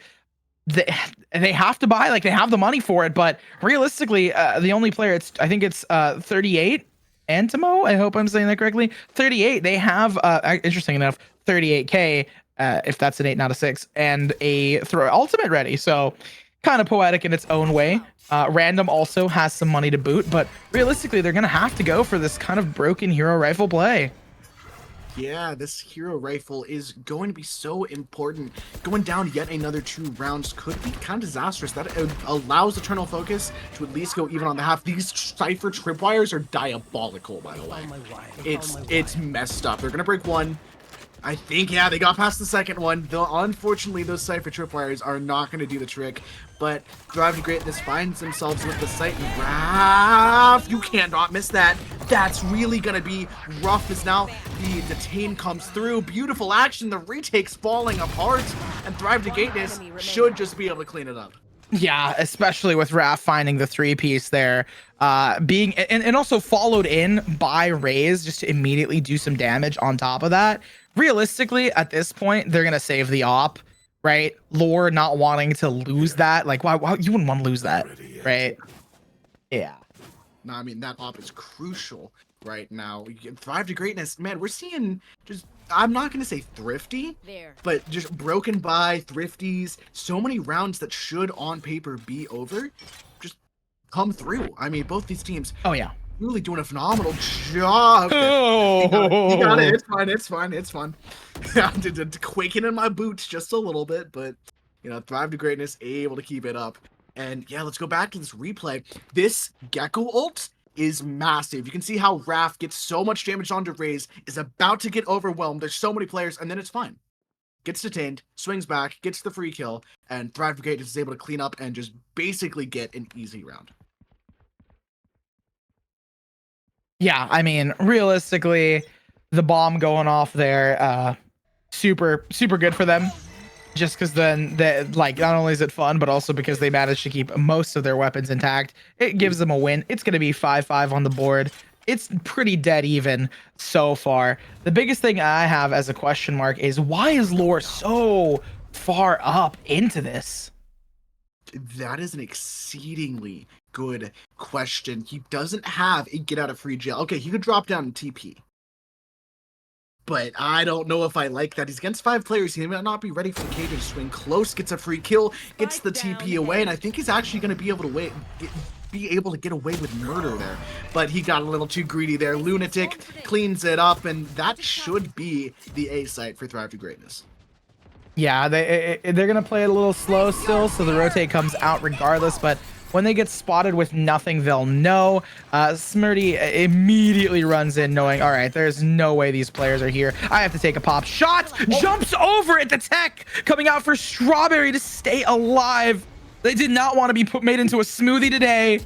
they have to buy, like they have the money for it, but realistically, the only player, I think it's 38, Antimo, I hope I'm saying that correctly, 38, they have, interesting enough, 38k, if that's an 8 not a 6, and a throw ultimate ready, so kind of poetic in its own way. Random also has some money to boot, but realistically, they're going to have to go for this kind of broken hero rifle play. Yeah, this hero rifle is going to be so important. Going down yet another 2 rounds could be kind of disastrous. That allows Eternal Focus to at least go even on the half. These Cypher tripwires are diabolical, by the way. It's messed up. They're going to break 1. I think, yeah, they got past the second one. Though, unfortunately, those Cypher tripwires are not going to do the trick. But Thrive to Greatness finds themselves with the sight. And Raph, you cannot miss that. That's really going to be rough as now the detain comes through. Beautiful action. The retake's falling apart. And Thrive to Greatness should just be able to clean it up. Yeah, especially with Raph finding the 3-piece there, being and also followed in by Raze just to immediately do some damage on top of that. Realistically, at this point, they're gonna save the op, right? Lore not wanting to lose that, like why you wouldn't want to lose that, right? Yeah. No, I mean that op is crucial right now. Thrive to Greatness, man. We're seeing just, I'm not gonna say thrifty, but just broken by thrifties. So many rounds that should on paper be over just come through. I mean, both these teams. Oh yeah. Really doing a phenomenal job. Oh. You got it. It's fine. Quaking in my boots just a little bit, but Thrive to Greatness able to keep it up. And yeah, let's go back to this replay. This Gecko ult is massive. You can see how Raph gets so much damage onto Raze, is about to get overwhelmed. There's so many players, and then it's fine. Gets detained, swings back, gets the free kill, and Thrive to Greatness is able to clean up and just basically get an easy round. Yeah, I mean, realistically, the bomb going off there, super good for them. Just because then, like, not only is it fun, but also because they managed to keep most of their weapons intact. It gives them a win. It's going to be 5-5 on the board. It's pretty dead even so far. The biggest thing I have as a question mark is, why is Lore so far up into this? That is an exceedingly good question. He doesn't have a get out of free jail. Okay, he could drop down and TP. But I don't know if I like that. He's against 5 players. He might not be ready for the cage to swing close. Gets a free kill. Gets the TP away. And I think he's actually going to be able to get away with murder there. But he got a little too greedy there. Lunatic cleans it up. And that should be the A site for Thrive to Greatness. Yeah, they're going to play it a little slow still. So the rotate comes out regardless. But When they get spotted with nothing, they'll know. Smirty immediately runs in knowing, all right, there's no way these players are here. I have to take a pop shot. Jumps over it. The tech coming out for Strawberry to stay alive. They did not want to be made into a smoothie today.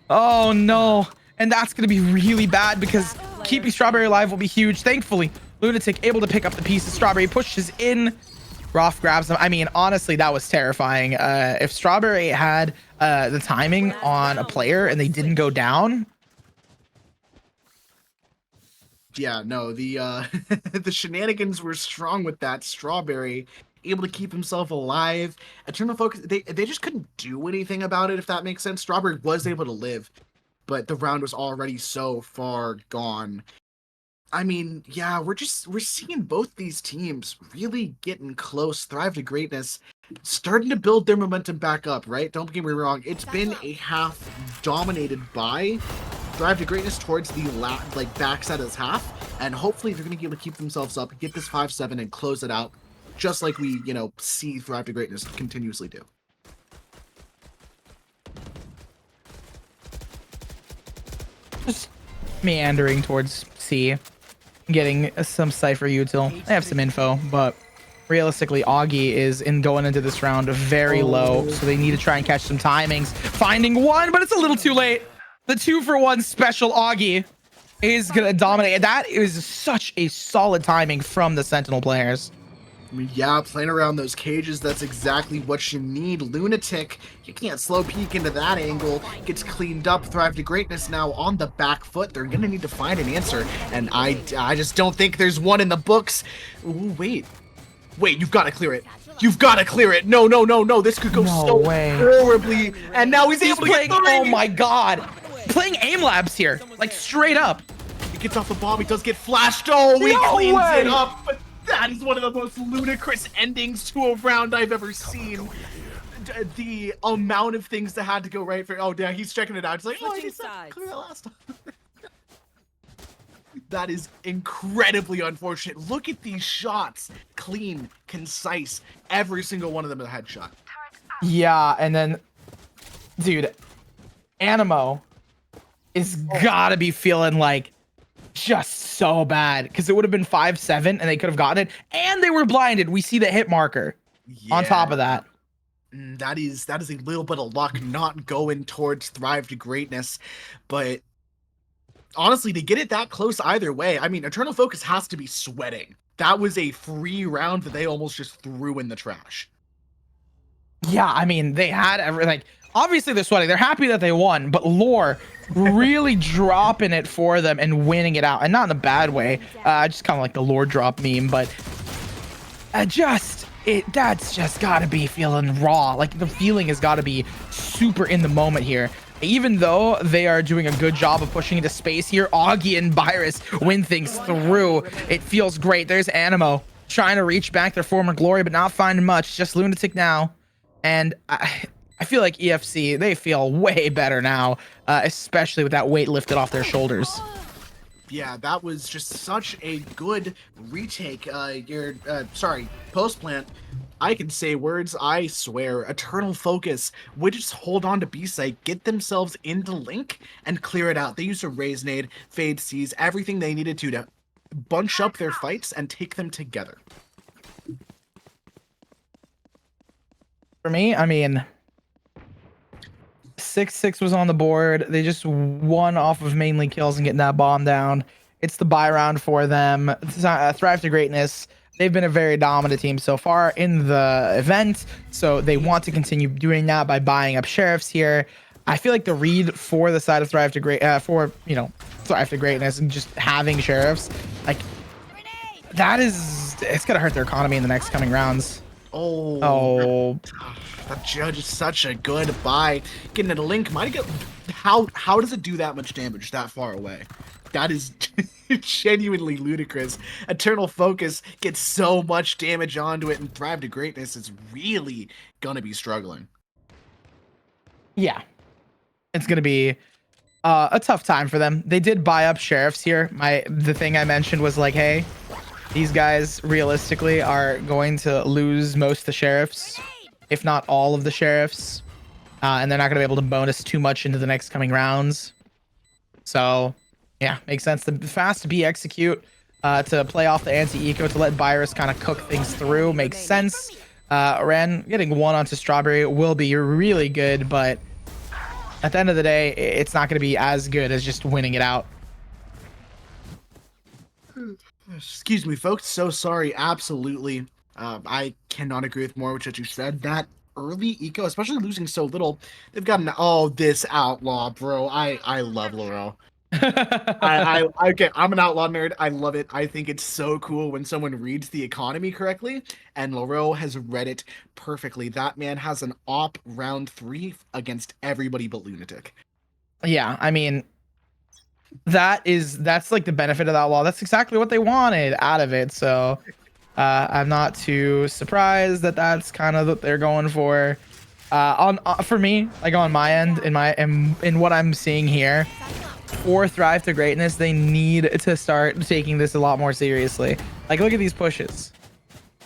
Oh, no. And that's going to be really bad because keeping Strawberry alive will be huge. Thankfully, Lunatic able to pick up the pieces. Strawberry pushes in. Roth grabs them. I mean, honestly, that was terrifying. If Strawberry had the timing on a player and they didn't go down. Yeah, no, the the shenanigans were strong with that. Strawberry able to keep himself alive. Eternal Focus, they just couldn't do anything about it, if that makes sense. Strawberry was able to live, but the round was already so far gone. I mean, yeah, we're seeing both these teams really getting close. Thrive to Greatness starting to build their momentum back up, right? Don't get me wrong. It's been a half dominated by Thrive to Greatness towards the backside of this half, and hopefully they're going to be able to keep themselves up, get this 5-7 and close it out, just like we, see Thrive to Greatness continuously do. Just meandering towards C. Getting some Cypher util. I have some info, but realistically, Augie is going into this round very low, so they need to try and catch some timings. Finding one, but it's a little too late. The 2-for-1 special Augie is going to dominate. That is such a solid timing from the Sentinel players. I mean, yeah, playing around those cages, that's exactly what you need. Lunatic, you can't slow peek into that angle. Gets cleaned up. Thrive to Greatness now on the back foot. They're going to need to find an answer, and I just don't think there's one in the books. Ooh, wait, you've got to clear it. You've got to clear it. No. This could go horribly. And now he's able to playing, get the ring. oh my god. Playing aim labs here, like straight up. He gets off the bomb. He does get flashed. Oh, he cleans it up. But that is one of the most ludicrous endings to a round I've ever seen. The amount of things that had to go right for. Oh, yeah, he's checking it out. He's like, oh, he's clear that last time. That is incredibly unfortunate. Look at these shots. Clean, concise. Every single one of them is a headshot. Yeah, and then, dude, Animo is gotta be feeling like just so bad because it would have been 5-7 and they could have gotten it, and they were blinded. We see the hit marker on top of that. That is a little bit of luck not going towards Thrive to Greatness, but honestly, to get it that close either way, I mean, Eternal Focus has to be sweating. That was a free round that they almost just threw in the trash. Yeah, I mean, they had everything. Obviously, they're sweating. They're happy that they won, but Lore really dropping it for them and winning it out, and not in a bad way. Just kind of like the Lore drop meme, but that's just got to be feeling raw. Like, the feeling has got to be super in the moment here. Even though they are doing a good job of pushing into space here, Augie and Virus win things through. It feels great. There's Animo trying to reach back their former glory, but not finding much. Just Lunatic now. And I feel like EFC, they feel way better now, especially with that weight lifted off their shoulders. Yeah, that was just such a good retake. Post plant. I can say words, I swear. Eternal Focus would just hold on to B-site, get themselves into Link, and clear it out. They used a Raise Nade, Fade Seas, everything they needed to bunch up their fights and take them together. For me, I mean, 6-6 was on the board. They just won off of mainly kills and getting that bomb down. It's the buy round for them. Thrive to Greatness. They've been a very dominant team so far in the event, so they want to continue doing that by buying up sheriffs here. I feel like the read for the side of Thrive to Greatness and just having sheriffs, like, it's gonna hurt their economy in the next coming rounds. Oh. That judge is such a good buy. Getting it a Link might get. How does it do that much damage that far away? That is genuinely ludicrous. Eternal Focus gets so much damage onto it, and Thrive to Greatness is really gonna be struggling. Yeah, it's gonna be a tough time for them. They did buy up sheriffs here. The thing I mentioned was like, hey, these guys realistically are going to lose most of the sheriffs, if not all of the sheriffs. and they're not going to be able to bonus too much into the next coming rounds. So, yeah, makes sense. The fast B execute to play off the anti-eco to let Virus kind of cook things through makes sense. Ren getting one onto Strawberry will be really good, but at the end of the day, it's not going to be as good as just winning it out. Excuse me, folks. So sorry. Absolutely. I cannot agree with more with what you said. That early eco, especially losing so little, they've gotten this outlaw, bro. I love Laurel. Okay, I'm an outlaw nerd. I love it. I think it's so cool when someone reads the economy correctly, and Laurel has read it perfectly. That man has an op round 3 against everybody but Lunatic. Yeah, I mean, that's like the benefit of that law. That's exactly what they wanted out of it. So I'm not too surprised that that's kind of what they're going for. For me, like on my end, in what I'm seeing here, for Thrive to Greatness, they need to start taking this a lot more seriously. Like, look at these pushes.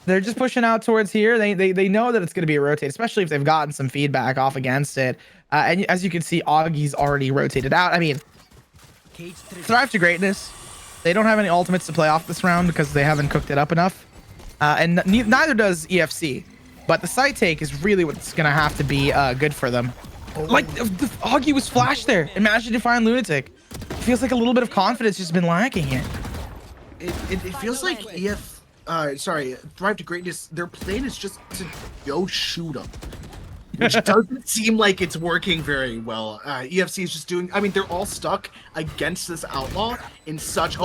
They're just pushing out towards here. They know that it's going to be a rotate, especially if they've gotten some feedback off against it. And as you can see, Augie's already rotated out. I mean, Thrive to Greatness, they don't have any ultimates to play off this round because they haven't cooked it up enough. And neither does EFC. But the site take is really what's going to have to be good for them. Like, the Augie was flashed there. Imagine to find Lunatic. Feels like a little bit of confidence has been lacking here. It feels like Thrive to Greatness, their plan is just to go shoot them. Which doesn't seem like it's working very well. EFC is just doing, I mean, they're all stuck against this outlaw in such,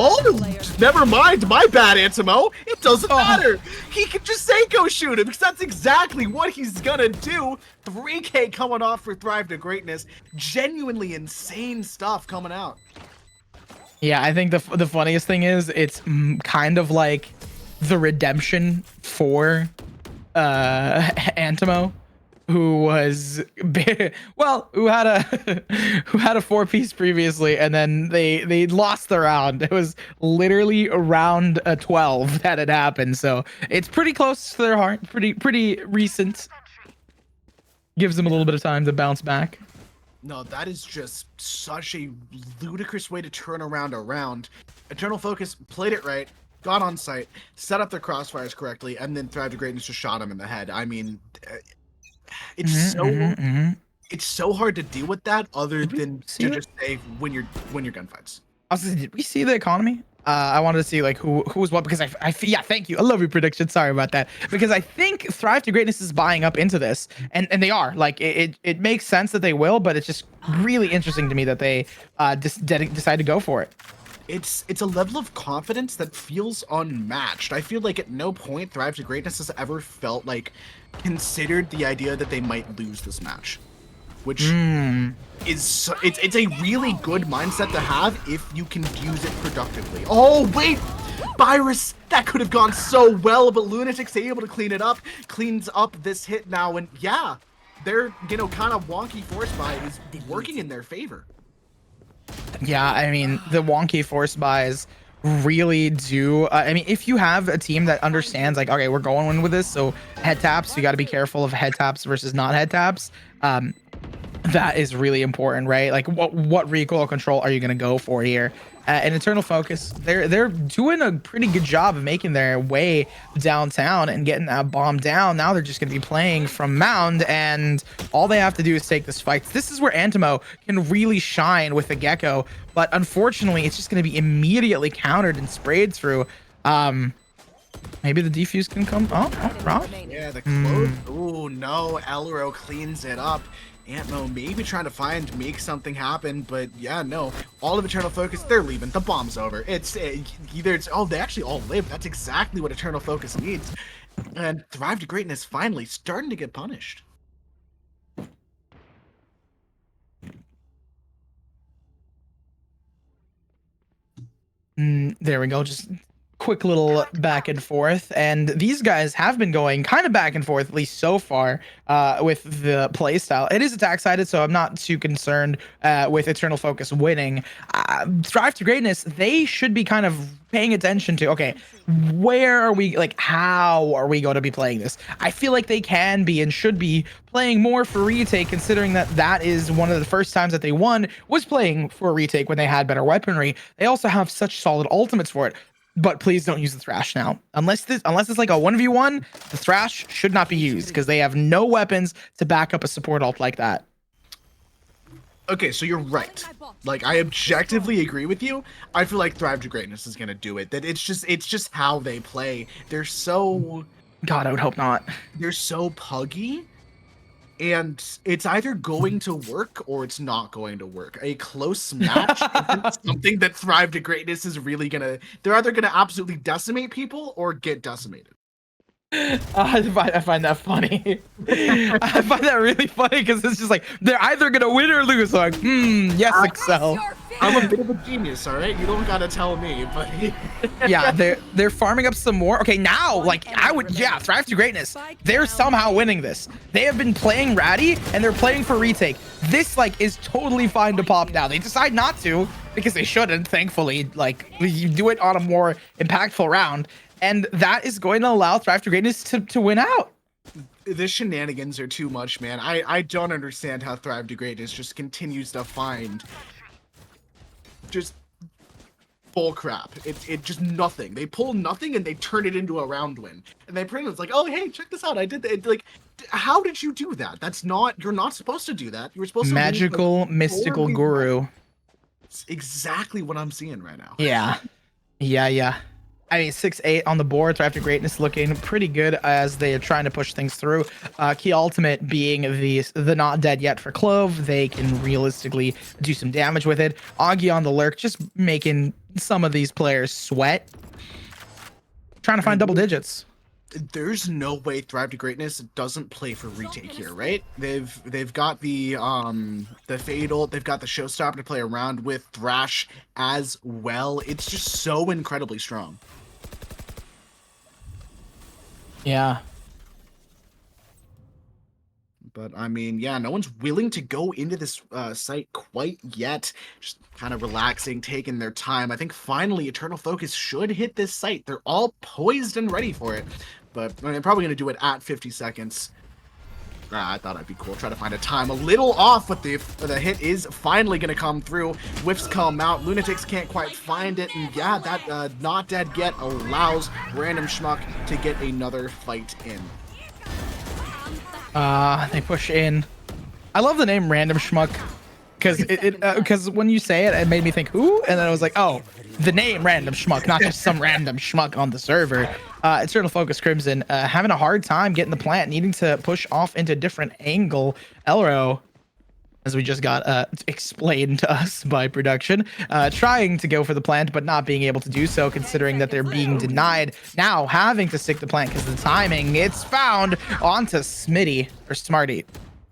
never mind, my bad, Antimo. It doesn't matter. He can just say go shoot him, because that's exactly what he's gonna do. 3K coming off for Thrive to Greatness. Genuinely insane stuff coming out. Yeah, I think the funniest thing is it's kind of like the redemption for Antimo, who was who had a 4-piece previously, and then they lost the round. It was literally around 12 that had happened, so it's pretty close to their heart. Pretty recent. Gives them a little bit of time to bounce back. No, that is just such a ludicrous way to turn around a round. Eternal Focus played it right, got on site, set up their crossfires correctly, and then Thrive to Greatness just shot him in the head. I mean, it's it's so hard to deal with that other than to just say win your gunfights. Did we see the economy? I wanted to see like who was what, because yeah, thank you. I love your prediction. Sorry about that, because I think Thrive to Greatness is buying up into this, and they are. Like it makes sense that they will, but it's just really interesting to me that they decide to go for it. It's a level of confidence that feels unmatched. I feel like at no point Thrive to Greatness has ever felt like considered the idea that they might lose this match, which is it's a really good mindset to have if you can use it productively. Oh wait, Virus, that could have gone so well, but Lunatic's able to clean it up, cleans up this hit now, and yeah, their kind of wonky force buy is working in their favor. Yeah, I mean, the wonky force buys really do. I mean, if you have a team that understands, like, okay, we're going in with this, so head taps, you got to be careful of head taps versus not head taps. That is really important, right? Like, what recoil control are you going to go for here? And Eternal Focus, they're doing a pretty good job of making their way downtown and getting that bomb down. Now they're just going to be playing from Mound, and all they have to do is take this fight. This is where Antimo can really shine with the Gecko, but unfortunately, it's just going to be immediately countered and sprayed through. Maybe the defuse can come. Oh, Rob. Yeah, the close. Ooh, no, Elro cleans it up. Antmo maybe trying to make something happen, but yeah, no. All of Eternal Focus, they're leaving. The bomb's over. It's either they actually all live. That's exactly what Eternal Focus needs. And Thrive to Greatness finally starting to get punished. There we go. Just quick little back and forth, and these guys have been going kind of back and forth, at least so far, with the play style. It is attack sided, so I'm not too concerned with Eternal Focus winning. Strive to Greatness, they should be kind of paying attention to, okay, where are we, like, how are we going to be playing this? I feel like they can be and should be playing more for retake, considering that that is one of the first times that they won was playing for retake when they had better weaponry. They also have such solid ultimates for it. But please don't use the Thrash now. Unless it's like a 1v1, the Thrash should not be used because they have no weapons to back up a support ult like that. Okay, so you're right. Like, I objectively agree with you. I feel like Thrive to Greatness is gonna do it. That it's just how they play. They're so... God, I would hope not. They're so puggy. And it's either going to work or it's not going to work. A close match isn't something that Thrive to Greatness is really gonna... They're either gonna absolutely decimate people or get decimated. I find that funny. I find that really funny because it's just like, they're either gonna win or lose. So like, yes, Excel. I'm a bit of a genius, all right? You don't gotta tell me, but... Yeah, they're farming up some more. Okay, now, like, Thrive to Greatness. They're somehow winning this. They have been playing Ratty, and they're playing for retake. This, like, is totally fine to pop now. They decide not to, because they shouldn't, thankfully. Like, you do it on a more impactful round, and that is going to allow Thrive to Greatness to win out. The shenanigans are too much, man. I don't understand how Thrive to Greatness just continues to find... just bull crap. It just nothing. They pull nothing and they turn it into a round win. And they pretty much like, oh hey, check this out. I did that. Like, how did you do that? That's not. You're not supposed to do that. You were supposed to. Magical, like, mystical guru. It's exactly what I'm seeing right now. Yeah. I mean, 6-8 on the board. Thrive to Greatness looking pretty good as they are trying to push things through. Key ultimate being the not dead yet for Clove. They can realistically do some damage with it. Augie on the lurk, just making some of these players sweat. Trying to find double digits. There's no way Thrive to Greatness doesn't play for retake here, right? They've got the Fatal, they've got the Showstopper to play around with, Thrash as well. It's just so incredibly strong. Yeah. But I mean, yeah, no one's willing to go into this site quite yet. Just kind of relaxing, taking their time. I think finally Eternal Focus should hit this site. They're all poised and ready for it. But I mean, they're probably going to do it at 50 seconds. I thought it'd be cool. Try to find a time a little off, but the hit is finally going to come through. Whiffs come out. Lunatics can't quite find it. And yeah, that not dead yet allows Random Schmuck to get another fight in. They push in. I love the name Random Schmuck because when you say it, it made me think who, and then I was like, oh, the name Random Schmuck, not just some random schmuck on the server. Eternal Focus Crimson having a hard time getting the plant, needing to push off into a different angle. Elro, as we just got explained to us by production, trying to go for the plant, but not being able to do so, considering that they're being denied. Now having to stick the plant because the timing, it's found onto Smitty or Smarty.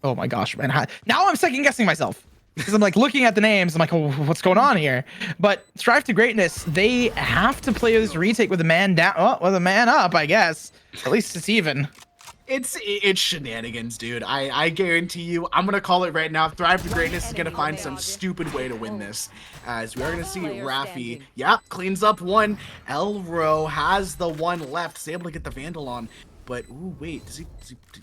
Oh my gosh, man. Now I'm second guessing myself. Because I'm like looking at the names, I'm like, oh, what's going on here? But Strive to Greatness, they have to play this retake with a man down, with a man up, I guess. At least it's even. It's shenanigans, dude. I guarantee you, I'm gonna call it right now. Thrive to Greatness is gonna find some stupid way to win this. As we are gonna see Raffi, cleans up one. Elro has the one left. He's able to get the Vandal on. But, ooh, wait, does he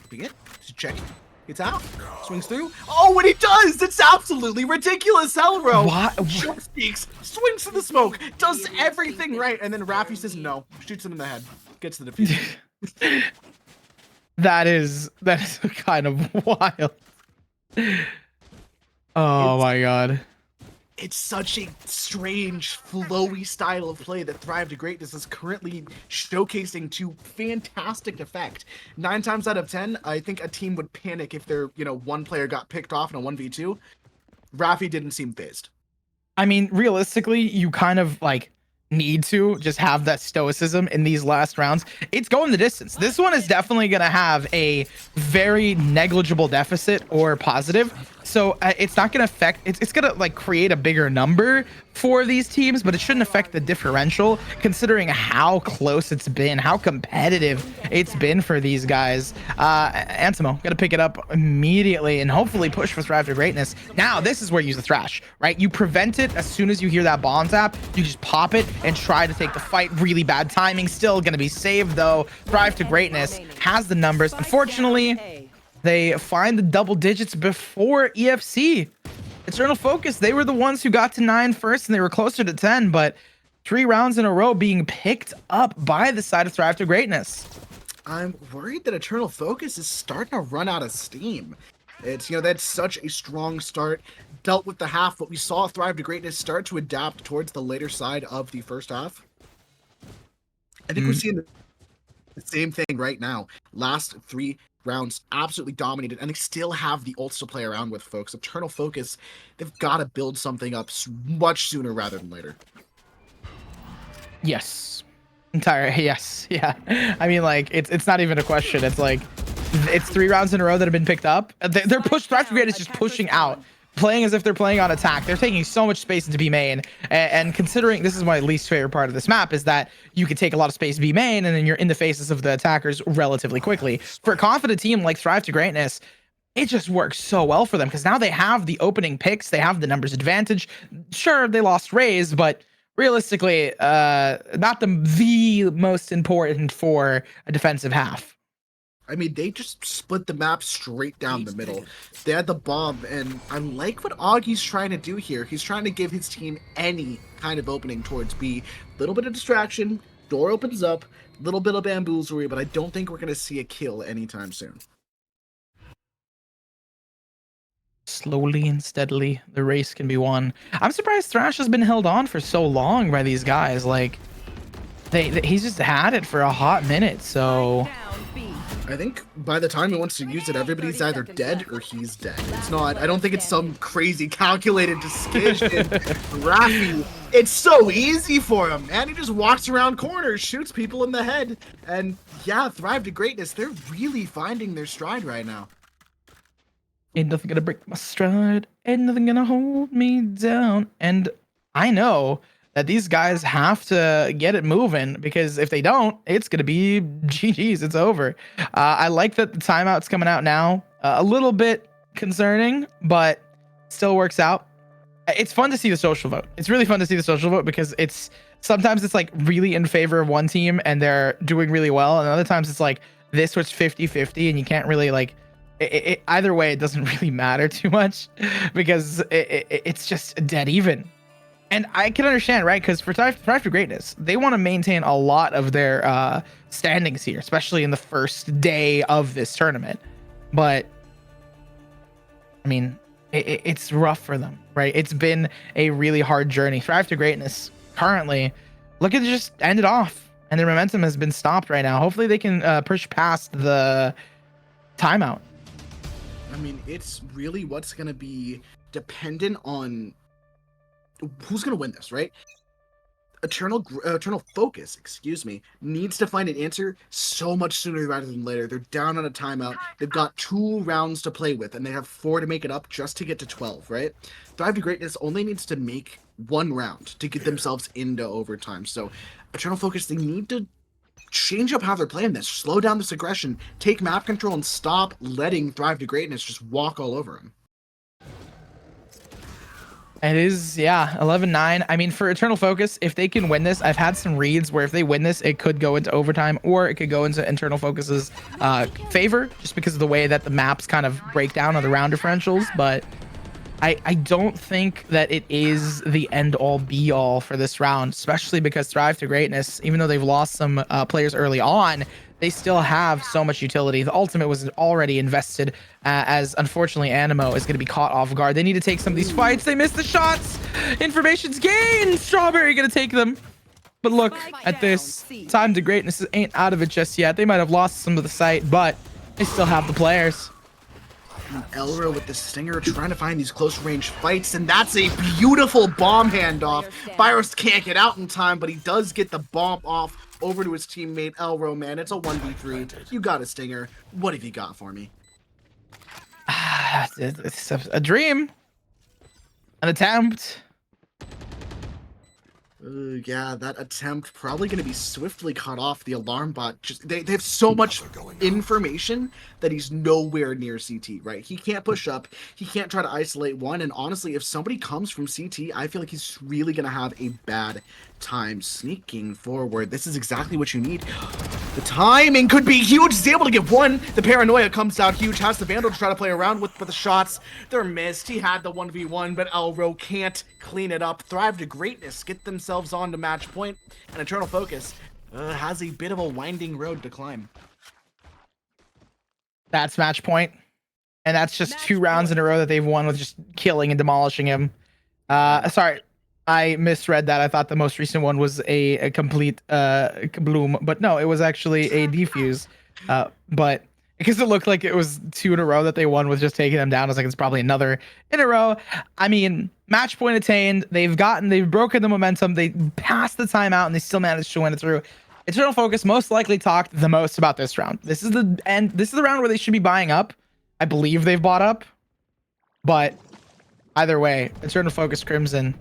get? Does he check it? Gets out, swings through. Oh, what he does! It's absolutely ridiculous, Elro! What? Short speaks, swings to the smoke, does everything right, and then Raffi says no, shoots him in the head, gets the defeat. That is kind of wild. Oh my god. It's such a strange, flowy style of play that Thrive to Greatness is currently showcasing to fantastic effect. 9 times out of 10, I think a team would panic if their, one player got picked off in a 1v2. Raffi didn't seem phased. I mean, realistically, you kind of need to just have that stoicism in these last rounds. It's going the distance. This one is definitely going to have a very negligible deficit or positive. So it's not going to affect, it's going to like create a bigger number for these teams, but it shouldn't affect the differential considering how close it's been, how competitive it's been for these guys. Antimo, got to pick it up immediately and hopefully push for Thrive to Greatness. Now, this is where you use the Thrash, right? You prevent it as soon as you hear that bomb tap. You just pop it and try to take the fight. Really bad timing. Still going to be saved, though. Thrive to Greatness has the numbers. Unfortunately, they find the double digits before EFC. Eternal Focus, they were the ones who got to 9 first, and they were closer to 10, but 3 rounds in a row being picked up by the side of Thrive to Greatness. I'm worried that Eternal Focus is starting to run out of steam. It's, that's such a strong start. Dealt with the half, but we saw Thrive to Greatness start to adapt towards the later side of the first half. I think we're seeing the same thing right now. Last 3 rounds absolutely dominated, and they still have the ults to play around with, folks. Eternal Focus, they've got to build something up much sooner rather than later. Yes. Yes. Yeah. I mean, like, it's not even a question. It's like, it's 3 rounds in a row that have been picked up. They're pushed. Thrive to Great is just pushing out, playing as if they're playing on attack. They're taking so much space into B main, and considering this is my least favorite part of this map is that you could take a lot of space B main and then you're in the faces of the attackers relatively quickly. For a confident team like Thrive to Greatness, it just works so well for them because now they have the opening picks, they have the numbers advantage. Sure, they lost Raze, but realistically, not the most important for a defensive half. I mean, they just split the map straight down the middle. They had the bomb, and I like what Augie's trying to do here. He's trying to give his team any kind of opening towards B. Little bit of distraction, door opens up, little bit of bamboozlery, but I don't think we're going to see a kill anytime soon. Slowly and steadily, the race can be won. I'm surprised Thrash has been held on for so long by these guys. Like, he's just had it for a hot minute, so... I think by the time he wants to use it, everybody's either dead or he's dead. It's not, I don't think it's some crazy calculated decision. Rafi, it's so easy for him, man. He just walks around corners, shoots people in the head. And yeah, Thrive to Greatness, they're really finding their stride right now. Ain't nothing gonna break my stride, ain't nothing gonna hold me down. And I know that these guys have to get it moving because if they don't, it's going to be GG's. It's over. I like that the timeout's coming out now. A little bit concerning, but still works out. It's fun to see the social vote. It's really fun to see the social vote because sometimes it's like really in favor of one team and they're doing really well. And other times it's like this was 50-50 and you can't really like either way. It doesn't really matter too much because it's just dead even. And I can understand, right? Because for Thrive to Greatness, they want to maintain a lot of their standings here, especially in the first day of this tournament. But, I mean, it's rough for them, right? It's been a really hard journey. Thrive to Greatness, currently, looking to just end it off. And their momentum has been stopped right now. Hopefully they can push past the timeout. I mean, it's really what's going to be dependent on who's going to win this, right? Eternal Focus, needs to find an answer so much sooner rather than later. They're down on a timeout. They've got 2 rounds to play with, and they have 4 to make it up just to get to 12, right? Thrive to Greatness only needs to make 1 round to get themselves into overtime. So Eternal Focus, they need to change up how they're playing this. Slow down this aggression, take map control, and stop letting Thrive to Greatness just walk all over them. It is, yeah, 11-9. I mean, for Eternal Focus, if they can win this, I've had some reads where if they win this, it could go into overtime or it could go into Eternal Focus's favor just because of the way that the maps kind of break down on the round differentials. But I don't think that it is the end-all be-all for this round, especially because Thrive to Greatness, even though they've lost some players early on, they still have so much utility. The ultimate was already invested, as unfortunately Animo is going to be caught off guard. They need to take some of these fights. They missed the shots. Information's gained. Strawberry going to take them. But look at this. Time to Greatness ain't out of it just yet. They might have lost some of the sight, but they still have the players. Elro with the Stinger trying to find these close range fights, and that's a beautiful bomb handoff. Virus can't get out in time, but he does get the bomb off over to his teammate Elro, man. It's a 1v3. You got a Stinger. What have you got for me? It's a dream, an attempt. Yeah, that attempt probably going to be swiftly cut off. The alarm bot just they have so much information that he's nowhere near CT, right? He can't push up, he can't try to isolate one, and honestly, if somebody comes from CT, I feel like he's really going to have a bad time sneaking forward. This is exactly what you need. The timing could be huge. He's able to get one. The paranoia comes out huge. Has the Vandal to try to play around with, but the shots, they're missed. He had the 1v1, but Elro can't clean it up. Thrive to Greatness get themselves on to match point, and Eternal Focus has a bit of a winding road to climb. That's match point, and that's just 2 rounds in a row that they've won with just killing and demolishing him. Sorry, I misread that. I thought the most recent one was a complete bloom, but no, it was actually a defuse. But because it looked like it was 2 in a row that they won with just taking them down, I was like, it's probably another in a row. I mean, match point attained. They've broken the momentum. They passed the timeout and they still managed to win it through. Eternal Focus most likely talked the most about this round. This is the end. This is the round where they should be buying up. I believe they've bought up, but either way, Eternal Focus Crimson,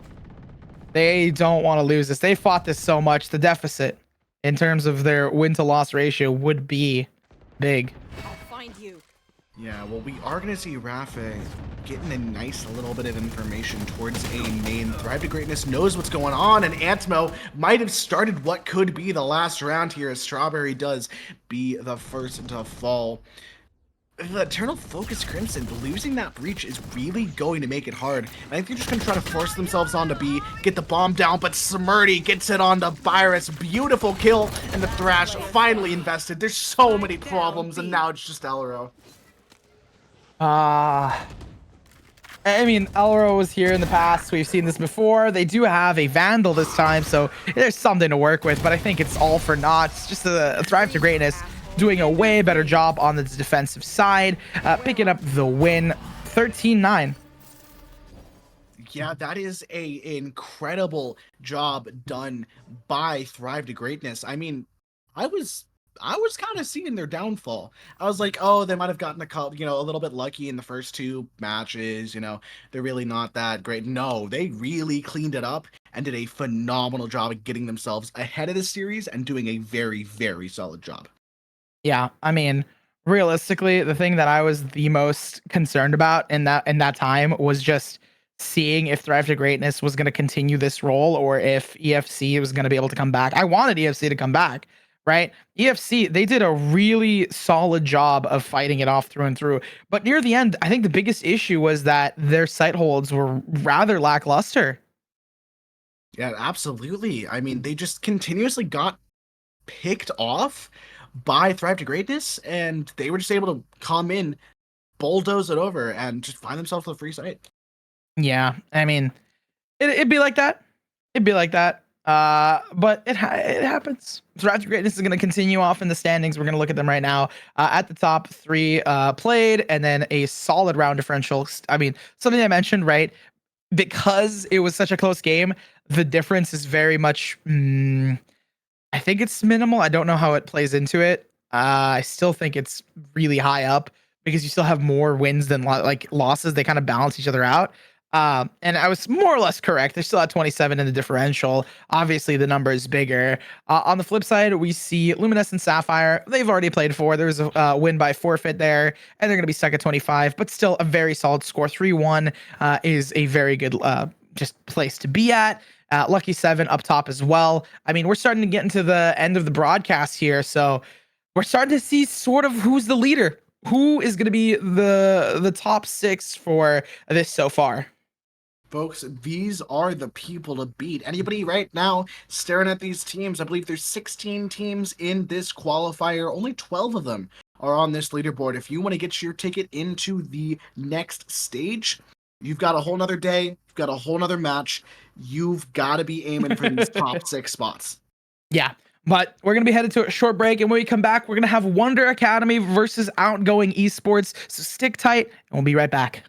they don't want to lose this. They fought this so much. The deficit in terms of their win to loss ratio would be big. I'll find you. Yeah, well, we are going to see Rafa getting a nice little bit of information towards a main. Thrive to Greatness knows what's going on, and Antmo might have started what could be the last round here, as Strawberry does be the first to fall. The Eternal Focus Crimson, losing that breach is really going to make it hard. And I think they're just going to try to force themselves onto B, get the bomb down, but Smurdy gets it onto Virus. Beautiful kill, and the Thrash finally invested. There's so many problems, and now it's just Elro. I mean, Elro was here in the past. We've seen this before. They do have a Vandal this time, so there's something to work with, but I think it's all for naught. It's just a Thrive to Greatness doing a way better job on the defensive side, picking up the win, 13-9. Yeah, that is a incredible job done by Thrive to Greatness. I mean, I was kind of seeing their downfall. I was like, oh, they might have gotten a little bit lucky in the first 2 matches. They're really not that great. No, they really cleaned it up and did a phenomenal job of getting themselves ahead of the series and doing a very, very solid job. Yeah, I mean, realistically, the thing that I was the most concerned about in that time was just seeing if Thrive to Greatness was going to continue this role or if EFC was going to be able to come back. I wanted EFC to come back, right? EFC, they did a really solid job of fighting it off through and through. But near the end, I think the biggest issue was that their sight holds were rather lackluster. Yeah, absolutely. I mean, they just continuously got picked off by Thrive to Greatness, and they were just able to come in, bulldoze it over, and just find themselves with a free site. Yeah, I mean, it'd be like that. It'd be like that. But it happens. Thrive to Greatness is going to continue off in the standings. We're going to look at them right now. At the top 3 played, and then a solid round differential. I mean, something I mentioned, right? Because it was such a close game, the difference is very much... I think it's minimal. I don't know how it plays into it. I still think it's really high up because you still have more wins than losses. They kind of balance each other out. And I was more or less correct. They're still at 27 in the differential. Obviously, the number is bigger. On the flip side, we see Luminescent Sapphire. They've already played 4. There's a win by forfeit there, and they're going to be stuck at 25, but still a very solid score. 3-1 is a very good just place to be at. Lucky 7 up top as well. I mean, we're starting to get into the end of the broadcast here, so we're starting to see sort of who's the leader, who is going to be the top 6 for this so far. Folks, these are the people to beat. Anybody right now staring at these teams? I believe there's 16 teams in this qualifier. Only 12 of them are on this leaderboard. If you want to get your ticket into the next stage, you've got a whole nother day. You've got a whole nother match. You've got to be aiming for these top 6 spots. Yeah, but we're going to be headed to a short break. And when we come back, we're going to have Wonder Academy versus Outgoing Esports. So stick tight, and we'll be right back.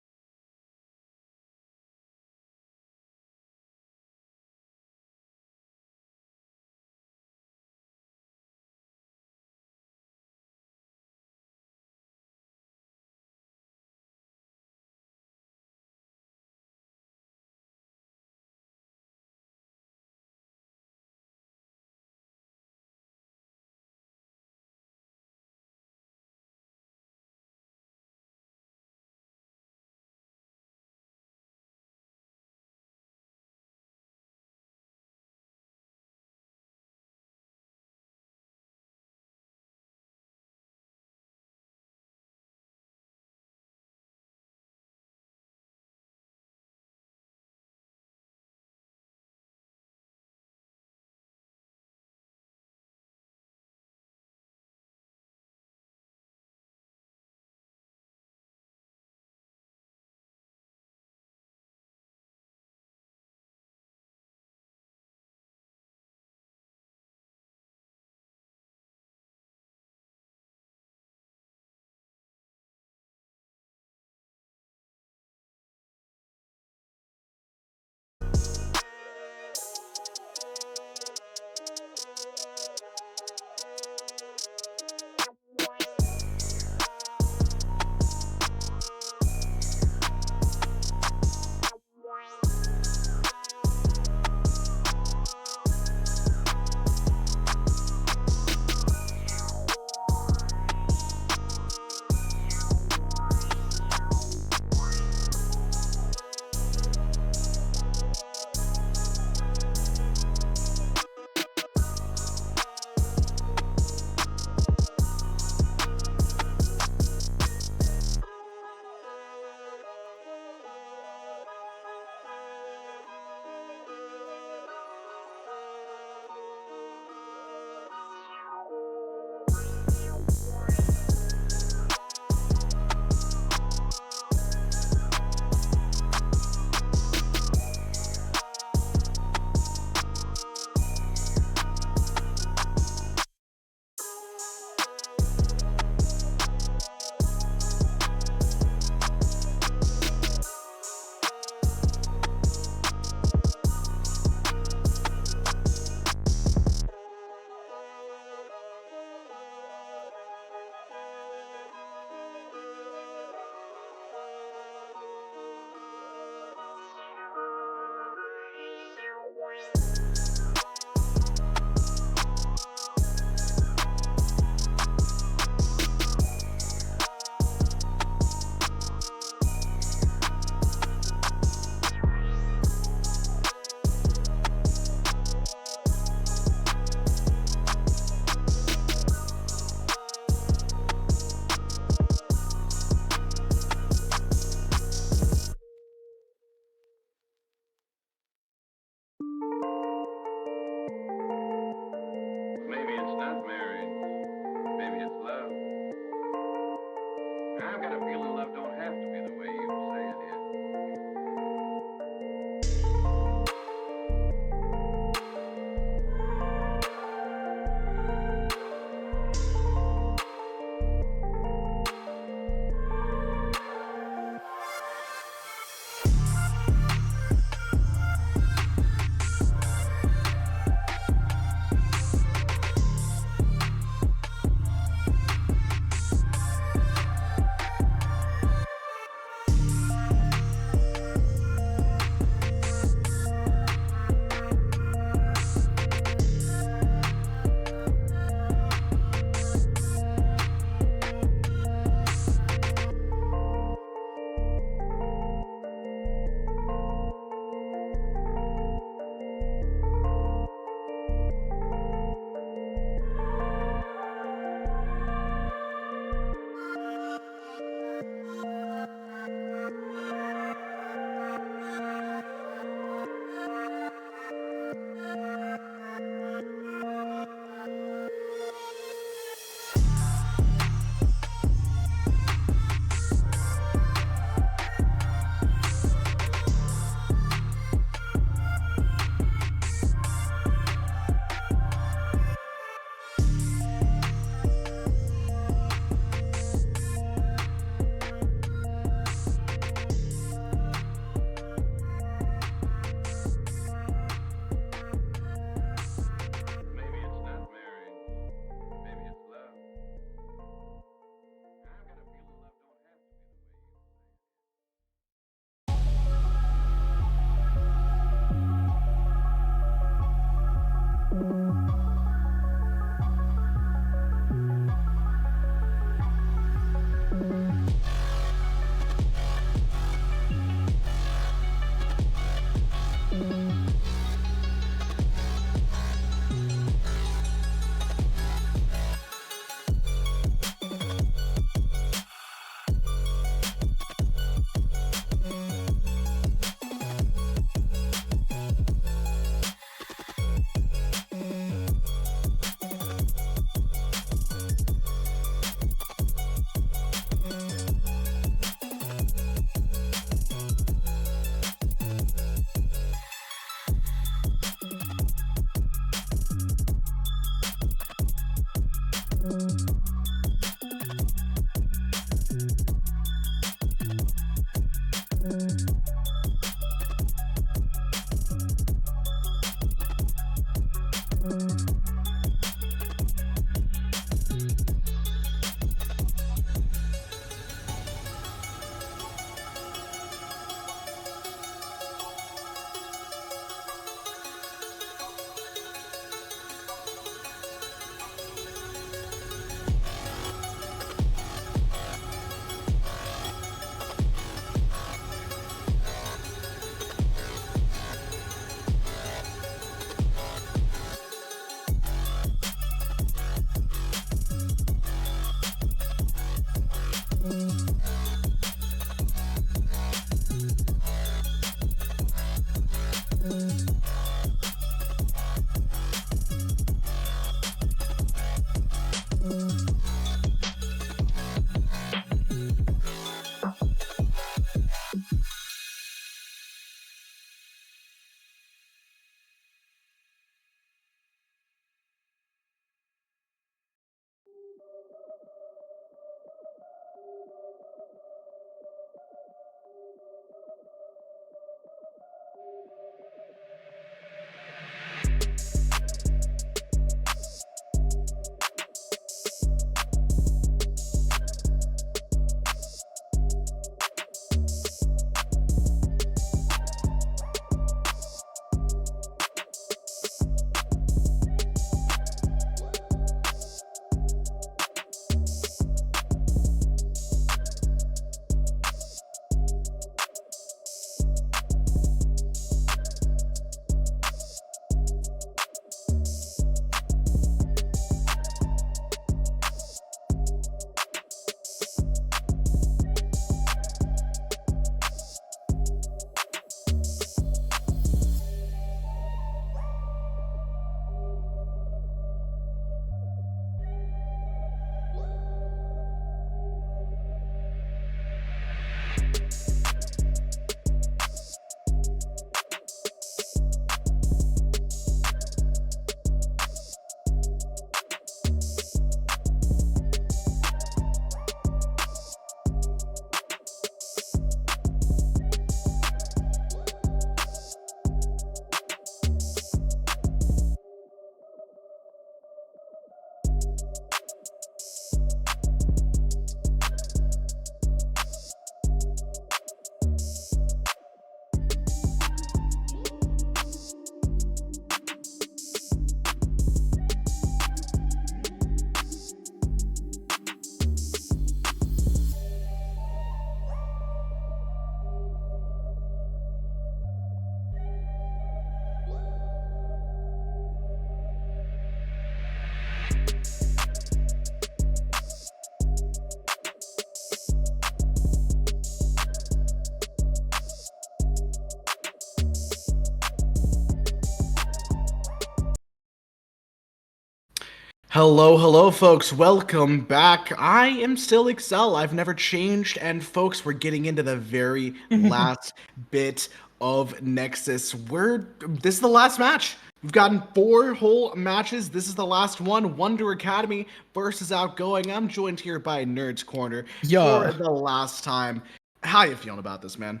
Hello, folks. Welcome back. I am still Excel. I've never changed. And, folks, we're getting into the very last bit of Nexus. This is the last match. We've gotten 4 whole matches. This is the last one. Wonder Academy versus Outgoing. I'm joined here by Nerd's Corner Yeah. for the last time. How you feeling about this, man?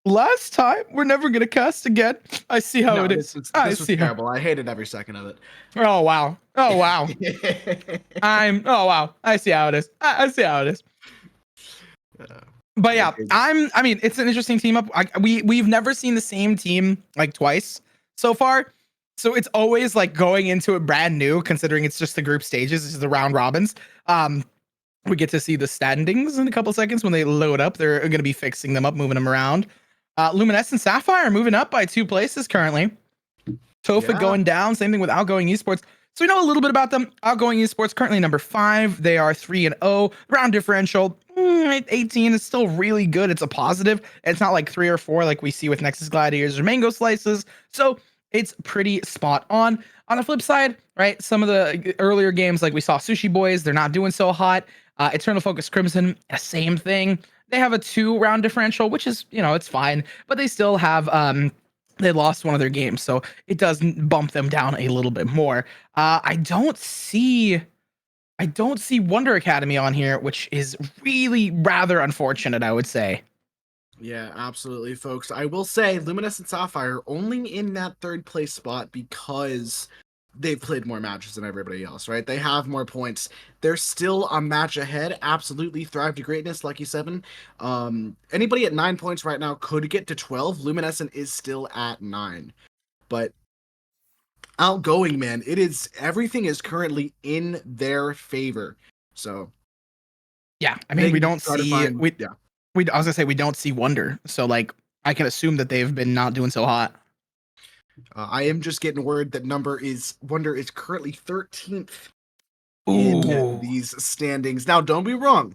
Last time, we're never gonna cast again. I see how No, it is. This I was see how. terrible. I hated every second of it. Oh wow. Oh wow. Oh wow. I see how it is. I see how it is. But yeah, I mean, it's an interesting team up. We've never seen the same team like twice so far. So it's always like going into it brand new, considering it's just the group stages, it's the round robins. We get to see the standings in a couple seconds when they load up. They're going to be fixing them up, moving them around. Luminescent Sapphire moving up by 2 places currently. Tofa going down. Same thing with Outgoing Esports. So we know a little bit about them. Outgoing Esports currently number 5. They are 3-0. Round differential 18 is still really good. It's a positive. It's not like 3 or 4 like we see with Nexus Gladiators or Mango Slices. So it's pretty spot on. On the flip side, right? Some of the earlier games, like we saw Sushi Boys, they're not doing so hot. Eternal Focus Crimson, same thing. They have a 2-round differential, which is, it's fine, but they still have they lost one of their games, so it does bump them down a little bit more. I don't see I don't see Wonder Academy on here, which is really rather unfortunate, I would say. Yeah, absolutely, folks. I will say Luminous and Sapphire only in that third place spot because they've played more matches than everybody else, right? They have more points. They're still a match ahead. Absolutely, Thrive to Greatness, Lucky 7. Anybody at 9 points right now could get to 12. Luminescent is still at 9. But Outgoing, man, everything is currently in their favor. So Yeah, I mean, they we can don't try to see find, we yeah. we I was gonna say we don't see Wonder, so like I can assume that they've been not doing so hot. I am just getting word that Wonder is currently 13th in Ooh. these standings. Now, don't be wrong.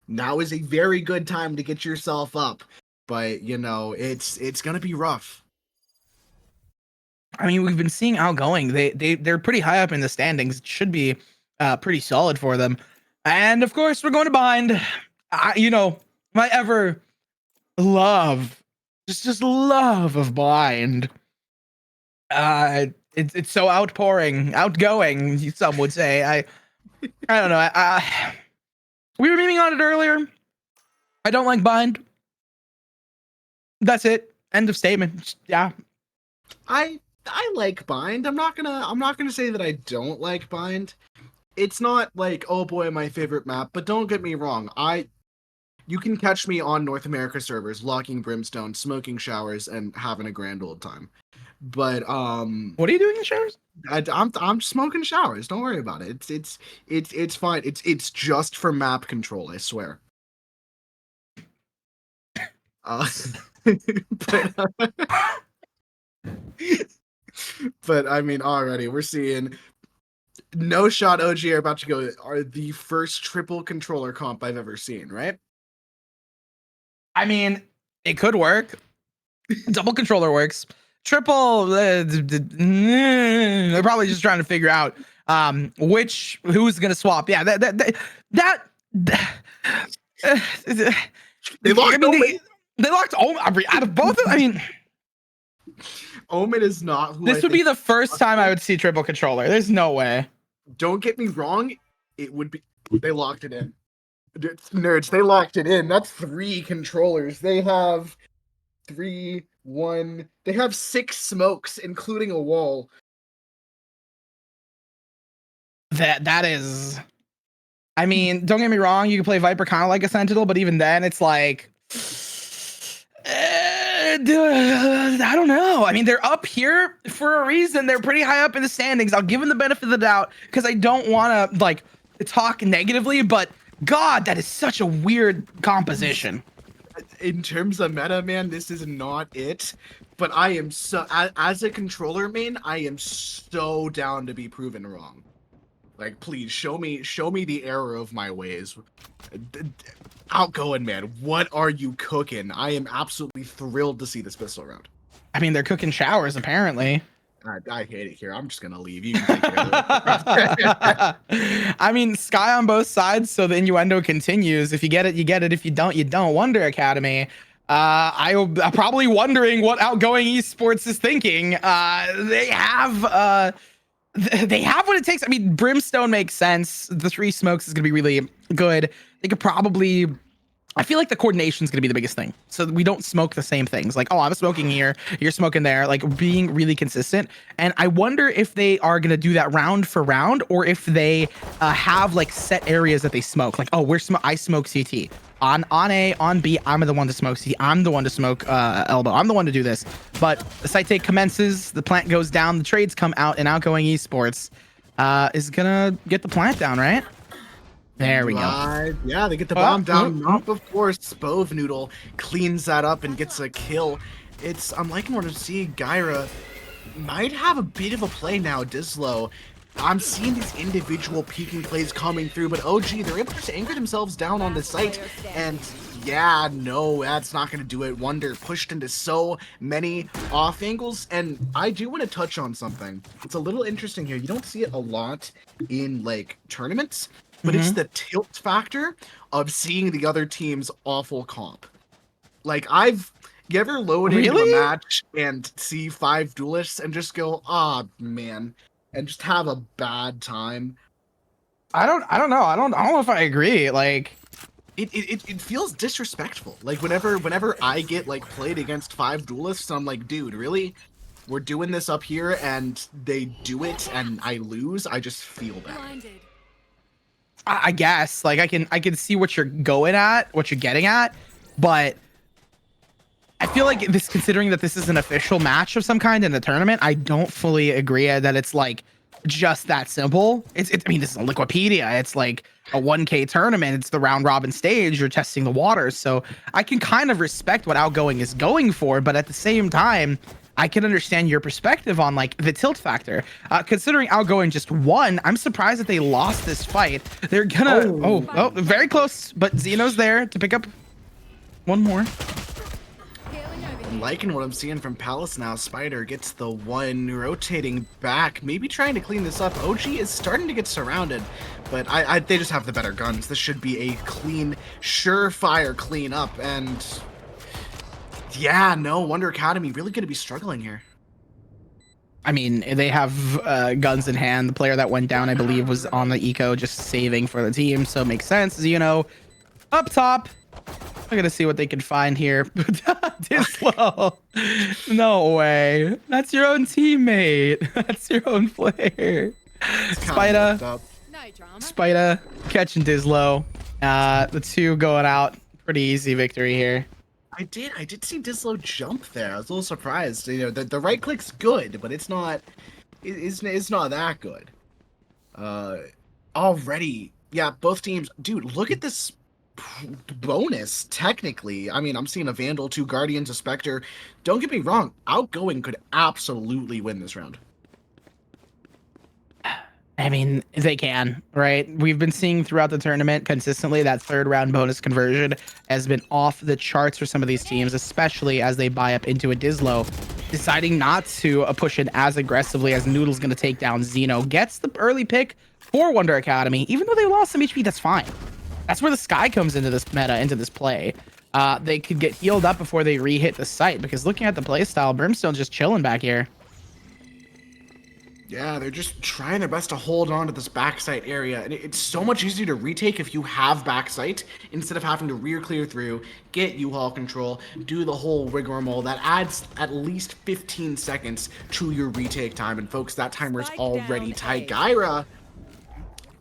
Now is a very good time to get yourself up, but it's gonna be rough. I mean, we've been seeing Outgoing. They're pretty high up in the standings. It should be pretty solid for them. And of course, we're going to Bind. My ever love, just love of Bind. It's so outgoing. Some would say. I don't know. We were memeing on it earlier. I don't like Bind. That's it. End of statement. Yeah. I like Bind. I'm not gonna say that I don't like Bind. It's not like, oh boy, my favorite map, but don't get me wrong. You can catch me on North America servers locking brimstone, smoking showers, and having a grand old time. But What are you doing in the showers? I'm smoking showers. Don't worry about it. It's fine. It's just for map control, I swear. But, but I mean, already we're seeing No Shot OG are about to go are the first triple controller comp I've ever seen, right? I mean, it could work. Double controller works. Triple, they're probably just trying to figure out who's gonna swap. Yeah, They locked Omen. They locked Omen out of both. I mean, Omen is not who this would be the first time I would see triple controller. There's no way. Don't get me wrong, it would be. They locked it in. Nerds, they locked it in. That's 3 controllers. They have 3, 1. They have 6 smokes, including a wall. That is. I mean, don't get me wrong. You can play Viper kind of like a Sentinel, but even then, it's like. I don't know. I mean, they're up here for a reason. They're pretty high up in the standings. I'll give them the benefit of the doubt because I don't want to talk negatively, but God, that is such a weird composition. In terms of meta, man, this is not it. But I am as a controller main, I am so down to be proven wrong. Like, please show me the error of my ways. Outgoing, man, what are you cooking? I am absolutely thrilled to see this pistol round. I mean, they're cooking showers apparently. I hate it here. I'm just gonna leave. You can take care of it. I mean, Sky on both sides, so the innuendo continues. If you get it, you get it. If you don't, you don't. Wonder Academy. I'm probably wondering what Outgoing Esports is thinking. They have what it takes. I mean, Brimstone makes sense. The 3 smokes is gonna be really good. They could probably. I feel like the coordination is going to be the biggest thing. So we don't smoke the same things. Like, oh, I'm smoking here, you're smoking there. Like, being really consistent. And I wonder if they are going to do that round for round, or if they have like set areas that they smoke. Like, oh, I smoke CT. On A, on B, I'm the one to smoke CT. I'm the one to smoke elbow. I'm the one to do this. But the site take commences, the plant goes down, the trades come out, and Outgoing Esports is going to get the plant down, right? There we go. Yeah, they get the bomb down. Nope, of course. Spove Noodle cleans that up and gets a kill. I'm liking what I'm seeing. Gyra might have a bit of a play now. Dislo. I'm seeing these individual peeking plays coming through, but OG, they're able to just anchor themselves down on the site. And yeah, no, that's not going to do it. Wonder pushed into so many off angles. And I do want to touch on something. It's a little interesting here. You don't see it a lot in tournaments. But it's the tilt factor of seeing the other team's awful comp. Like, you ever load into a match and see 5 duelists and just go, man, and just have a bad time? I don't know. I don't know if I agree. Like, It feels disrespectful. Like whenever I get like played against 5 duelists, I'm like, dude, really? We're doing this up here and they do it and I lose. I just feel bad. Blinded. I guess like I can see what you're going at, what you're getting at, but I feel like this, considering that this is an official match of some kind in the tournament, I don't fully agree that it's like just that simple. I mean, this is a Liquipedia. It's like a 1K tournament. It's the round robin stage. You're testing the waters. So I can kind of respect what Outgoing is going for, but at the same time, I can understand your perspective on like the tilt factor. Considering Outgoing just won, I'm surprised that they lost this fight. They're gonna, oh, very close, but Xeno's there to pick up one more. I'm liking what I'm seeing from Palace now. Spider gets the one, rotating back, maybe trying to clean this up. OG is starting to get surrounded, but they just have the better guns. This should be a clean, surefire clean up, and yeah, no, Wonder Academy really going to be struggling here. I mean, they have guns in hand. The player that went down, I believe, was on the eco, just saving for the team, so it makes sense. Xeno up top. I'm gonna see what they can find here. Dislow. No way. That's your own teammate. That's your own player. Spider. No drama. Spider catching Dislow. The two going out. Pretty easy victory here. I did see Dislow jump there. I was a little surprised. You know, the right click's good, but it's not that good. Already, yeah, both teams. Dude, look at this bonus. Technically, I mean, I'm seeing a Vandal, 2 Guardians, a Spectre. Don't get me wrong, Outgoing could absolutely win this round. I mean, they can, right? We've been seeing throughout the tournament consistently that 3rd round bonus conversion has been off the charts for some of these teams, especially as they buy up into a Dislow, deciding not to push it as aggressively as Noodle's going to take down Xeno. Gets the early pick for Wonder Academy. Even though they lost some HP, that's fine. That's where the Sky comes into this meta, into this play. They could get healed up before they re-hit the site, because looking at the playstyle, Brimstone's just chilling back here. Yeah, they're just trying their best to hold on to this backside area. And it's so much easier to retake if you have backside instead of having to rear clear through, get U-Haul control, do the whole rigmarole. That adds at least 15 seconds to your retake time. And folks, that timer is already tight. Gyra,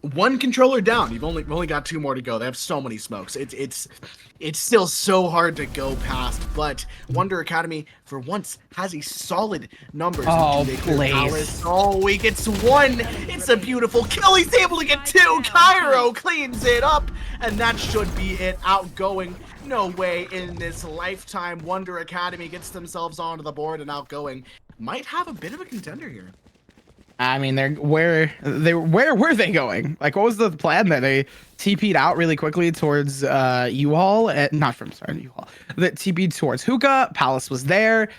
1 controller down. We've only got 2 more to go. They have so many smokes. It's still so hard to go past, but Wonder Academy for once has a solid numbers. Oh, please. Oh, he gets 1. It's a beautiful kill. He's able to get 2. Cairo cleans it up, and that should be it. Outgoing, no way in this lifetime. Wonder Academy gets themselves onto the board, and Outgoing might have a bit of a contender here. I mean, where were they going? Like, what was the plan there? They TP'd out really quickly towards U-Haul, U-Haul. That TP'd towards Hookah. Palace was there,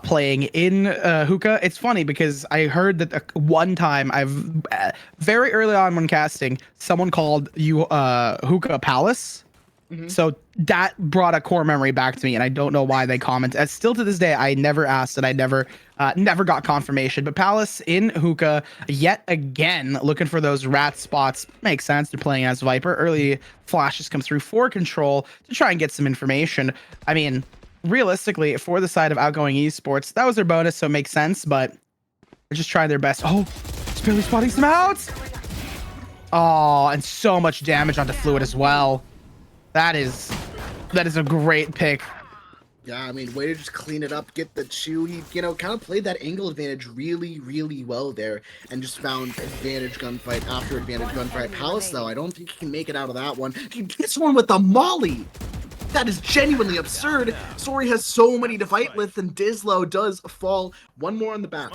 playing in Hookah. It's funny because I heard that one time very early on when casting, someone called Hookah Palace. Mm-hmm. So that brought a core memory back to me, and I don't know why they commented. Still to this day, I never asked, and I never got confirmation. But Palace in Hookah yet again, looking for those rat spots. Makes sense. They're playing as Viper. Early flashes come through for control to try and get some information. I mean, realistically, for the side of Outgoing Esports, that was their bonus, so it makes sense. But they're just trying their best. Oh, it's barely spotting some outs. Oh, and so much damage onto Fluid as well. That is a great pick. Yeah, I mean, way to just clean it up, get the chew. He, kind of played that angle advantage really, really well there, and just found advantage gunfight after advantage gunfight. Palace, though, I don't think he can make it out of that one. He gets one with the molly. That is genuinely absurd. Sori has so many to fight with, and Dislow does fall. One more on the back.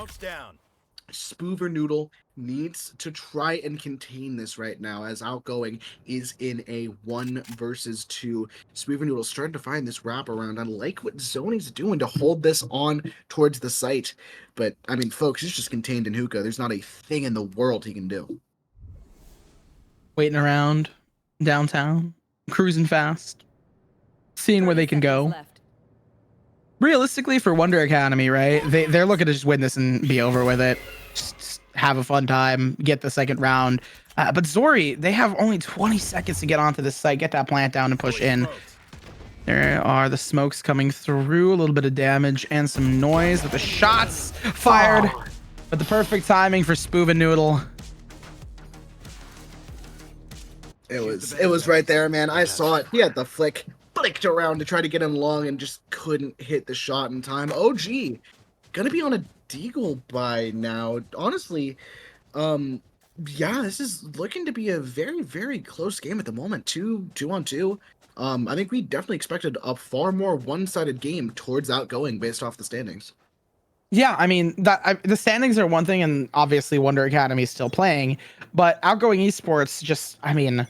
Spoover Noodle needs to try and contain this right now, as Outgoing is in a 1 versus 2. Spoover Noodle's starting to find this wraparound. I like what Zony's doing to hold this on towards the site. But, I mean, folks, he's just contained in Hookah. There's not a thing in the world he can do. Waiting around downtown, cruising fast, seeing where they can go. Realistically, for Wonder Academy, right? They're looking to just win this and be over with it. Just have a fun time, get the second round. But Zori, they have only 20 seconds to get onto this site, get that plant down and push in. There are the smokes coming through, a little bit of damage and some noise with the shots fired. But the perfect timing for Spoov and Noodle. It was right there, man. I saw it. He had the flicked around to try to get him long and just couldn't hit the shot in time. OG gonna be on a deagle by now. Honestly, yeah, this is looking to be a very, very close game at the moment. Two on two. I think we definitely expected a far more one-sided game towards Outgoing based off the standings. Yeah, I mean, the standings are one thing, and obviously Wonder Academy is still playing, but Outgoing Esports just, I mean,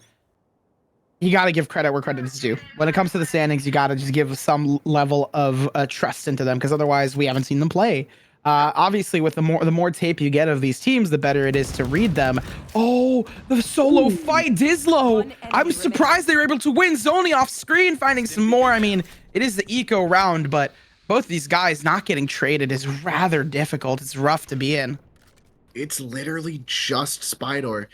you got to give credit where credit is due. When it comes to the standings, you got to just give some level of trust into them, because otherwise we haven't seen them play. Obviously, with the more tape you get of these teams, the better it is to read them. Oh, the solo fight, Dizlo. I'm surprised they were able to win. Zoni off screen, finding some more. I mean, it is the eco round, but both these guys not getting traded is rather difficult. It's rough to be in. It's literally just Spydor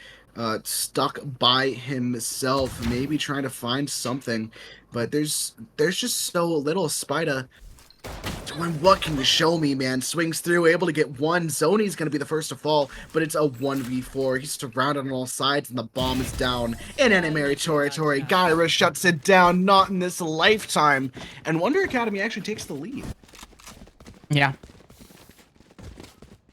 stuck by himself, maybe trying to find something, but there's just so little. Spida, what can you show me, man? Swings through, able to get one. Zoni's gonna be the first to fall, but it's a 1v4. He's surrounded on all sides, and the bomb is down in enemy territory. Gyra shuts it down, not in this lifetime, and Wonder Academy actually takes the lead. Yeah.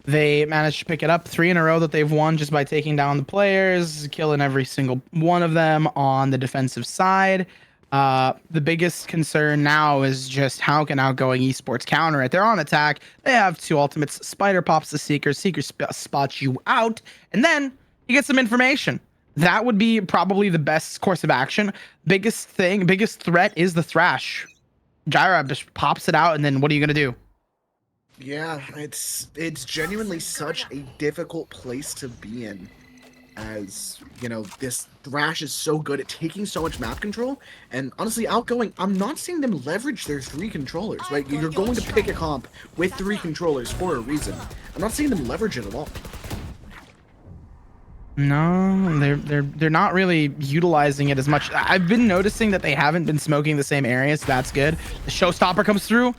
They managed to pick it up 3 in a row that they've won just by taking down the players, killing every single one of them on the defensive side. The biggest concern now is just how can Outgoing Esports counter it. They're on attack. They have 2 ultimates. Spider pops the Seeker. Seeker spots you out, and then you get some information. That would be probably the best course of action. Biggest threat is the Thrash. Gyra just pops it out, and then what are you gonna do? Yeah, it's genuinely such a difficult place to be in, as you know, this Thrash is so good at taking so much map control, and honestly, Outgoing, I'm not seeing them leverage their 3 controllers. Right, you're going to pick a comp with 3 controllers for a reason. I'm not seeing them leverage it at all. No, they're not really utilizing it as much. I've been noticing that they haven't been smoking the same areas. So that's good. The showstopper comes through,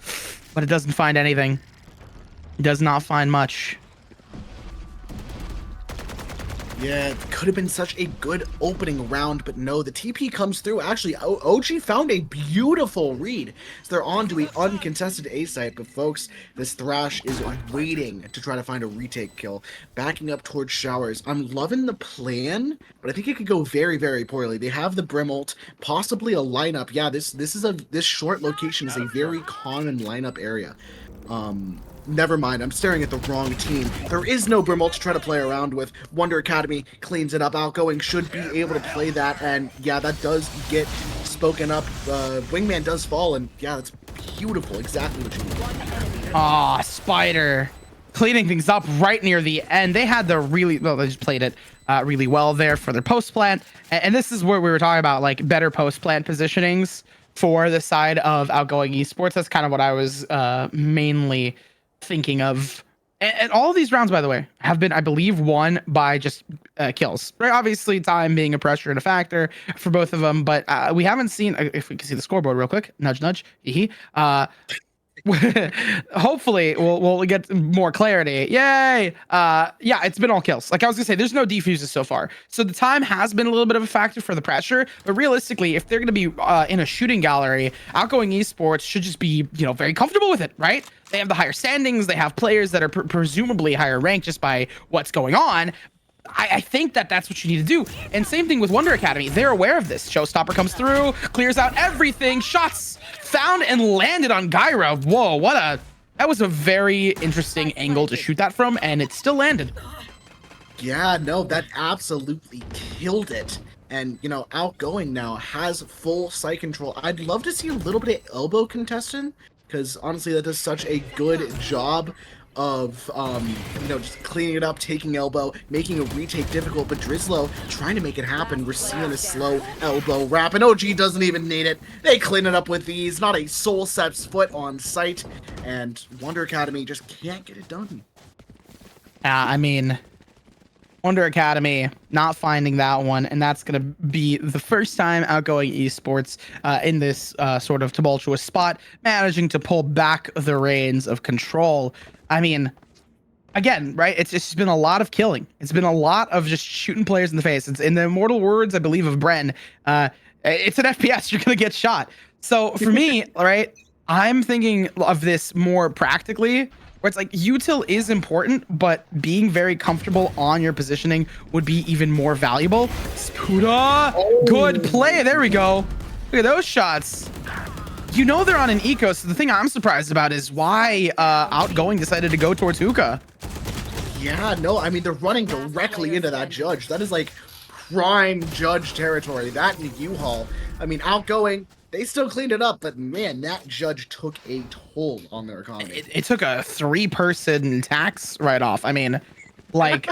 but it doesn't find anything. It does not find much. Yeah, it could have been such a good opening round, but no, the TP comes through. Actually, OG found a beautiful read. So they're on to an uncontested A site, but folks, this Thrash is waiting to try to find a retake kill. Backing up towards Showers. I'm loving the plan, but I think it could go very, very poorly. They have the Brim ult, possibly a lineup. Yeah, this short location is a very common lineup area. Never mind, I'm staring at the wrong team. There is no Brimult to try to play around with. Wonder Academy cleans it up. Outgoing should be able to play that, and yeah, that does get spoken up. Wingman does fall, and yeah, that's beautiful. Exactly what you need. Ah, Spider cleaning things up right near the end. They had the they just played it really well there for their post plant, and this is where we were talking about like better post plant positionings for the side of Outgoing Esports. That's kind of what I was mainly thinking of. And all of these rounds, by the way, have been, I believe, won by just kills. Right? Obviously, time being a pressure and a factor for both of them, but we haven't seen, if we can see the scoreboard real quick, nudge, nudge, hopefully we'll get more clarity. Yay! Yeah, it's been all kills. Like I was gonna say, there's no defuses so far, so the time has been a little bit of a factor for the pressure. But realistically, if they're gonna be in a shooting gallery, Outgoing Esports should just be, you know, very comfortable with it, right? They have the higher standings. They have players that are presumably higher ranked just by what's going on. I think that's what you need to do. And same thing with Wonder Academy. They're aware of this. Showstopper comes through, clears out everything. Shots found and landed on Gyra. Whoa, that was a very interesting angle to shoot that from, and it still landed. Yeah, no, that absolutely killed it. And, you know, Outgoing now has full site control. I'd love to see a little bit of elbow contestant, because honestly, that does such a good job of, you know, just cleaning it up, taking elbow, making a retake difficult, but Drizzlo trying to make it happen. We're seeing a slow elbow wrap, and OG doesn't even need it. They clean it up with ease. Not a soul sets foot on site, and Wonder Academy just can't get it done. I mean, Wonder Academy not finding that one, and that's going to be the first time Outgoing Esports in this sort of tumultuous spot, managing to pull back the reins of control. I mean, again, right? It's just been a lot of killing. It's been a lot of just shooting players in the face. It's in the immortal words, I believe, of Bren. It's an FPS. You're going to get shot. So for me, right, I'm thinking of this more practically, where it's like util is important, but being very comfortable on your positioning would be even more valuable. Spuda, good play. There we go. Look at those shots. You know they're on an eco, so the thing I'm surprised about is why Outgoing decided to go towards Hookah. Yeah, no, I mean, they're running directly into that Judge. That is like prime Judge territory. That and U-Haul. I mean, Outgoing, they still cleaned it up, but man, that Judge took a toll on their economy. It took a 3-person tax write-off. I mean, like,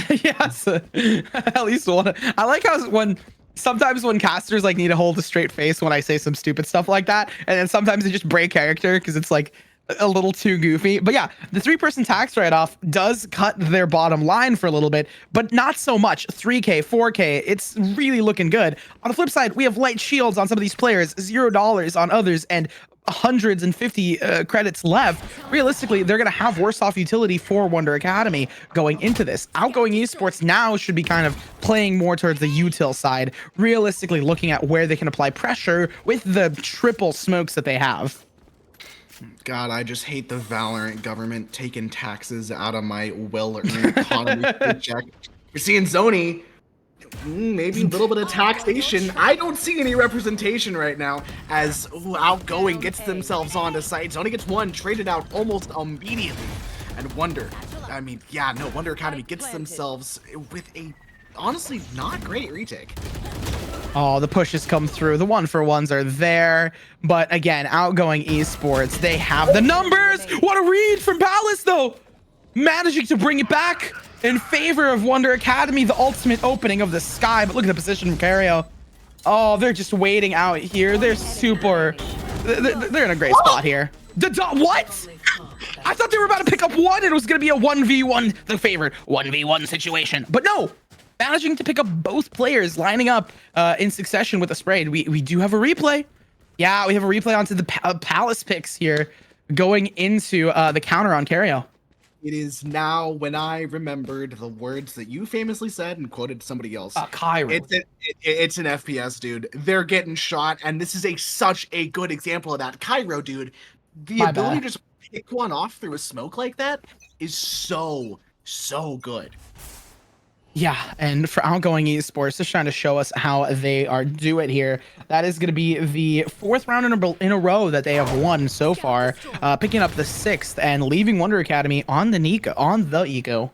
yes, at least one. I like how sometimes when casters like need to hold a straight face when I say some stupid stuff like that, and then sometimes they just break character because it's like a little too goofy. But yeah, the 3-person tax write-off does cut their bottom line for a little bit, but not so much. 3K, 4K, it's really looking good. On the flip side, we have light shields on some of these players, $0 on others, and 150 credits left. Realistically, they're going to have worse off utility for Wonder Academy going into this. Outgoing Esports now should be kind of playing more towards the util side, realistically looking at where they can apply pressure with the triple smokes that they have. God, I just hate the Valorant government taking taxes out of my well-earned economy paycheck. You're seeing Zoni, maybe a little bit of taxation. I don't see any representation right now as Outgoing gets themselves onto site. Zoni gets one traded out almost immediately. And Wonder, I mean, yeah, no, Wonder Academy gets themselves with a honestly not great retake. Oh, the pushes come through. The 1-for-1s are there. But again, Outgoing Esports, they have the numbers. What a read from Palace, though. Managing to bring it back in favor of Wonder Academy, the ultimate opening of the sky. But look at the position from Cario. Oh, they're just waiting out here. They're super... They're in a great spot here. What? I thought they were about to pick up one. It was going to be a 1v1, the favorite 1v1 situation. But no. Managing to pick up both players lining up in succession with a spray. We do have a replay. Yeah, we have a replay onto the Palace picks here going into the counter on Cario. It is now when I remembered the words that you famously said and quoted somebody else. Cairo. It's an FPS, dude. They're getting shot, and this is such a good example of that. Cairo, dude, the ability to just pick one off through a smoke like that is so good. Yeah, and for Outgoing Esports, just trying to show us how they are do it here. That is going to be the 4th round in a row that they have won so far, picking up the 6th and leaving Wonder Academy on the eco.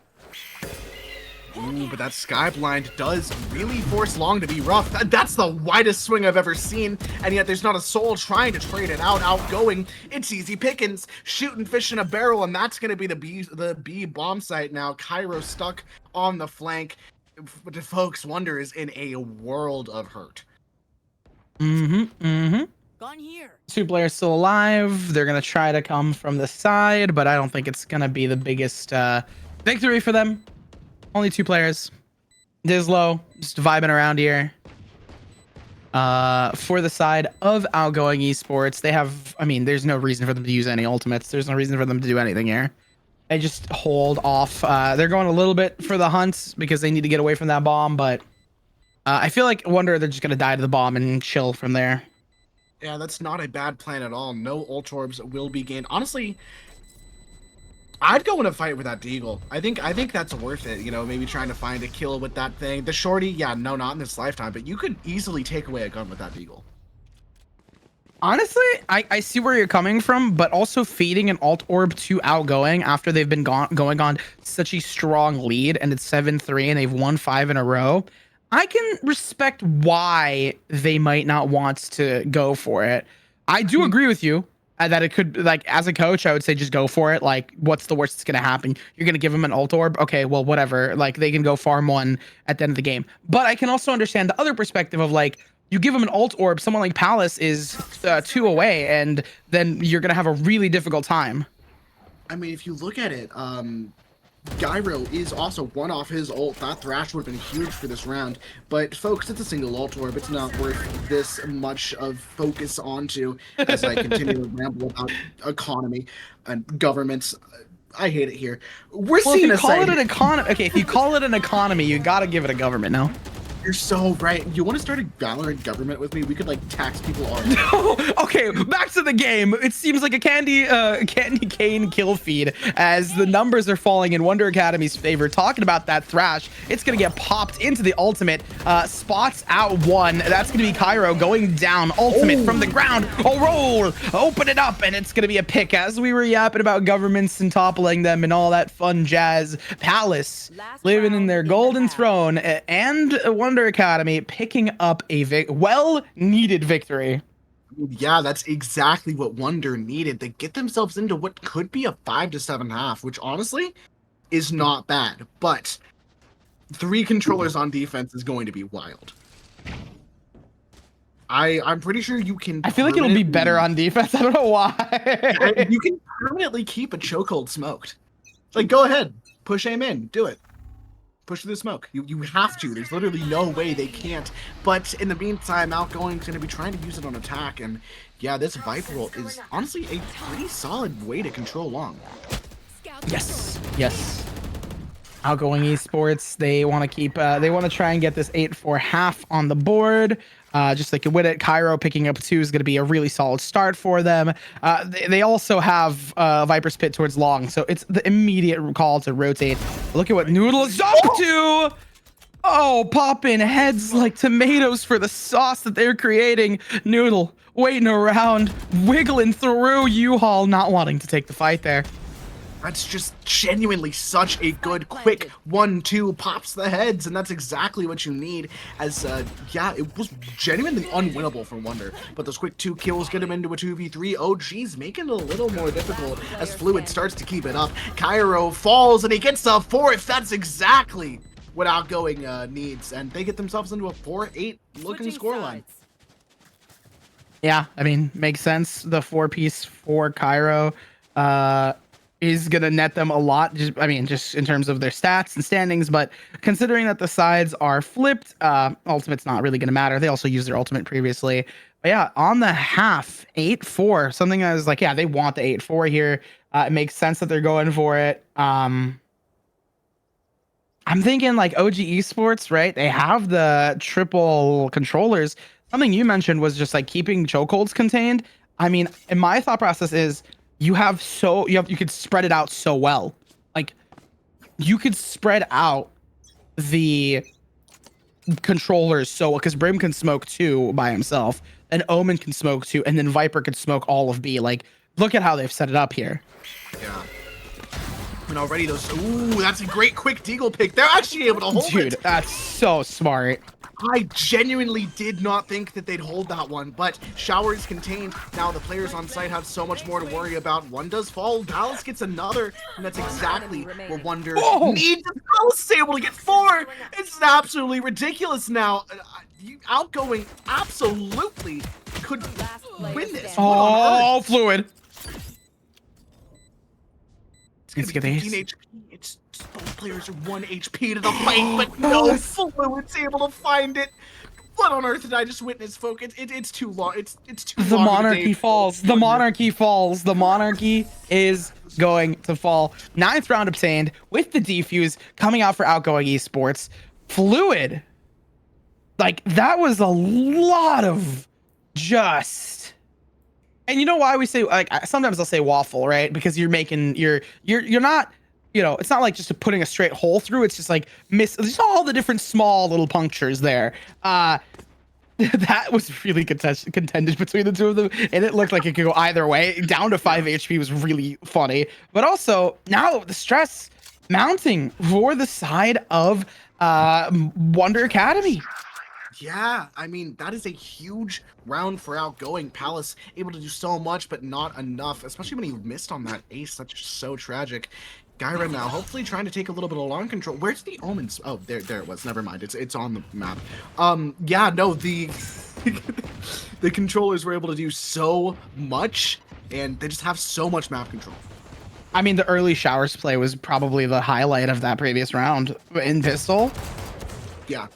Ooh, but that Skyblind does really force Long to be rough. That's the widest swing I've ever seen, and yet there's not a soul trying to trade it out. Outgoing, it's easy pickings, shooting fish in a barrel, and that's going to be the B bomb site now. Cairo stuck on the flank. Folks, Wonder is in a world of hurt. Gone here. 2 players still alive. They're going to try to come from the side, but I don't think it's going to be the biggest victory for them. Only 2 players. Dislo, just vibing around here. For the side of Outgoing Esports, they have, I mean, there's no reason for them to use any ultimates. There's no reason for them to do anything here. They just hold off. They're going a little bit for the hunt because they need to get away from that bomb, but I feel like Wonder they're just going to die to the bomb and chill from there. Yeah, that's not a bad plan at all. No ult orbs will be gained. Honestly, I'd go in a fight with that Deagle. I think that's worth it. You know, maybe trying to find a kill with that thing. The shorty, yeah, no, not in this lifetime, but you could easily take away a gun with that Deagle. Honestly, I see where you're coming from, but also feeding an alt orb to Outgoing after they've been going on such a strong lead, and it's 7-3, and they've won 5 in a row. I can respect why they might not want to go for it. I do agree with you. That it could, like, as a coach, I would say just go for it. Like, what's the worst that's going to happen? You're going to give them an ult orb? Okay, well, whatever. Like, they can go farm one at the end of the game. But I can also understand the other perspective of, like, you give them an ult orb, someone like Palace is 2 away, and then you're going to have a really difficult time. I mean, if you look at it, Gyro is also one off his ult. That Thrash would have been huge for this round. But folks, it's a single ult orb. It's not worth this much of focus onto as I continue to ramble about economy and governments. I hate it here. We're Well, if seeing you a call side. it an economy, okay, if you call it an economy, you gotta give it a government now. You're so right. You want to start a Valorant government with me? We could like tax people all. Okay, back to the game. It seems like a candy cane kill feed as the numbers are falling in Wonder Academy's favor. Talking about that Thrash, it's gonna get popped into the ultimate. Spots out one. That's gonna be Cairo going down. Ultimate from the ground. Oh, roll! Open it up, and it's gonna be a pick. As we were yapping about governments and toppling them and all that fun jazz. Palace living in their golden throne and Wonder Academy picking up a well-needed victory. Yeah, that's exactly what Wonder needed. They get themselves into what could be a 5 to 7.5, which honestly is not bad. But 3 controllers on defense is going to be wild. I'm pretty sure you can. I feel like it'll be better on defense. I don't know why. You can permanently keep a chokehold smoked. Like, go ahead, push aim in, do it. Push through the smoke. You have to. There's literally no way they can't. But in the meantime, Outgoing's going to be trying to use it on attack. And yeah, this Viper ult is honestly a pretty solid way to control long. Yes. Yes. Outgoing esports. They want to keep. They want to try and get this 8-4 half on the board. Just like with it, Cairo picking up 2 is going to be a really solid start for them. They also have Viper's Pit towards long, so it's the immediate call to rotate. Look at what Noodle is up to. Oh, popping heads like tomatoes for the sauce that they're creating. Noodle waiting around, wiggling through U-Haul, not wanting to take the fight there. That's just genuinely such a good, quick 1-2 pops the heads, and that's exactly what you need. As yeah, it was genuinely unwinnable for Wonder, but those quick 2 kills get him into a 2v3. OG's making it a little more difficult as Fluid starts to keep it up. Cairo falls, and he gets the 4th. That's exactly what Outgoing needs, and they get themselves into a 4-8 looking scoreline. Yeah, I mean, makes sense. The 4-piece for Cairo is gonna net them a lot. Just in terms of their stats and standings, but considering that the sides are flipped, ultimate's not really gonna matter. They also used their ultimate previously. But yeah, on the half, 8-4, something I was like, yeah, they want the 8-4 here. It makes sense that they're going for it. I'm thinking like OG Esports, right? They have the triple controllers. Something you mentioned was just like keeping chokeholds contained. I mean, and my thought process is you could spread it out so well. Like you could spread out the controllers so well, because Brim can smoke 2 by himself, and Omen can smoke 2, and then Viper could smoke all of B. Like, look at how they've set it up here. Yeah. And already those. Ooh, that's a great quick deagle pick. They're actually able to hold it. Dude, that's so smart. I genuinely did not think that they'd hold that one, but Shower is contained. Now the players on site have so much more to worry about. One does fall, Dallas gets another, and that's exactly what Wonder needs. Dallas is able to get 4. It's absolutely ridiculous now. Outgoing absolutely could win this. Oh, Fluid. It's gonna be 15 HP. It's both players are 1 HP to the fight, but no, Fluid's able to find it. What on earth did I just witness, folks? It's too long. It's too long. The monarchy falls. The monarchy falls. The monarchy is going to fall. 9th round obtained with the defuse coming out for Outgoing Esports. Fluid. Like, that was a lot of just. And you know why we say, like, sometimes I'll say waffle, right? Because you're making, you're not, you know, it's not like just putting a straight hole through. It's just like just all the different small little punctures there. That was really contended between the two of them, and it looked like it could go either way. Down to 5 HP was really funny, but also now the stress mounting for the side of Wonder Academy. Yeah, I mean, that is a huge round for Outgoing. Palace able to do so much, but not enough, especially when he missed on that ace. That's just so tragic. Gyra now, hopefully trying to take a little bit of long control. Where's the Omens? Oh, there it was. Never mind. It's on the map. Yeah, no, the controllers were able to do so much, and they just have so much map control. I mean, the early showers play was probably the highlight of that previous round in pistol. Yeah.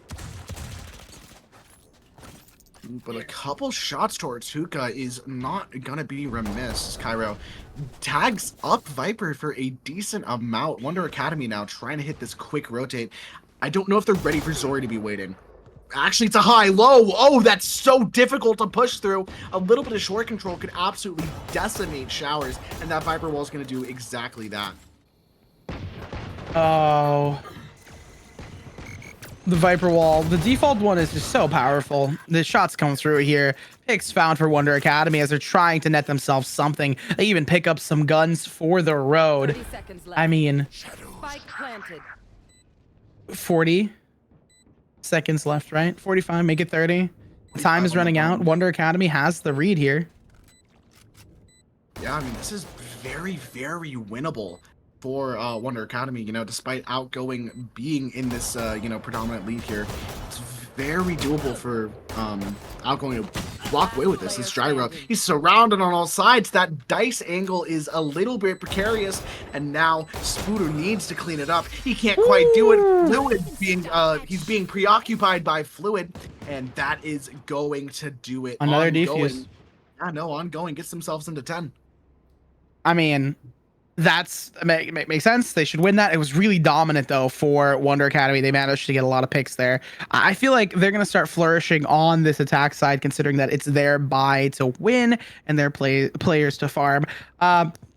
But a couple shots towards Hookah is not gonna be remiss. Cairo tags up Viper for a decent amount. Wonder Academy now trying to hit this quick rotate. I don't know if they're ready for Zori to be waiting. Actually, it's a high-low. Oh, that's so difficult to push through. A little bit of short control could absolutely decimate Showers, and that Viper wall is going to do exactly that. Oh. The Viper wall. The default one is just so powerful. The shots come through here. Picks found for Wonder Academy as they're trying to net themselves something. They even pick up some guns for the road. 30 seconds left. I mean, Spike planted. 40 seconds left, right? 45, make it 30. Time is running out. Wonder Academy has the read here. Yeah, I mean, this is very, very winnable for Wonder Academy, you know, despite Outgoing being in this, you know, predominant lead here. It's very doable for Outgoing to walk away with this. This Gyro, he's surrounded on all sides. That dice angle is a little bit precarious, and now Spooter needs to clean it up. He can't quite do it. Fluid being, he's being preoccupied by Fluid, and that is going to do it. Another Ongoing. defuse. Yeah, no, Ongoing gets themselves into 10. I mean, that's makes sense. They should win that. It was really dominant though for Wonder Academy. They managed to get a lot of picks there. I feel like they're gonna start flourishing on this attack side, considering that it's their buy to win and their players to farm.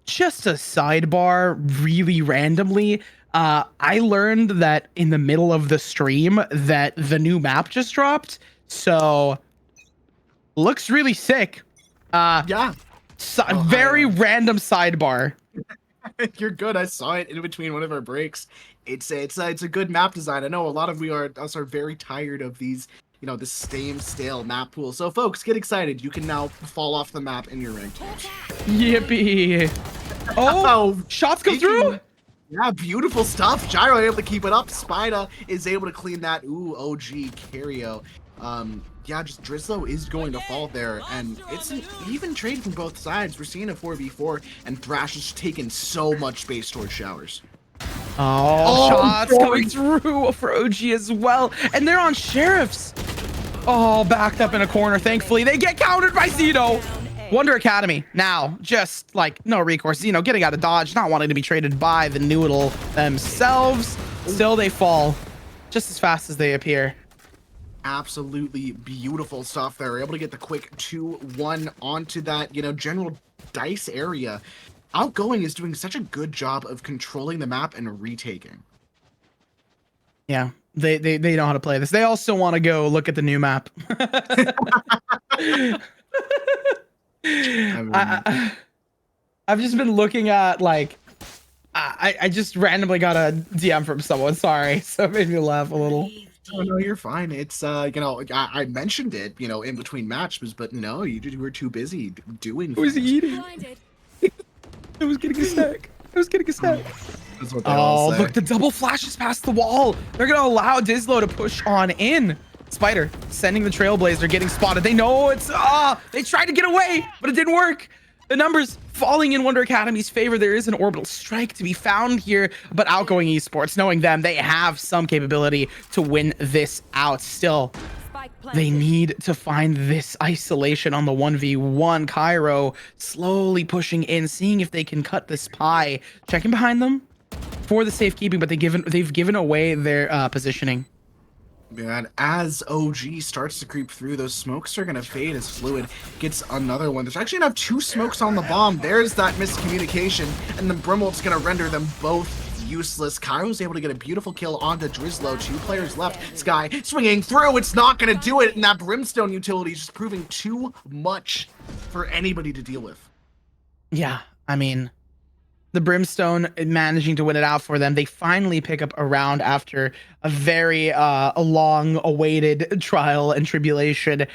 Just a sidebar, really randomly. I learned that in the middle of the stream that the new map just dropped. So looks really sick. Yeah. Very random sidebar. You're good. I saw it in between one of our breaks. It's a good map design. I know a lot of us are very tired of these, you know, this same stale map pool. So folks, get excited. You can now fall off the map in your ranked match. Yippee. Oh, shots go through. Yeah, beautiful stuff. Gyro able to keep it up. Spida is able to clean that. Ooh, OG Cario. Yeah, just Drizzlo is going to fall there, and it's an even trade from both sides. We're seeing a 4v4, and Thrash is taking so much space towards Showers. Oh, shots coming through for OG as well, and they're on Sheriffs. Oh, backed up in a corner. Thankfully, they get countered by Zeno. Wonder Academy now, just like no recourse. Zeno getting out of dodge, not wanting to be traded by the Noodle themselves. Still, they fall just as fast as they appear. Absolutely beautiful stuff there. Able to get the quick 2-1 onto that, you know, general dice area. Outgoing is doing such a good job of controlling the map and retaking. Yeah, they know how to play this. They also want to go look at the new map. I've just been looking at like I just randomly got a DM from someone. Sorry, so it made me laugh a little. Oh, no, you're fine. It's, you know, I mentioned it, you know, in between matches, but no, you were too busy doing I was things. eating. I was getting a snack. That's what they all Oh, say. look, the double flashes past the wall. They're going to allow Dizlo to push on in. Spider sending the Trailblazer, getting spotted. They know it's, they tried to get away, but it didn't work. The numbers falling in Wonder Academy's favor. There is an orbital strike to be found here, but Outgoing Esports, knowing them, they have some capability to win this out. Still, they need to find this isolation on the 1v1. Cairo slowly pushing in, seeing if they can cut this pie. Checking behind them for the safekeeping, but they've given away their positioning. Man, as OG starts to creep through, those smokes are going to fade as Fluid gets another one. There's actually enough 2 smokes on the bomb. There's that miscommunication, and then Brimwolf's going to render them both useless. Cairo's able to get a beautiful kill onto Drizzlo. 2 players left. Sky swinging through. It's not going to do it, and that Brimstone utility is just proving too much for anybody to deal with. Yeah, I mean, the Brimstone managing to win it out for them. They finally pick up a round after a very long-awaited trial and tribulation.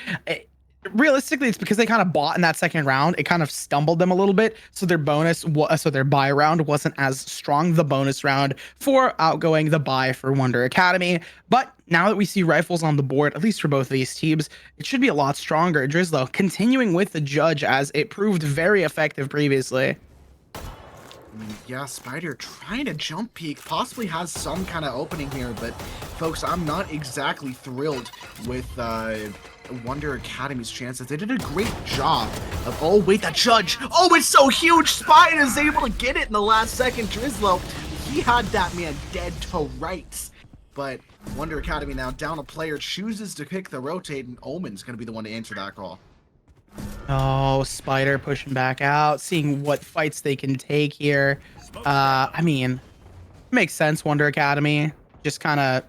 Realistically, it's because they kind of bought in that second round. It kind of stumbled them a little bit, so their buy round wasn't as strong. The bonus round for Outgoing, the buy for Wonder Academy. But now that we see rifles on the board, at least for both of these teams, it should be a lot stronger. Drizzlo continuing with the judge as it proved very effective previously. Yeah, Spider trying to jump peek, possibly has some kind of opening here, but folks, I'm not exactly thrilled with Wonder Academy's chances. They did a great job of, oh wait, that judge, oh it's so huge, Spider is able to get it in the last second. Drizzlo, he had that man dead to rights. But Wonder Academy now down a player, chooses to pick the rotate, and Omen's going to be the one to answer that call. Oh, Spider pushing back out, seeing what fights they can take here. I mean, makes sense. Wonder Academy just kind of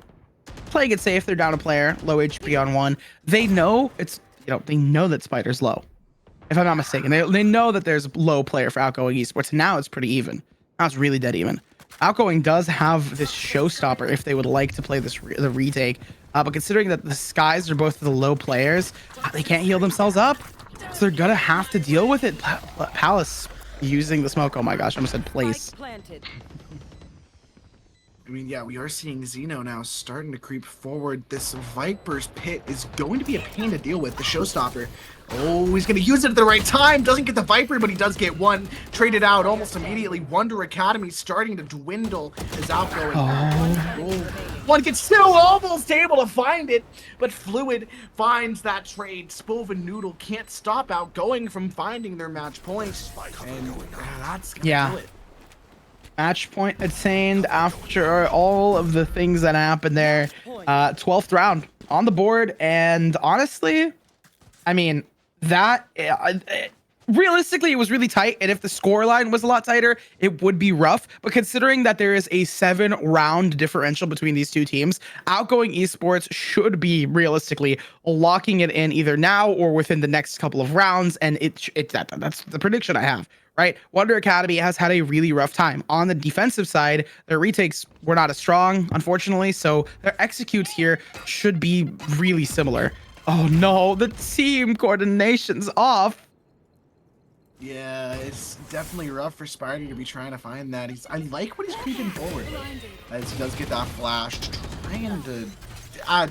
playing it safe. They're down a player, low HP on one. They know it's, they know that Spider's low. If I'm not mistaken, they know that there's a low player for Outgoing Esports. Now it's pretty even. Now it's really dead even. Outgoing does have this showstopper if they would like to play this the retake, but considering that the skies are both the low players, they can't heal themselves up, so they're gonna have to deal with it. Palace using the smoke. Oh my gosh, I almost said place. I mean, yeah, we are seeing Xeno now starting to creep forward. This Viper's pit is going to be a pain to deal with. The showstopper. Oh, he's going to use it at the right time. Doesn't get the Viper, but he does get one. Traded out almost immediately. Wonder Academy starting to dwindle as Outgoing. Oh. One gets still almost able to find it, but Fluid finds that trade. Spove and Noodle can't stop Outgoing from finding their match points. And that's going to do it. Match point attained after all of the things that happened there. 12th round on the board. And honestly, I mean, that realistically, it was really tight. And if the scoreline was a lot tighter, it would be rough. But considering that there is a 7-round differential between these two teams, Outgoing Esports should be realistically locking it in either now or within the next couple of rounds. And that's the prediction I have. Right, Wonder Academy has had a really rough time. On the defensive side, their retakes were not as strong, unfortunately, so their executes here should be really similar. Oh no, the team coordination's off. Yeah, it's definitely rough for Spider to be trying to find that. I like when he's creeping forward, as he does get that flash, trying to... I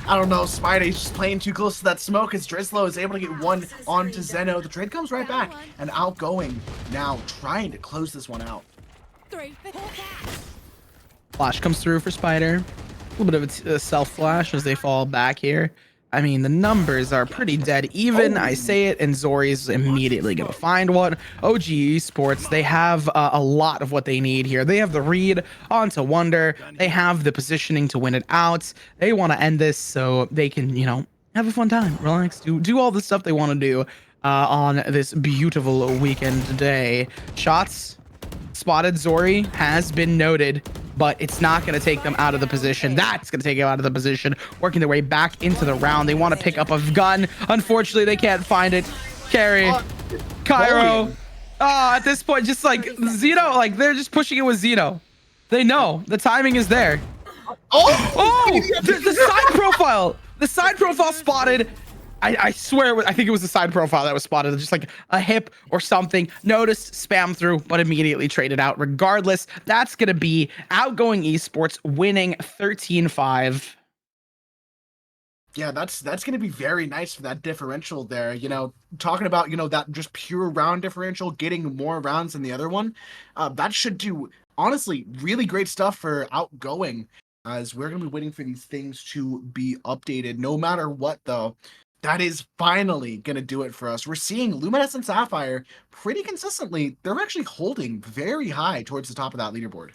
don't know, Spider's just playing too close to that smoke as Drizzlo is able to get one onto Zeno. The trade comes right back, and Outgoing now trying to close this one out. Flash comes through for Spider. A little bit of a self-flash as they fall back here. I mean, the numbers are pretty dead even. I say it, and Zori's immediately going to find one. OG Esports, they have a lot of what they need here. They have the read onto Wonder. They have the positioning to win it out. They want to end this so they can, have a fun time, relax, do all the stuff they want to do on this beautiful weekend day. Shots spotted. Zori has been noted, but it's not going to take them out of the position. That's going to take them out of the position, working their way back into the round. They want to pick up a gun. Unfortunately, they can't find it. Carry, Cairo. At this point, just like Zeno, like they're just pushing it with Zeno. They know the timing is there. The side profile. The side profile spotted. I swear, I think it was the side profile that was spotted, just like a hip or something. Noticed, spam through, but immediately traded out. Regardless, that's going to be Outgoing Esports winning 13-5. Yeah, that's going to be very nice for that differential there. Talking about, that just pure round differential, getting more rounds than the other one. That should do, honestly, really great stuff for Outgoing, as we're going to be waiting for these things to be updated. No matter what, though, that is finally going to do it for us. We're seeing Luminous and Sapphire pretty consistently. They're actually holding very high towards the top of that leaderboard.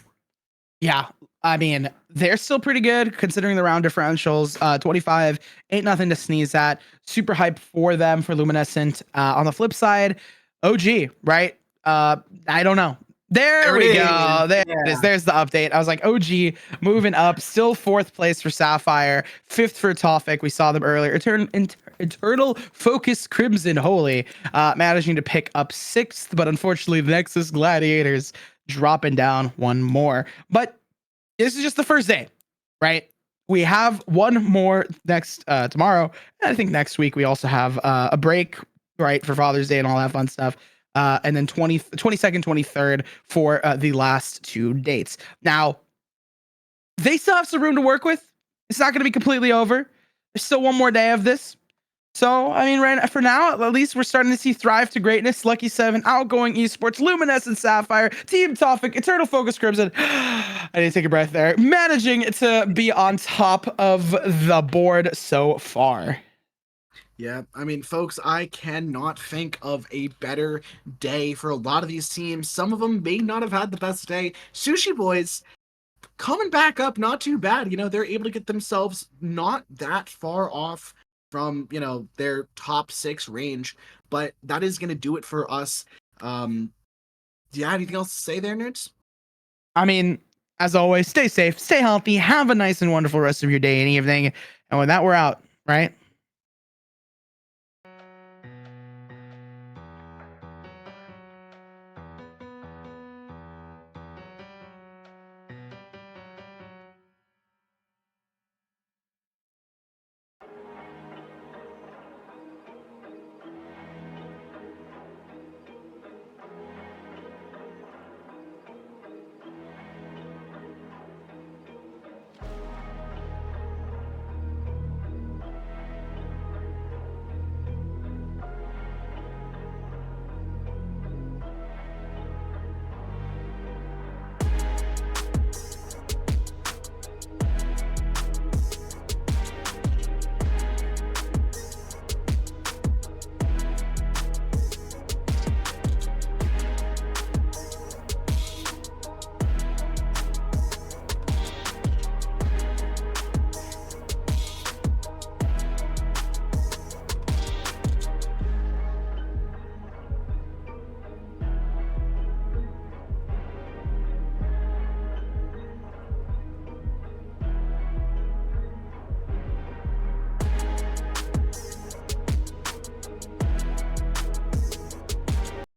Yeah, I mean, they're still pretty good considering the round differentials. 25 ain't nothing to sneeze at. Super hype for them, for Luminescent. On the flip side, OG, right? I don't know. There we go. There it is. There's the update. I was like, OG moving up, still 4th place for Sapphire, 5th for Tofik. We saw them earlier. Eternal Focus Crimson Holy managing to pick up 6th, but unfortunately, the Nexus Gladiators dropping down one more. But this is just the first day, right? We have one more next tomorrow. And I think next week we also have a break, right, for Father's Day and all that fun stuff. And then 22nd, 23rd for the last 2 dates. Now, they still have some room to work with. It's not going to be completely over. There's still one more day of this. So, I mean, right for now, at least we're starting to see Thrive to Greatness, Lucky 7, Outgoing Esports, Luminescent Sapphire, Team Tophic, Eternal Focus Crimson. I need to take a breath there. Managing to be on top of the board so far. Yeah, I mean, folks, I cannot think of a better day for a lot of these teams. Some of them may not have had the best day. Sushi Boys coming back up, not too bad. They're able to get themselves not that far off from, their top 6 range, but that is going to do it for us. Yeah, anything else to say there, nerds? I mean, as always, stay safe, stay healthy, have a nice and wonderful rest of your day and evening. And with that, we're out, right?